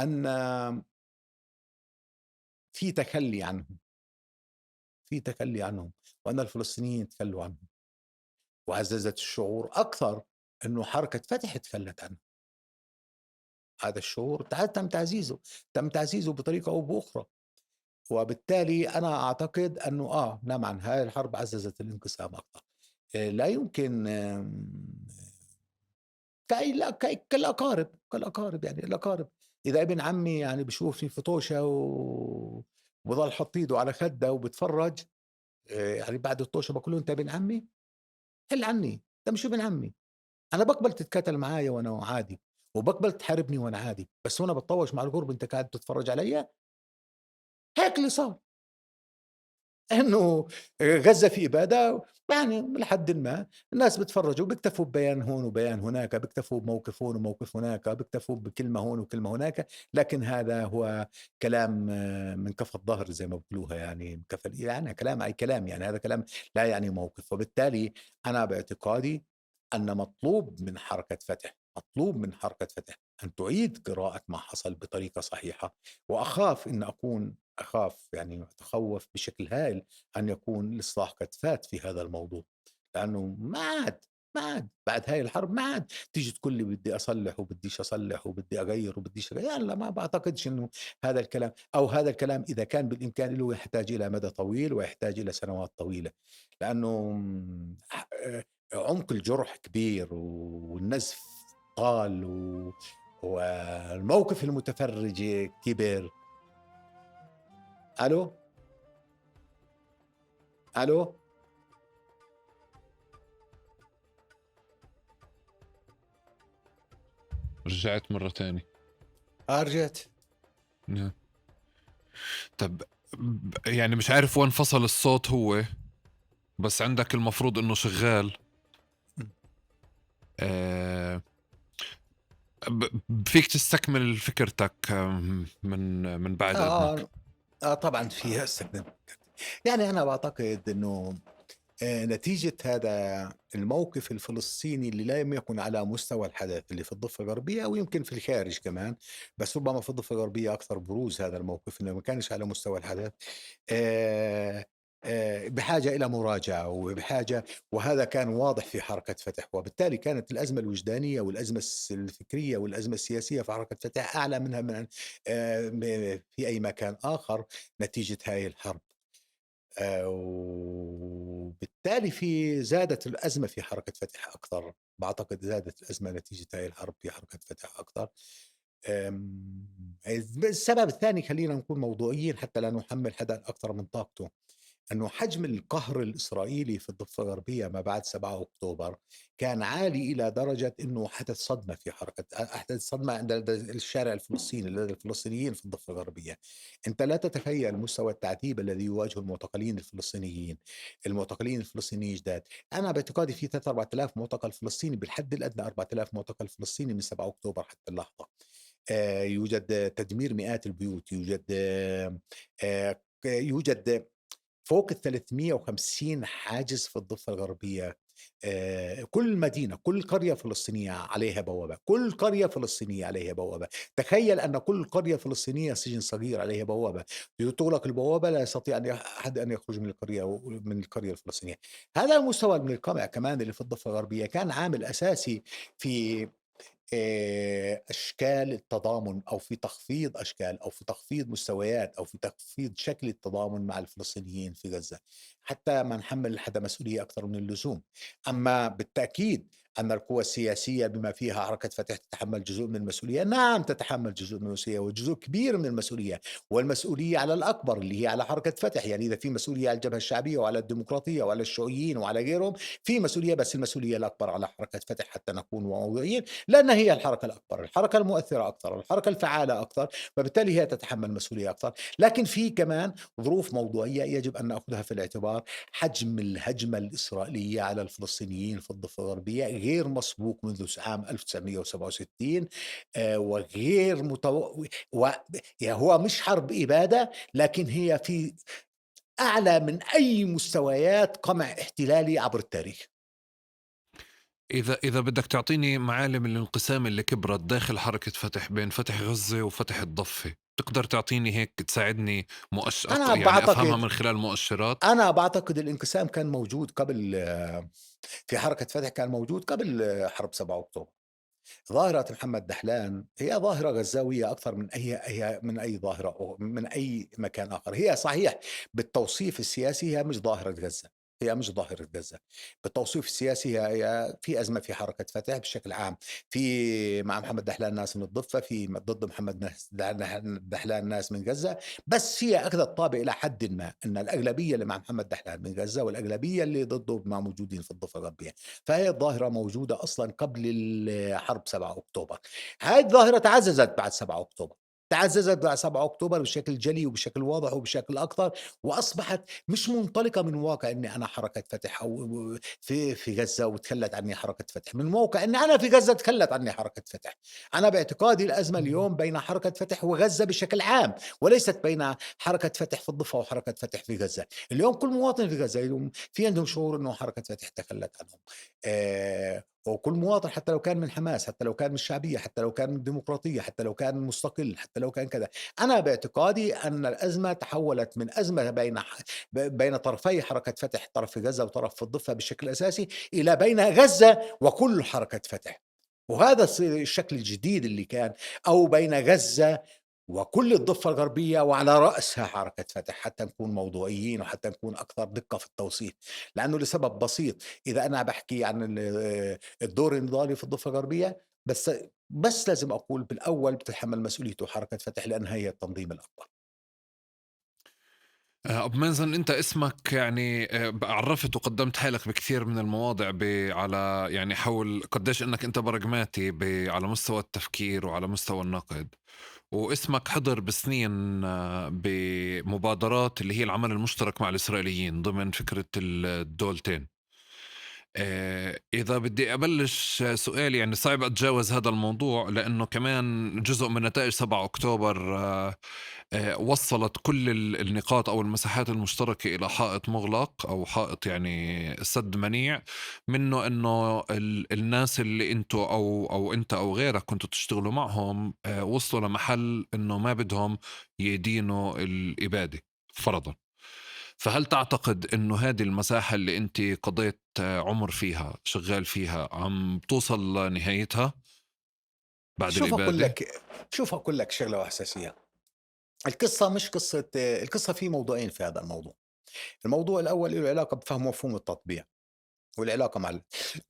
أن في تخلي عنهم، في تخلي عنهم، وأن الفلسطينيين تخلوا عنهم، وعززت الشعور أكثر إنه حركة فتح تخلت عنهم. هذا الشعور تم تعزيزه بطريقة أو بأخرى. وبالتالي أنا أعتقد أنه نعم هاي الحرب عززت الانقسام أكثر. لا يمكن كالأقارب يعني الأقارب. إذا ابن عمي يعني بشوفني في طوشة وبضل حط إيده على خده وبتفرج، يعني بعد الطوشة بقول له أنت ابن عمي؟ حل عني، أنت مش ابن عمي. أنا بقبل تتكاتل معايا وأنا عادي، وبقبل تحاربني وأنا عادي، بس وأنا بتطوش مع الغرب أنت قاعد تتفرج عليا. هيك اللي صار. إنه غزة في إبادة، يعني لحدٍ ما الناس بيتفرّجوا بيكتفوا ببيان هون وبيان هناك، بيكتفوا بموقف هون وموقف هناك، بيكتفوا بكلمة هون وكلمة هناك، لكن هذا هو كلام من كَف الظهر زي ما بيقولوها يعني من كَف يعني كلام أي كلام يعني هذا كلام لا يعني موقف. وبالتالي أنا باعتقادي أن مطلوب من حركة فتح أن تعيد قراءة ما حصل بطريقة صحيحة. أخاف يعني أتخوّف بشكل هائل أن يكون الإصلاح قد فات في هذا الموضوع، لأنه ما عاد بعد هاي الحرب ما عاد تيجي تقول لي بدي أصلّح وبديش أصلّح وبدي أغيّر وبديش يالّا ما باعتقدش إنه هذا الكلام إذا كان بالإمكان له يحتاج إلى مدى طويل ويحتاج إلى سنوات طويلة، لأنه عمق الجرح كبير والنزف طال والموقف المتفرّج كبر. ألو، ألو، رجعت مرة تاني. رجعت. نعم. طب يعني مش عارف وين فصل الصوت هو، بس عندك المفروض إنه شغال. إمم. آه، فيك تستكمل فكرتك من بعد إذنك. آه، طبعًا فيها استخدام. يعني أنا باعتقد إنه نتيجة هذا الموقف الفلسطيني اللي لم يكن على مستوى الحدث اللي في الضفة الغربية أو يمكن في الخارج كمان، بس ربما في الضفة الغربية أكثر بروز هذا الموقف إنه ما كانش على مستوى الحدث. آآ بحاجة إلى مراجعة وهذا كان واضح في حركة فتح، وبالتالي كانت الأزمة الوجدانية والأزمة الفكرية والأزمة السياسية في حركة فتح أعلى منها من م في أي مكان آخر نتيجة هاي الحرب. وبالتالي زادت الأزمة في حركة فتح أكثر، باعتقد زادت الأزمة نتيجة هاي الحرب في حركة فتح أكثر. السبب الثاني خلّينا نكون موضوعيين حتى لا نحمّل حدًا أكثر من طاقته. أنه حجم القهر الإسرائيلي في الضفة الغربية ما بعد 7 أكتوبر كان عالي إلى درجة أنه حدث صدمة في حركة أحدث صدمة عند الشارع الفلسطيني لدى الفلسطينيين في الضفة الغربية. أنت لا تتخيل مستوى التعذيب الذي يواجهه المعتقلين الفلسطينيين جداد. أنا باعتقادي في 3 4000 معتقل فلسطيني بالحد الأدنى 4000 معتقل فلسطيني من 7 أكتوبر حتى اللحظة. يوجد تدمير مئات البيوت، يوجد يوجد فوق ال350 حاجز في الضفة الغربية. كل مدينة، كل قرية فلسطينية عليها بوابة، كل قرية فلسطينية عليها بوابة. تخيل أن كل قرية فلسطينية سجن صغير عليها بوابة، تغلق البوابة لا يستطيع أحد أن يخرج من القرية الفلسطينية. هذا المستوى من القمع كمان اللي في الضفة الغربية كان عامل أساسي في أشكال التضامن، أو في تخفيض أشكال، أو في تخفيض مستويات، أو في تخفيض شكل التضامن مع الفلسطينيين في غزة، حتى ما نحمّل حدا مسؤولية أكثر من اللزوم. أما بالتأكيد أن القوى السياسية بما فيها حركة فتح تتحمّل جزء من المسؤولية، نعم تتحمّل جزء من المسؤولية وجزء كبير من المسؤولية، والمسؤولية على الأكبر اللي هي على حركة فتح. يعني إذا في مسؤولية على الجبهة الشعبية وعلى الديمقراطية وعلى الشيوعيين وعلى غيرهم، في مسؤولية، بس المسؤولية الأكبر على حركة فتح حتى نكون واضعين. لأنها هي الحركة الأكبر، الحركة المؤثرة أكثر، الحركة الفعالة أكثر، فبالتالي هي تتحمل مسؤولية أكثر. لكن في كمان ظروف موضوعية يجب أن نأخذها في الاعتبار. حجم الهجمة الإسرائيلية على الفلسطينيين في الضفة الغربية غير مسبوق منذ عام 1967، وغير يعني هو مش حرب إبادة، لكن هي في أعلى من أي مستويات قمع احتلالي عبر التاريخ. إذا بدك تعطيني معالم الانقسام اللي كبرت داخل حركة فتح بين فتح غزة وفتح الضفة، تقدر تعطيني هيك تساعدني أنا يعني أفهمها باعتقد من خلال مؤشرات؟ أنا باعتقد الانقسام كان موجود قبل، في حركة فتح كان موجود قبل حرب 7 أكتوبر. ظاهرة محمد دحلان هي ظاهرة غزاوية أكثر من أي ظاهرة، أو من أي مكان آخر. هي صحيح بالتوصيف السياسي هي مش ظاهرة غزة، هي مش ظاهرة غزة. بالتوصيف السياسي هي في أزمة في حركة فتح بشكل عام، في مع محمد دحلان ناس من الضفة، في ضد محمد دحلان ناس من غزة. بس هي أخذت طابع إلى حد ما أن الأغلبية اللي مع محمد دحلان من غزة، والأغلبية اللي ضده ما موجودين في الضفة الغربية. فهي الظاهرة موجودة أصلًا قبل حرب 7 أكتوبر. هاي الظاهرة تعززت بعد 7 أكتوبر، تعززت بعد 7 أكتوبر بشكل جلي وبشكل واضح وبشكل أكثر، وأصبحت مش منطلقة من واقع إني أنا حركة فتح، أو في غزة وتخلت عني حركة فتح، من موقع إني أنا في غزة تخلت عني حركة فتح. أنا باعتقادي الأزمة اليوم بين حركة فتح وغزة بشكل عام، وليست بين حركة فتح في الضفة وحركة فتح في غزة. اليوم كل مواطن في غزة اليوم في عندهم شعور إنه حركة فتح تخلت عنهم. وكل مواطن حتى لو كان من حماس، حتى لو كان من الشعبية، حتى لو كان من الديمقراطية، حتى لو كان مستقل، حتى لو كان كذا. أنا باعتقادي أن الأزمة تحولت من أزمة بين طرفي حركة فتح، طرف في غزة وطرف في الضفة بشكل أساسي، إلى بين غزة وكل حركة فتح. وهذا الشكل الجديد اللي كان، أو بين غزة وكل الضفة الغربية وعلى رأسها حركة فتح، حتى نكون موضوعيين وحتى نكون أكثر دقة في التوصيف. لأنه لسبب بسيط، إذا أنا باحكي عن الدور النضالي في الضفة الغربية، بس لازم أقول بالأول بتتحمل مسؤوليته حركة فتح، لأنها هي التنظيم الأكبر. أبو مازن، أنت اسمك يعني عرّفت وقدّمت حالك بكثير من المواضع على يعني حول قديش إنّك أنت براغماتي على مستوى التفكير وعلى مستوى النقد، واسمك حضر بسنين بمبادرات اللي هي العمل المشترك مع الإسرائيليين ضمن فكرة الدولتين. إذا بدي أبلّش سؤالي، يعني صعب أتجاوز هذا الموضوع لإنه كمان جزء من نتائج 7 أكتوبر وصّلت كل النقاط أو المساحات المشتركة إلى حائط مُغلق أو حائط يعني سد منيع، منّه إنه الناس اللي أنتم أو أنت أو غيرك كنتوا تشتغلوا معهم وصلوا لمحل إنه ما بدهم يدينوا الإبادة فرضًا. فهل تعتقد إنه هذه المساحة اللي أنتِ قضيت عُمر فيها شغّال فيها عم توصل لنهايتها بعد شوف أقول الإبادة؟ لك شوف أقول لك شغلة أساسية. القصة مش قصة، القصة في موضوعين في هذا الموضوع. الموضوع الأول له علاقة بفهم مفهوم التطبيع، والعلاقة مع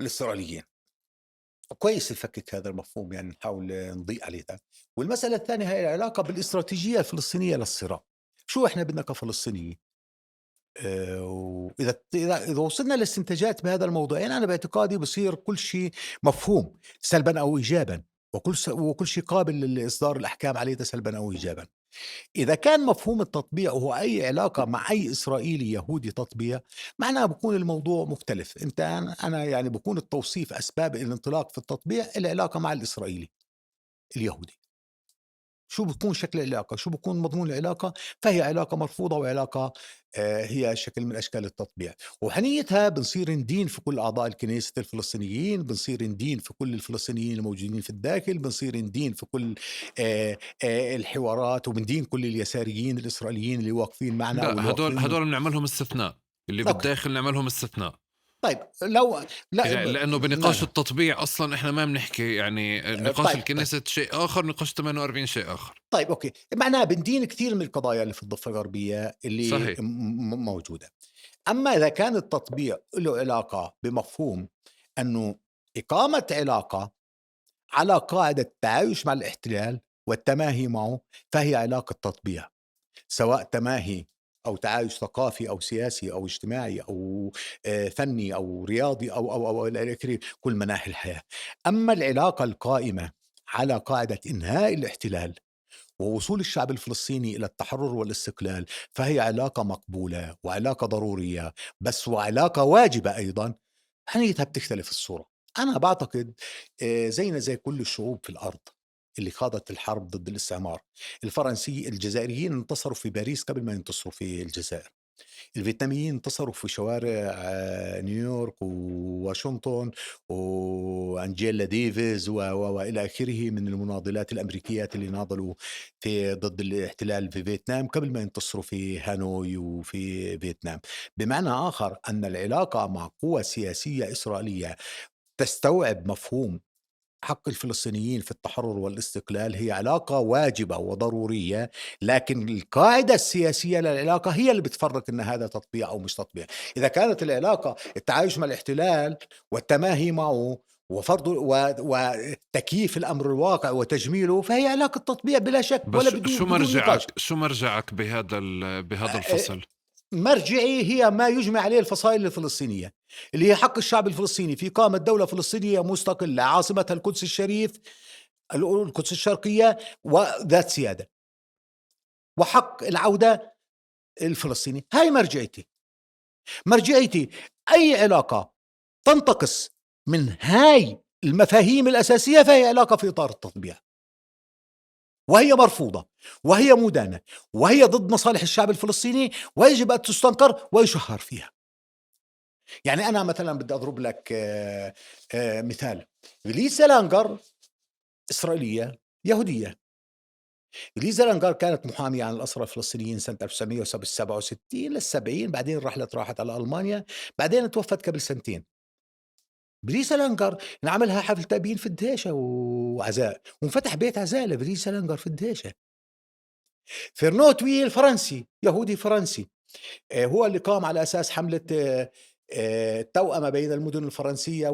الإسرائيليين. كويس نفكك هذا المفهوم، يعني نحاول نضيء عليه ده. والمسألة الثانية هي العلاقة بالاستراتيجية الفلسطينية للصراع. شو إحنا بدنا كفلسطينيين؟ وإذا إذا وصلنا لاستنتاجات بهذا الموضوعين، أنا باعتقادي بصير كل شيء مفهوم سلبًا أو إيجابًا، وكل شيء قابل لإصدار الأحكام عليه سلبًا أو إيجابًا. إذا كان مفهوم التطبيع هو أي علاقة مع أي إسرائيلي يهودي تطبيع، معناها بيكون الموضوع مختلف. أنا يعني بيكون التوصيف أسباب الانطلاق في التطبيع العلاقة مع الإسرائيلي اليهودي. شو بيكون شكل العلاقة، شو بيكون مضمون العلاقة، فهي علاقة مرفوضة وعلاقة هي شكل من أشكال التطبيع، وحنيتها بنصير ندين في كل أعضاء الكنيسة الفلسطينيين، بنصير ندين في كل الفلسطينيين الموجودين في الداخل، بنصير ندين في كل الحوارات، وبندين كل اليساريين الإسرائيليين اللي واقفين معنا أو لأ، اللي واقفين. هدول بنعملهم استثناء، اللي أوكي، بالداخل نعملهم استثناء. طيب لو لا لأنه لا، بنقاش لا. التطبيع أصلًا إحنا ما بنحكي، يعني نقاش طيب، طيب. الكنيست شيء آخر، نقاش 48 شيء آخر. طيب أوكي، معناها بندين كتير من القضايا اللي في الضفة الغربية اللي صحيح. موجودة. أمّا إذا كان التطبيع له علاقة بمفهوم أنه إقامة علاقة على قاعدة التعايش مع الاحتلال والتماهي معه، فهي علاقة تطبيع، سواء تماهي أو تعايش ثقافي أو سياسي أو اجتماعي أو فني أو رياضي أو إلى آخره، كل مناحي الحياة. أمّا العلاقة القائمة على قاعدة إنهاء الاحتلال ووصول الشعب الفلسطيني إلى التحرر والاستقلال، فهي علاقة مقبولة وعلاقة ضرورية، بس وعلاقة واجبة أيضًا. حقيقتها بتختلف الصورة. أنا باعتقد زينا زي كل الشعوب في الأرض اللي خاضت الحرب ضد الاستعمار. الجزائريين انتصروا في باريس قبل ما ينتصروا في الجزائر. الفيتناميين انتصروا في شوارع نيويورك وواشنطن وأنجيلا ديفيز وإلى آخره من المناضلات الأمريكيات اللي ناضلوا ضد الاحتلال في فيتنام قبل ما ينتصروا في هانوي وفي فيتنام. بمعنى آخر أن العلاقة مع قوى سياسية إسرائيلية تستوعب مفهوم حق الفلسطينيين في التحرر والاستقلال هي علاقة واجبة وضرورية، لكن القاعدة السياسية للعلاقة هي اللي بتفرق إن هذا تطبيع أو مش تطبيع. إذا كانت العلاقة التعايش مع الاحتلال والتماهي معه وفرض وتكييف الأمر الواقع وتجميله، فهي علاقة تطبيع بلا شك بس ولا شو بدون نقاش. مرجعك بهذا الفصل؟ مرجعي هي ما يجمع عليه الفصائل الفلسطينية، اللي هي حق الشعب الفلسطيني في إقامة دولة فلسطينية مستقلة عاصمتها القدس الشريف، القدس الشرقية وذات سيادة، وحق العودة الفلسطيني. هاي مرجعيتي. مرجعيتي أي علاقة تنتقص من هاي المفاهيم الأساسية فهي علاقة في إطار التطبيع، وهي مرفوضة وهي مدانة وهي ضد مصالح الشعب الفلسطيني ويجب أن تستنكر ويشهر فيها. يعني أنا مثلًا بدي أضرب لك مثال. ليزا لانجر إسرائيلية يهودية. ليزا لانجر كانت محامية عن الأسرى الفلسطينيين سنة 1967 لل70، بعدين راحت على ألمانيا، بعدين توفت قبل سنتين. بليزا لانجر انعمل لها حفل تأبين في الدهيشة وعزاء، وانفتح بيت عزاء لبليزا لانجر في الدهيشة. فيرنو تويل فرنسي، يهودي فرنسي، هو اللي قام على أساس حملة التوأمة بين المدن الفرنسية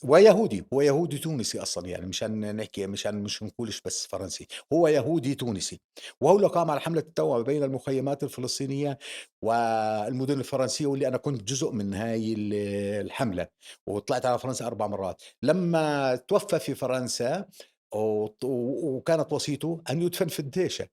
ويهودي. هو يهودي تونسي أصلًا، يعني مشان نحكي مش نقولش بس فرنسي، هو يهودي تونسي، وهو اللي قام على حملة التوأمة بين المخيمات الفلسطينية والمدن الفرنسية، واللي أنا كنت جزء من هاي الحملة، وطلعت على فرنسا 4 مرات. لمّا توفى في فرنسا وكانت وصيته أن يُدفن في الدهيشة.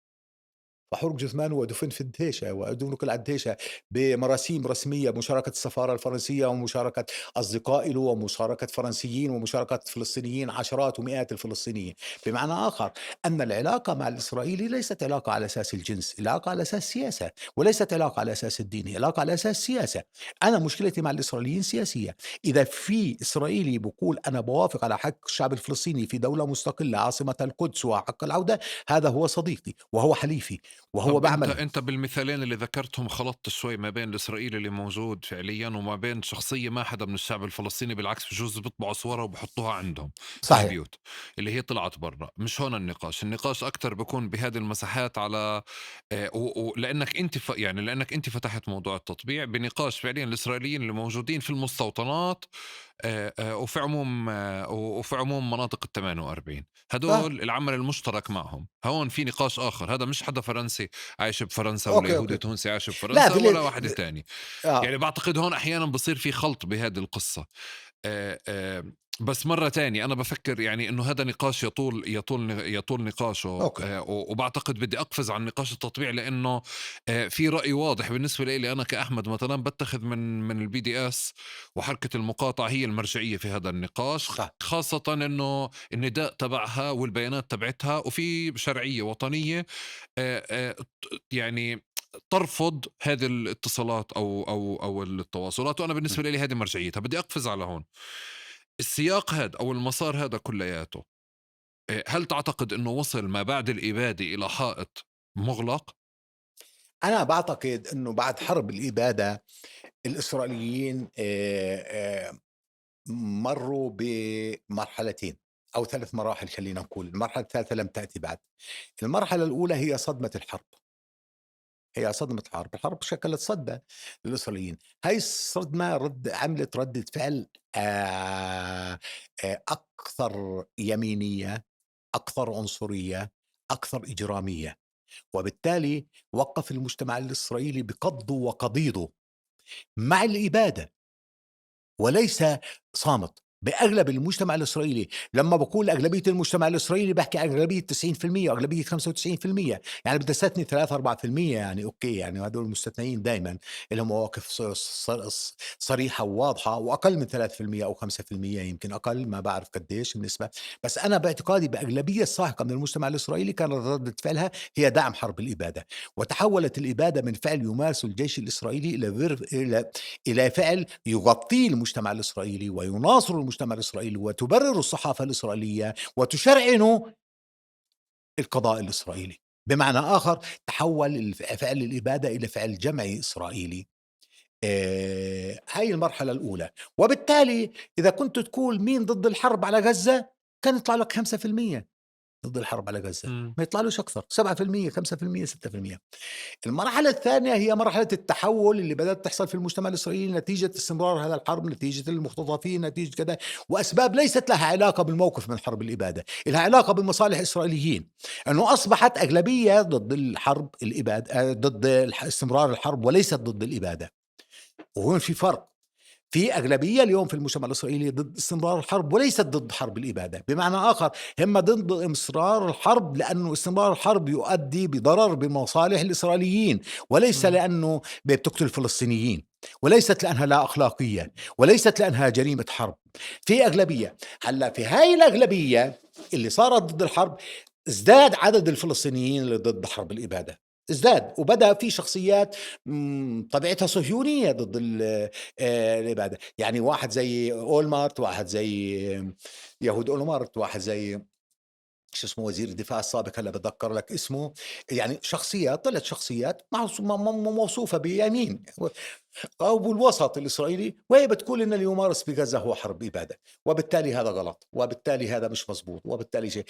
فحُرق جثمانه ودُفن في الدهيشة ودُفن على الدهيشة بمراسيم رسمية بمشاركة السفارة الفرنسية ومشاركة أصدقاء له ومشاركة فرنسيين ومشاركة فلسطينيين، عشرات ومئات الفلسطينيين. بمعنى آخر أن العلاقة مع الإسرائيلي ليست علاقة على أساس الجنس، العلاقة على أساس سياسة، وليست علاقة على أساس الدين، هي علاقة على أساس سياسة. أنا مشكلتي مع الإسرائيليين سياسية. إذا في إسرائيلي بيقول أنا باوافق على حق الشعب الفلسطيني في دولة مستقلة عاصمتها القدس وحق العودة، هذا هو صديقي وهو حليفي. وهو طب باعمل أنت بالمثالين اللي ذكرتهم خلطت شوي ما بين الإسرائيلي اللي موجود فعليًا وما بين شخصية ما حدا من الشعب الفلسطيني، بالعكس بجوز بيطبعوا صورها وبحطوها عندهم في صحيح. البيوت، اللي هي طلعت برّا. مش هون النقاش، النقاش أكتر بيكون بهذه المساحات على لإنك أنت يعني لإنك أنت فتحت موضوع التطبيع بنقاش فعليًا الإسرائيليين اللي موجودين في المستوطنات، وفي عموم مناطق ال48، آه، هدول العمل المشترك معهم. هون في نقاش آخر، هذا مش حدا فرنسي عايش بفرنسا ولا أوكي، يهودي أوكي. تونسي عايش لا بفرنسا في ولا واحد تاني. يعني آه، باعتقد هون أحيانًا بصير في خلط بهذه القصة. آآ، آآ بس مرة تانية أنا بفكر يعني إنه هذا نقاش يطول نقاشه، أوكي. وبعتقد بدي أقفز عن نقاش التطبيع، لأنه في رأي واضح بالنسبة لي أنا كأحمد مثلا بتخذ من البي دي اس وحركة المقاطعة هي المرجعية في هذا النقاش، صح. خاصة إنه النداء تبعها والبيانات تبعتها وفي شرعية وطنية يعني ترفض هذه الاتصالات أو التواصلات، وأنا م. بالنسبة لي هذه مرجعيتها. بدي أقفز على هون السياق هذا أو المسار هذا كلياته. هل تعتقد إنه وصل ما بعد الإبادة إلى حائط مُغلق؟ أنا باعتقد إنه بعد حرب الإبادة الإسرائيليين مرّوا بمرحلتين أو 3 مراحل خلّينا نقول، المرحلة الثالثة لم تأتي بعد. المرحلة الأولى هي صدمة الحرب، هي صدمة الحرب، الحرب شكلت صدمة للإسرائيليين، هاي الصدمة عملت ردة فعل أكثر يمينية، أكثر عنصرية، أكثر إجرامية، وبالتالي وقّف المجتمع الإسرائيلي بقبضه وقضيضه مع الإبادة. وليس صامت. بأغلب المجتمع الإسرائيلي، لمّا باقول أغلبية المجتمع الإسرائيلي باحكي أغلبية 90% وأغلبية 95%، يعني بدي أستثني 3، 4% يعني أوكي، يعني وهدول مستثنيين دايمًا إلهم مواقف ص ص ص صريحة وواضحة، وأقل من 3% أو 5% يمكن أقل، ما باعرف قديش النسبة، بس أنا باعتقادي بأغلبية الساحقة من المجتمع الإسرائيلي كانت ردة فعلها هي دعم حرب الإبادة، وتحولت الإبادة من فعل يمارسه الجيش الإسرائيلي إلى فعل يغطيه المجتمع الإسرائيلي ويناصر المجتمع الإسرائيلي وتبرر الصحافة الإسرائيلية وتشرعنه القضاء الإسرائيلي. بمعنى آخر تحول فعل الإبادة إلى فعل جمعي إسرائيلي. هاي المرحلة الأولى، وبالتالي إذا كنت تقول مين ضد الحرب على غزة كان يطلع لك 5% ضد الحرب على غزة، إمم. ما يطلعلوش أكثر 7%، 5%، 6%. المرحلة الثانية هي مرحلة التحول اللي بدأت تحصل في المجتمع الإسرائيلي نتيجة استمرار هذا الحرب، نتيجة المختطفين، نتيجة كذا، وأسباب ليست لها علاقة بالموقف من حرب الإبادة، لها علاقة بمصالح الإسرائيليين، أنه أصبحت أغلبية ضد الحرب الإبادة، ضد استمرار الحرب وليست ضد الإبادة، وهون في فرق. في أغلبية اليوم في المجتمع الإسرائيلي ضد استمرار الحرب وليست ضد حرب الإبادة، بمعنى آخر هم ضد استمرار الحرب لأنه استمرار الحرب يؤدي بضرر بمصالح الإسرائيليين، وليس إمم. لأنه بتقتل الفلسطينيين، وليست لأنها لا أخلاقية، وليست لأنها جريمة حرب. في أغلبية، هلا في هاي الأغلبية اللي صارت ضد الحرب ازداد عدد الفلسطينيين اللي ضد حرب الإبادة، ازداد، وبدأ في شخصيات طبيعتها صهيونية ضد الإبادة، يعني واحد زي أولمرت، واحد زي يهود أولمرت، واحد زي شو اسمه وزير الدفاع السابق هلا بتذكر لك اسمه، يعني شخصيات طلعت شخصيات موصوفة بيمين أو بالوسط الإسرائيلي، وهي بتقول إن اللي يمارس بغزة هو حرب إبادة، وبالتالي هذا غلط، وبالتالي هذا مش مزبوط، وبالتالي شيء.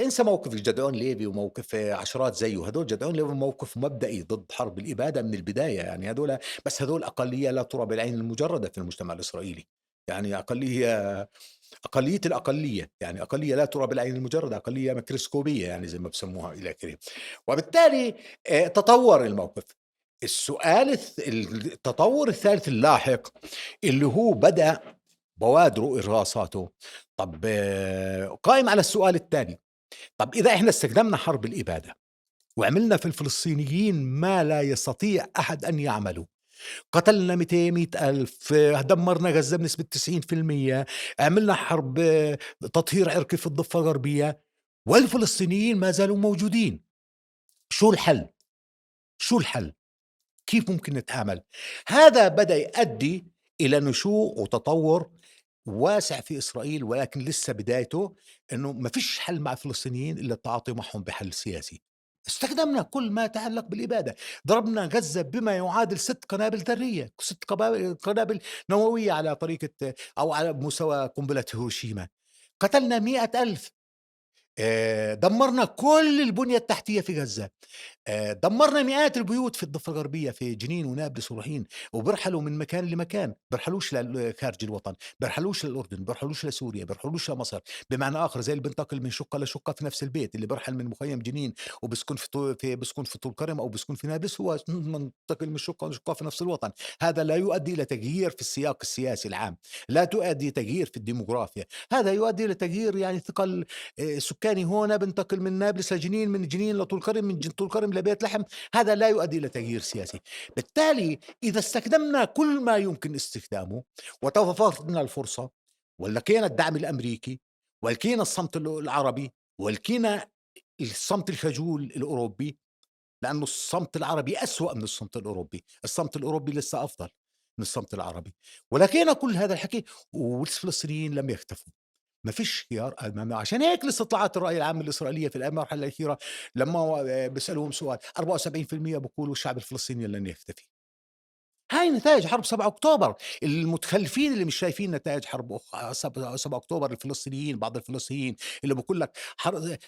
انسى موقف جدعون ليفي وموقف عشرات زيه، هدول جدعون ليفي موقف مبدئي ضد حرب الإبادة من البداية، يعني هدول، بس هدول أقلية لا ترى بالعين المجردة في المجتمع الإسرائيلي، يعني أقلية الأقلية، يعني أقلية لا ترى بالعين المجردة، أقلية ميكروسكوبية يعني زي ما بسموها إلى آخره. وبالتالي تطور الموقف. السؤال التطور الثالث اللاحق اللي هو بدأ بوادره وإرهاصاته، طب قائم على السؤال التالي، طب إذا إحنا استخدمنا حرب الإبادة وعملنا في الفلسطينيين ما لا يستطيع أحد أن يعمله، قتلنا 200 ألف، دمرنا غزة بنسبة 90%، عملنا حرب تطهير عرقي في الضفة الغربية، والفلسطينيين ما زالوا موجودين، شو الحل؟ شو الحل؟ كيف ممكن نتعامل؟ هذا بدأ يؤدي إلى نشوء وتطور واسع في إسرائيل، ولكن لسه بدايته إنه ما فيش حل مع الفلسطينيين إلا التعاطي معهم بحل سياسي. استخدمنا كل ما يتعلق بالإبادة، ضربنا غزة بما يعادل 6 قنابل ذرية، 6 قنابل نووية على طريقة أو على مستوى قنبلة هيروشيما، قتلنا 100,000. دمّرنا كل البنية التحتية في غزة. دمّرنا مئات البيوت في الضفة الغربية في جنين ونابلس ورايحين، وبيرحلوا من مكان لمكان، بيرحلوش خارج الوطن، بيرحلوش للأردن، بيرحلوش لسوريا، بيرحلوش لمصر، بمعنى آخر زي اللي بينتقل من شقة لشقة في نفس البيت، اللي بيرحل من مخيم جنين وبيسكن بيسكن في طول كرم أو بيسكن في نابلس هو منتقل من شقة لشقة في نفس الوطن. هذا لا يؤدي إلى تغيير في السياق السياسي العام، لا تؤدي تغيير في الديموغرافيا، هذا يؤدي إلى تغيير يعني ثقل سكاني هنا بينتقل من نابلس لجنين، من جنين لطول كرم، من طول كرم لبيت لحم. هذا لا يؤدي إلى تغيير سياسي. بالتالي إذا استخدمنا كل ما يمكن استخدامه وتوافرنا الفرصة ولقينا الدعم الأمريكي ولقينا الصمت العربي ولقينا الصمت الخجول الأوروبي، لأنه الصمت العربي أسوأ من الصمت الأوروبي، الصمت الأوروبي لسه أفضل من الصمت العربي، ولقينا كل هذا الحكي والفلسطينيين لم يختفوا. ما فيش خيار أمامنا، عشان هيك الاستطلاعات الرأي العام الإسرائيلية في المرحلة الأخيرة لما بيسألوهم سؤال 74% بيقولوا الشعب الفلسطيني لن يختفي. هاي نتائج حرب 7 أكتوبر. المتخلفين اللي مش شايفين نتائج حرب 7 أكتوبر الفلسطينيين، بعض الفلسطينيين اللي بيقول لك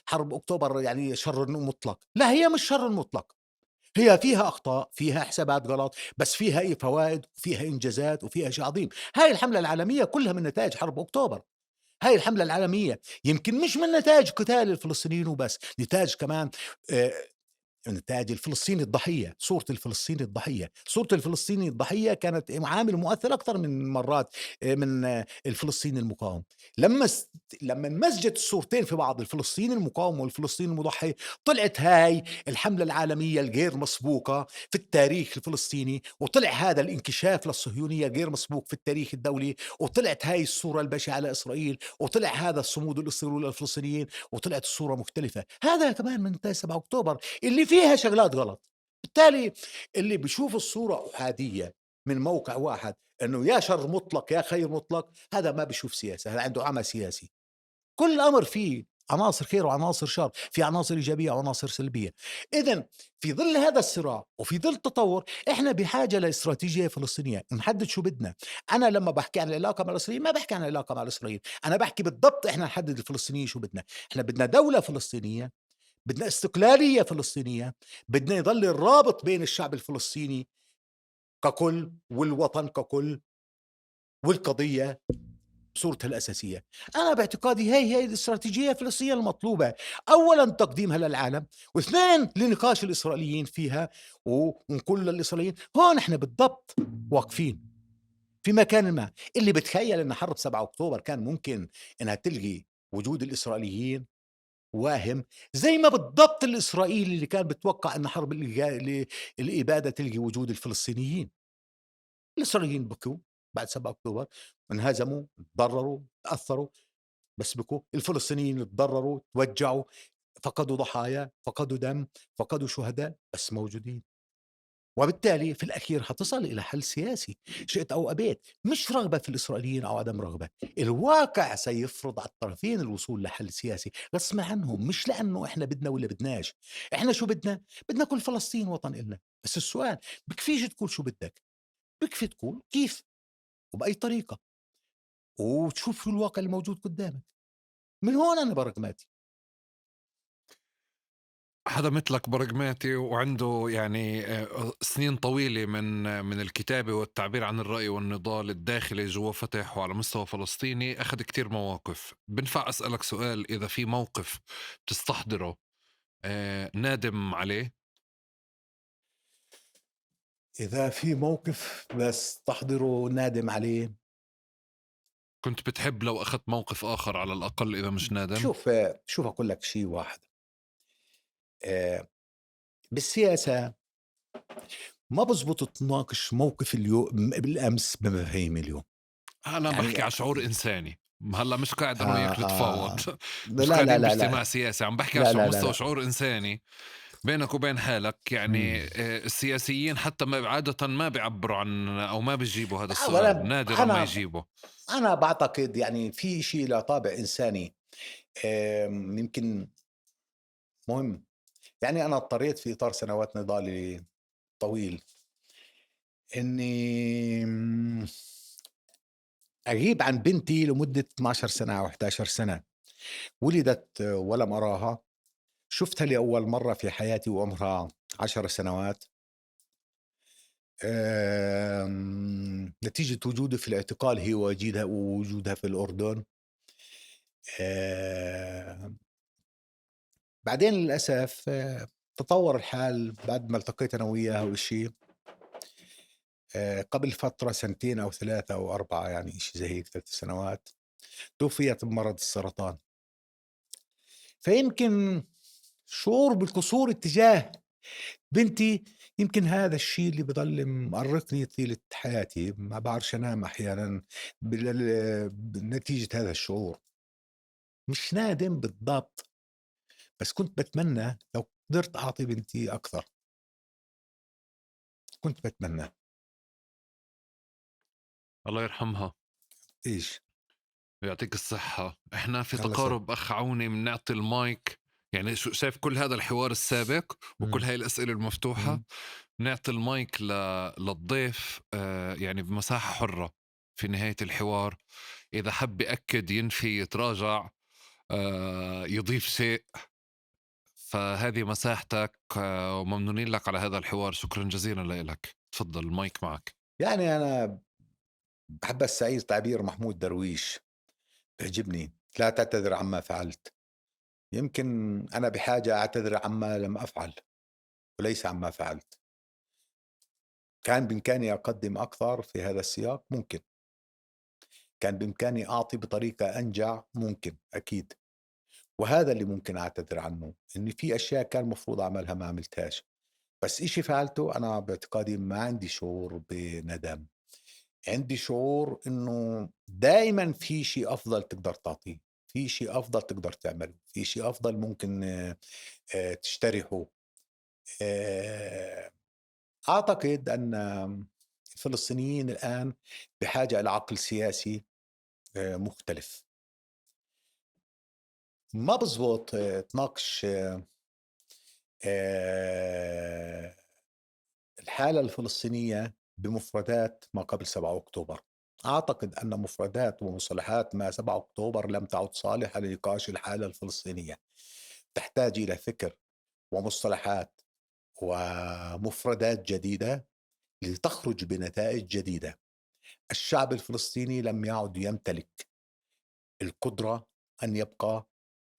حرب أكتوبر يعني شر مطلق، لا هي مش شر مطلق، هي فيها أخطاء، فيها حسابات غلط، بس فيها فوائد وفيها إنجازات وفيها شيء عظيم. هاي الحملة العالمية كلها من نتائج حرب أكتوبر. هاي الحملة العالمية يمكن مش من نتائج قتال الفلسطينيين وبس، نتاج كمان آآ نتاج الفلسطيني الضحية، صورة الفلسطيني الضحية، صورة الفلسطيني الضحية كانت عامل مؤثر أكتر من مرات من الفلسطيني المقاوم. لمّا لمّا انمزجت الصورتين في بعض، الفلسطيني المقاوم والفلسطيني المضحي، طلعت هاي الحملة العالمية الغير مسبوقة في التاريخ الفلسطيني، وطلع هذا الانكشاف للصهيونية غير مسبوق في التاريخ الدولي، وطلعت هاي الصورة البشعة لإسرائيل، وطلع هذا الصمود الإسرائيلي للفلسطينيين، وطلعت الصورة مختلفة. هذا كمان من 7 أكتوبر اللي فيها شغلات غلط. بالتالي اللي بيشوف الصورة أحادية من موقع واحد إنه يا شر مطلق يا خير مطلق، هذا ما بيشوف سياسة، هذا عنده عمى سياسي. كل أمر فيه عناصر خير وعناصر شر، في عناصر إيجابية وعناصر سلبية. إذن في ظل هذا الصراع وفي ظل التطور إحنا بحاجة لاستراتيجية فلسطينية نحدد شو بدنا. أنا لما بحكي عن العلاقة مع الإسرائيليين ما بحكي عن العلاقة مع الإسرائيليين، أنا بحكي بالضبط إحنا نحدد الفلسطينيين شو بدنا. إحنا بدنا دولة فلسطينية، بدنا استقلالية فلسطينية، بدنا يضل الرابط بين الشعب الفلسطيني ككل والوطن ككل والقضية صورتها الأساسية. أنا باعتقادي هي الاستراتيجية الفلسطينية المطلوبة، أولًا تقديمها للعالم، و2 لنقاش الإسرائيليين فيها ونقول للإسرائيليين هون إحنا بالضبط واقفين في مكان ما. اللي بتخيل إن حرب 7 أكتوبر كان ممكن إنها تلغي وجود الإسرائيليين واهم، زي ما بالضبط الإسرائيلي اللي كان بيتوقع إن حرب الإبادة تلغي وجود الفلسطينيين. الإسرائيليين بكوا بعد 7 أكتوبر، انهزموا، اتضرروا، تأثروا، بس بكوا. الفلسطينيين اتضرروا، توجعوا، فقدوا ضحايا، فقدوا دم، فقدوا شهداء، بس موجودين. وبالتالي في الأخير حتصل إلى حل سياسي شئت أو أبيت، مش رغبة في الإسرائيليين أو عدم رغبة. الواقع سيفرض على الطرفين الوصول لحل سياسي غصب عنهم، مش لأنه إحنا بدنا ولا بدناش. إحنا شو بدنا؟ بدنا كل فلسطين وطن إلنا، بس السؤال بكفيش تقول شو بدك، بكفي تقول كيف وبأي طريقة وتشوف شو الواقع الموجود قدامك. من هون أنا براغماتي. حدا مثلك براغماتي وعنده يعني سنين طويلة من الكتابة والتعبير عن الرأي والنضال الداخلي جوا فتح وعلى مستوى فلسطيني، أخذ كتير مواقف. بنفع أسألك سؤال، إذا في موقف بتستحضره نادم عليه؟ إذا في موقف بس تحضره نادم عليه، كنت بتحب لو أخذت موقف آخر على الأقل إذا مش نادم؟ شوف أقول لك شيء واحد. بالسياسة ما بزبط تناقش موقف بالأمس بمفاهيم اليوم. أنا يعني بحكي على شعور إنساني. هلا مش قاعد أنا وياك نتفاوض. مش لا لا قاعدين لا لا باجتماع سياسي، عم بحكي على لا لا لا مستوى لا شعور إنساني بينك وبين حالك. مم. يعني السياسيين حتى ما عادة ما بيعبّروا عن أو ما بيجيبوا هذا السؤال، أولا نادرًا ما أنا يجيبوا. أنا بعتقد يعني في شيء له طابع إنساني يمكن مهم. يعني أنا اضطريت في إطار سنوات نضالي طويل إني أغيب عن بنتي لمدة 12 سنة أو 11 سنة. ولدت ولم أراها، شُفتها لأول مرّة في حياتي وعمرها 10 سنوات. نتيجة وجودي في الاعتقال هي وجودها في الأردن. آآ بعدين للأسف تطوّر الحال بعد ما التقيت أنا وياها وإشي. قبل فترة سنتين أو 3 أو 4 يعني إشي زي هيك 3 سنوات، توفيت بمرض السرطان. فيمكن شعور بالقصور اتجاه بنتي، يمكن هذا الشيء اللي بضل مأرقني طيلة حياتي، ما بعرفش أنام أحيانًا بنتيجة هذا الشعور. مش نادم بالضبط، بس كنت باتمنى لو قدرت أعطي بنتي أكثر، كنت باتمنى. الله يرحمها إيش؟ ويعطيك الصحة. إحنا في الله يسلمك. تقارب أخ عوني بنعطي المايك، يعني شايف كل هذا الحوار السابق وكل إمم، هاي الأسئلة المفتوحة، إمم. نعطي المايك للضيف يعني بمساحة حرة في نهاية الحوار. إذا حب يأكد، ينفي، يتراجع، يضيف شيء، فهذه مساحتك. وممنونين لك على هذا الحوار. شكرا جزيلا لك. تفضل المايك معك. يعني أنا باحب أستعير تعبير محمود درويش، بيعجبني: "لا تعتذر عما فعلت." يمكن أنا بحاجة أعتذر عما لم أفعل وليس عما فعلت. كان بإمكاني أقدّم أكثر في هذا السياق؟ ممكن. كان بإمكاني أعطي بطريقة أنجع؟ ممكن، أكيد. وهذا اللي ممكن أعتذر عنه، إن في أشياء كان مفروض أعملها ما عملتهاش. بس إشي فعلته أنا باعتقادي ما عندي شعور بندم، عندي شعور إنه دايمًا في شي أفضل تقدر تعطيه، في شي أفضل تقدر تعمله، في شي أفضل ممكن تجترحه. آآ أعتقد أن الفلسطينيين الآن بحاجة إلى عقل سياسي مختلف. ما بزبط تناقش الحالة الفلسطينية بمفردات ما قبل 7 أكتوبر. أعتقد أن مفردات ومصطلحات ما 7 أكتوبر لم تعد صالحة لنقاش الحالة الفلسطينية. تحتاج إلى فكر ومصطلحات ومفردات جديدة لتخرج بنتائج جديدة. الشعب الفلسطيني لم يعد يمتلك القدرة أن يبقى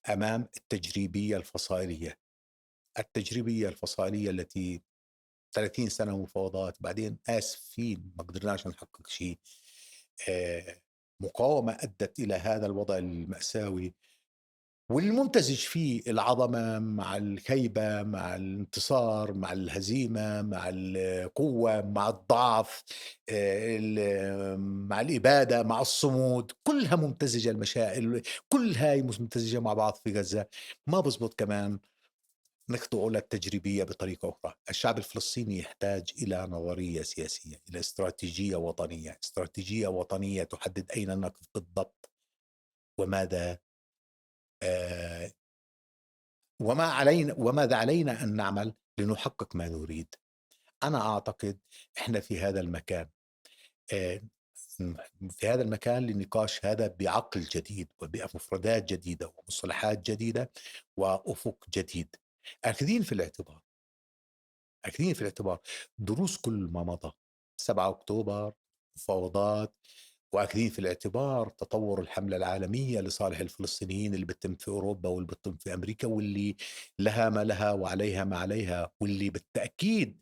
أمام التجريبية الفصائلية. التجريبية الفصائلية التي 30 سنة مفاوضات، بعدين آسفين ما قدرناش نحقق شيء. آآ مقاومة أدت إلى هذا الوضع المأساوي، والممتزج فيه العظمة مع الخيبة، مع الانتصار، مع الهزيمة، مع القوة، مع الضعف، مع الإبادة، مع الصمود، كلها ممتزجة كل هاي ممتزجة مع بعض في غزة. ما بزبط كمان نخضعه للتجريبية بطريقة أخرى. الشعب الفلسطيني يحتاج إلى نظرية سياسية، إلى استراتيجية وطنية، استراتيجية وطنية تحدد أين نقف بالضبط، وماذا آآ وماذا علينا أن نعمل لنحقق ما نريد. أنا أعتقد إحنا في هذا المكان، آآ في هذا المكان للنقاش هذا بعقل جديد وبمفردات جديدة ومصطلحات جديدة وأفق جديد. آخذين في الاعتبار آخذين في الاعتبار دروس كل ما مضى، 7 أكتوبر، مفاوضات، وآخذين في الاعتبار تطور الحملة العالمية لصالح الفلسطينيين اللي بتتم في أوروبا واللي بتتم في أمريكا، واللي لها ما لها وعليها ما عليها، واللي بالتأكيد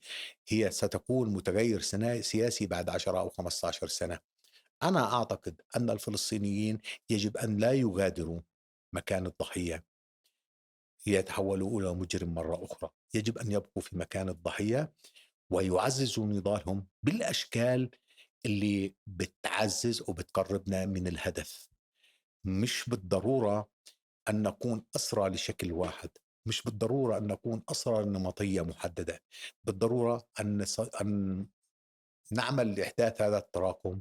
هي ستكون متغير سياسي بعد 10 أو 15 سنة. أنا أعتقد أن الفلسطينيين يجب أن لا يغادروا مكان الضحية ليتحولوا إلى مجرم مرة أخرى. يجب أن يبقوا في مكان الضحية ويعززوا نضالهم بالأشكال اللي بتعزز وبتقربنا من الهدف. مش بالضرورة أن نكون أسرى لشكل واحد، مش بالضرورة أن نكون أسرى لنمطية محددة، بالضرورة أن نعمل لإحداث هذا التراكم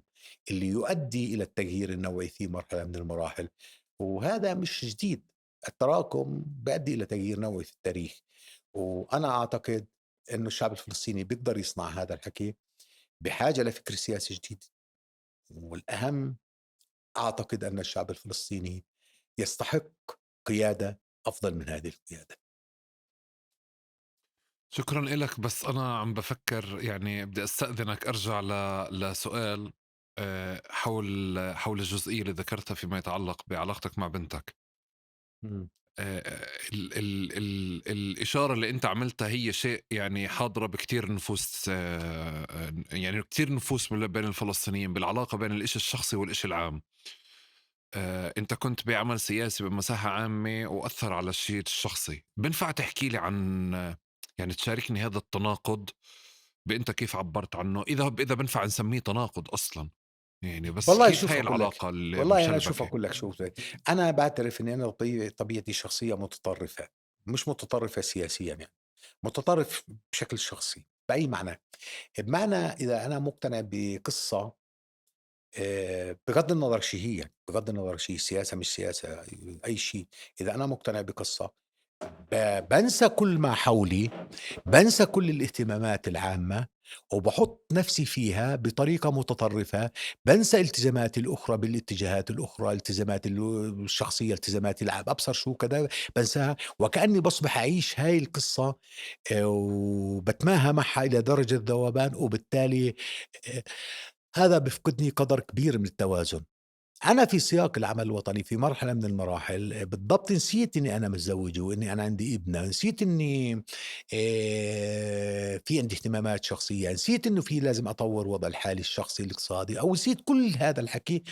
اللي يؤدي إلى التغيير النوعي في مرحلة من المراحل. وهذا مش جديد، التراكم بيؤدي إلى تغيير نوعي في التاريخ. وأنا أعتقد إنه الشعب الفلسطيني بيقدر يصنع هذا الحكي، بحاجة لفكر سياسي جديد. والأهم أعتقد أن الشعب الفلسطيني يستحق قيادة أفضل من هذه القيادة. شكرًا إلك، بس أنا عم بافكّر يعني بدي أستأذنك أرجع لسؤال حول الجزئية اللي ذكرتها فيما يتعلق بعلاقتك مع بنتك. إمم. الإشارة اللي أنت عملتها هي شيء يعني حاضرة بكتير نفوس، يعني كتير نفوس بين الفلسطينيين بالعلاقة بين الإشي الشخصي والإشي العام. أنت كنت بعمل سياسي بمساحة عامة وأثّر على الشيء الشخصي، بينفع تحكي لي عن يعني تشاركني هذا التناقض بأنت كيف عبّرت عنه؟ إذا بينفع نسميه تناقض أصلًا، يعني بس والله كيف شوف هاي أقول لك، العلاقة والله أنا شوف المشلبكة؟ أقول لك شوف، أنا باعترف إني أنا طبيعتي الشخصية متطرفة، مش متطرفة سياسيًا يعني، متطرف بشكل شخصي، بأي معنى؟ بمعنى إذا أنا مقتنع بقصة، بغض النظر شو هي، بغض النظر شو هي سياسة مش سياسة أي شيء، إذا أنا مقتنع بقصة بانسى كل ما حولي، بانسى كل الاهتمامات العامة، وباحُط نفسي فيها بطريقة متطرفة، بانسى التزاماتي الأخرى بالاتجاهات الأخرى، التزاماتي الشخصية، التزاماتي أبصر شو كذا بانساها، وكأني باصبح أعيش هاي القصة، وباتماهى معها إلى درجة ذوبان، وبالتالي آآ هذا بيفقدني قدر كبير من التوازن. أنا في سياق العمل الوطني في مرحلة من المراحل بالضبط نسيت إني أنا متزوج وإني أنا عندي ابنة، نسيت إني في عندي اهتمامات شخصية، نسيت إنه في لازم أطوّر وضعي الحالي الشخصي الاقتصادي، أو نسيت كل هذا الحكي،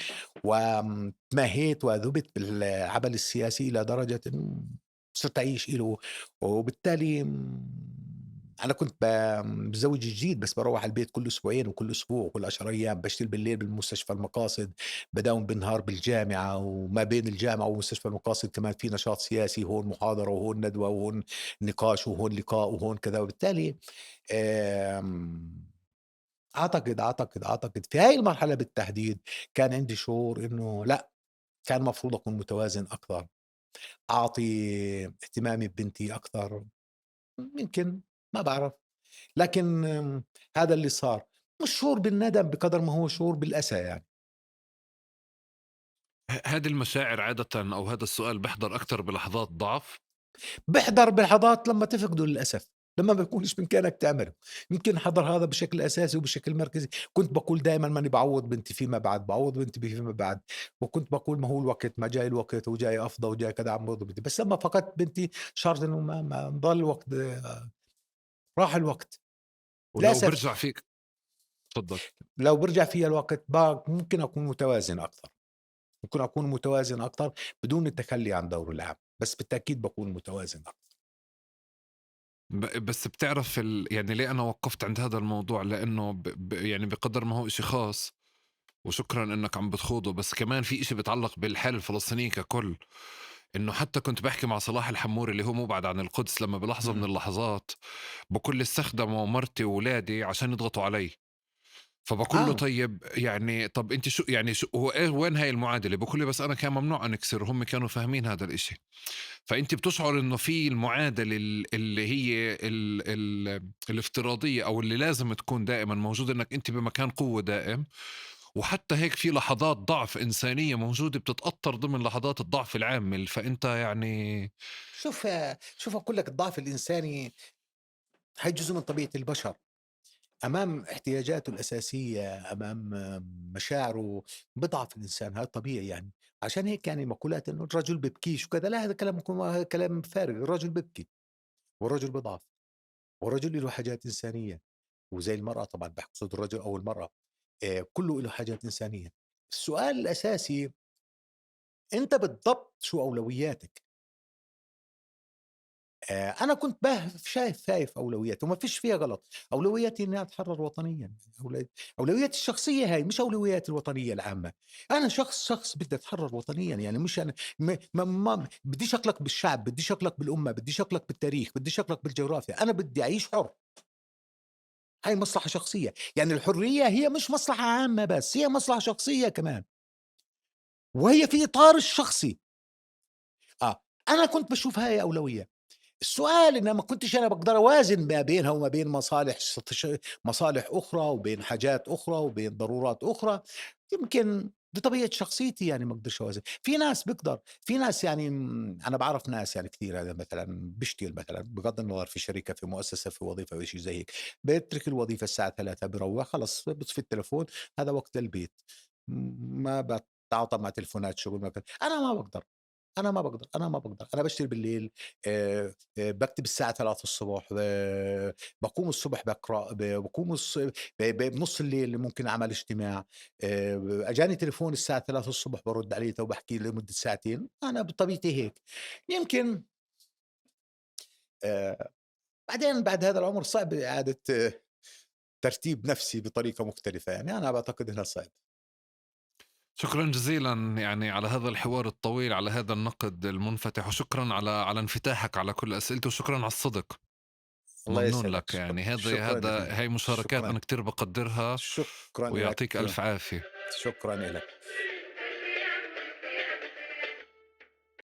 تمهيت وذُبت بالعمل السياسي إلى درجة إنه صرت أعيش إله، وبالتالي أنا كنت متزوج جديد، بس باروّح على البيت كل أسبوعين وكل أسبوع وكل 10 أيام، باشتغل بالليل بالمستشفى المقاصد، باداوم بالنهار بالجامعة، وما بين الجامعة ومستشفى المقاصد كمان في نشاط سياسي، هون محاضرة وهون ندوة وهون نقاش وهون لقاء وهون كذا، وبالتالي آمم أعتقد في هاي المرحلة بالتحديد كان عندي شعور إنه لأ، كان المفروض أكون متوازن أكتر، أعطي اهتمامي ببنتي أكتر، يمكن ما باعرف، لكن هذا اللي صار، مش شعور بالندم بقدر ما هو شعور بالأسى يعني. هذه المشاعر عادةً أو هذا السؤال بيحضر أكتر بلحظات ضعف؟ بيحضر بلحظات لمّا تفقده للأسف، لمّا ما بيكونش بإمكانك تعمله، يمكن حضر هذا بشكل أساسي وبشكل مركزي، كنت باقول دايمًا ماني باعوّض بنتي فيما بعد، باعوّض بنتي فيما بعد، وكنت باقول ما هو الوقت، ما جاي الوقت وجاي أفضى وجاي كذا عم بنتي، بس لمّا فقدت بنتي شعرت إنه ما ضل الوقت، راح الوقت، ولو للأسف. بيرجع فيك تفضّل. لو بيرجع فيّا الوقت ممكن أكون متوازن أكتر، ممكن أكون متوازن أكتر بدون التخلّي عن دوري العام، بس بالتأكيد باكون متوازن أكتر. بس بتعرف يعني ليه أنا وقّفت عند هذا الموضوع؟ لإنه يعني بقدر ما هو إشي خاص، وشكرًا إنّك عم بتخوضه، بس كمان في إشي بيتعلّق بالحالة الفلسطينية ككل، إنه حتى كنت باحكي مع صلاح الحموري اللي هو مُبعد عن القدس، لمّا بلحظة من إمم. اللحظات بكون استخدموا مرتي وولادي عشان يضغطوا علي. فباقول له آه. طيب يعني طَب أنتِ شو يعني شو هو إيه وين هاي المعادلة؟ بيقول لي بس أنا كان ممنوع أنكسر وهُم كانوا فاهمين هذا الإشي. فأنتِ بتشعر إنه في المعادلة اللي هي الافتراضية أو اللي لازم تكون دائمًا موجودة، إنك أنتِ بمكان قوة دائم، وحتى هيك في لحظات ضعف إنسانية موجودة بتتأطر ضمن لحظات الضعف العامة، فأنت يعني شوف أقول لك الضعف الإنساني هي جزء من طبيعة البشر، أمام احتياجاته الأساسية، أمام مشاعره بيضعف الإنسان، هذا طبيعي يعني، عشان هيك يعني مقولات إنه الرجل بيبكيش وكذا، لا هذا هذا كلام فارغ، الرجل بيبكي والرجل بيضعف، والرجل له حاجات إنسانية، وزي المرأة طبعًا باقصد الرجل أو المرأة، كله له حاجات إنسانية. السؤال الأساسي أنت بالضبط شو أولوياتك؟ أنا كنت شايف أولوياتي وما فيش فيها غلط، أولوياتي إني أتحرر وطنيًا، أولوياتي الشخصية هاي مش أولوياتي الوطنية العامة، أنا شخص بدي أتحرر وطنيًا يعني مش أنا ما بديش أقلق بالشعب، بديش أقلق بالأمة، بديش أقلق بالتاريخ، بديش أقلق بالجغرافيا، أنا بدي أعيش حُر، هاي مصلحة شخصية، يعني الحرية هي مش مصلحة عامة بس، هي مصلحة شخصية كمان، وهي في إطار الشخصي، أنا كنت باشوف هاي أولوية. السؤال إن ما كنتش أنا باقدر أوازن ما بينها وما بين مصالح أخرى وبين حاجات أخرى وبين ضرورات أخرى، يمكن دي طبيعة شخصيتي يعني ما اقدرش اوازن. في ناس بيقدر، في ناس يعني انا بعرف ناس يعني كثير، هذا مثلا بيشتغل مثلا بغض النظر في شركة في مؤسسة في وظيفة او شيء زي هيك، بيترك الوظيفة الساعة 3 بيروح خلص بيطفي التليفون، هذا وقت للبيت، ما بتعاطى مع تليفونات شغل ما انا ما بقدر، أنا باشتغل بالليل، باكتب الساعة 3:00 ص، باقوم الصبح باقرأ، باقوم بنُص الليل ممكن أعمل اجتماع، أجاني تليفون الساعة 3:00 بارُد عليه وباحكي لمدة ساعتين، أنا بطبيعتي هيك. يمكن آآ بعدين بعد هذا العمر صعب إعادة ترتيب نفسي بطريقة مختلفة، يعني أنا باعتقد إنها صعب. شكرًا جزيلًا يعني على هذا الحوار الطويل، على هذا النقد المنفتح، وشكرًا على انفتاحك على كل أسئلتي، وشكرًا على الصدق. الله ممنون يسعدك، لك، يعني شكرًا لك، هاي مشاركات شكرًا، أنا كتير باقدّرها، شكرًا لك، ويعطيك ألف عافية. شكرًا لك.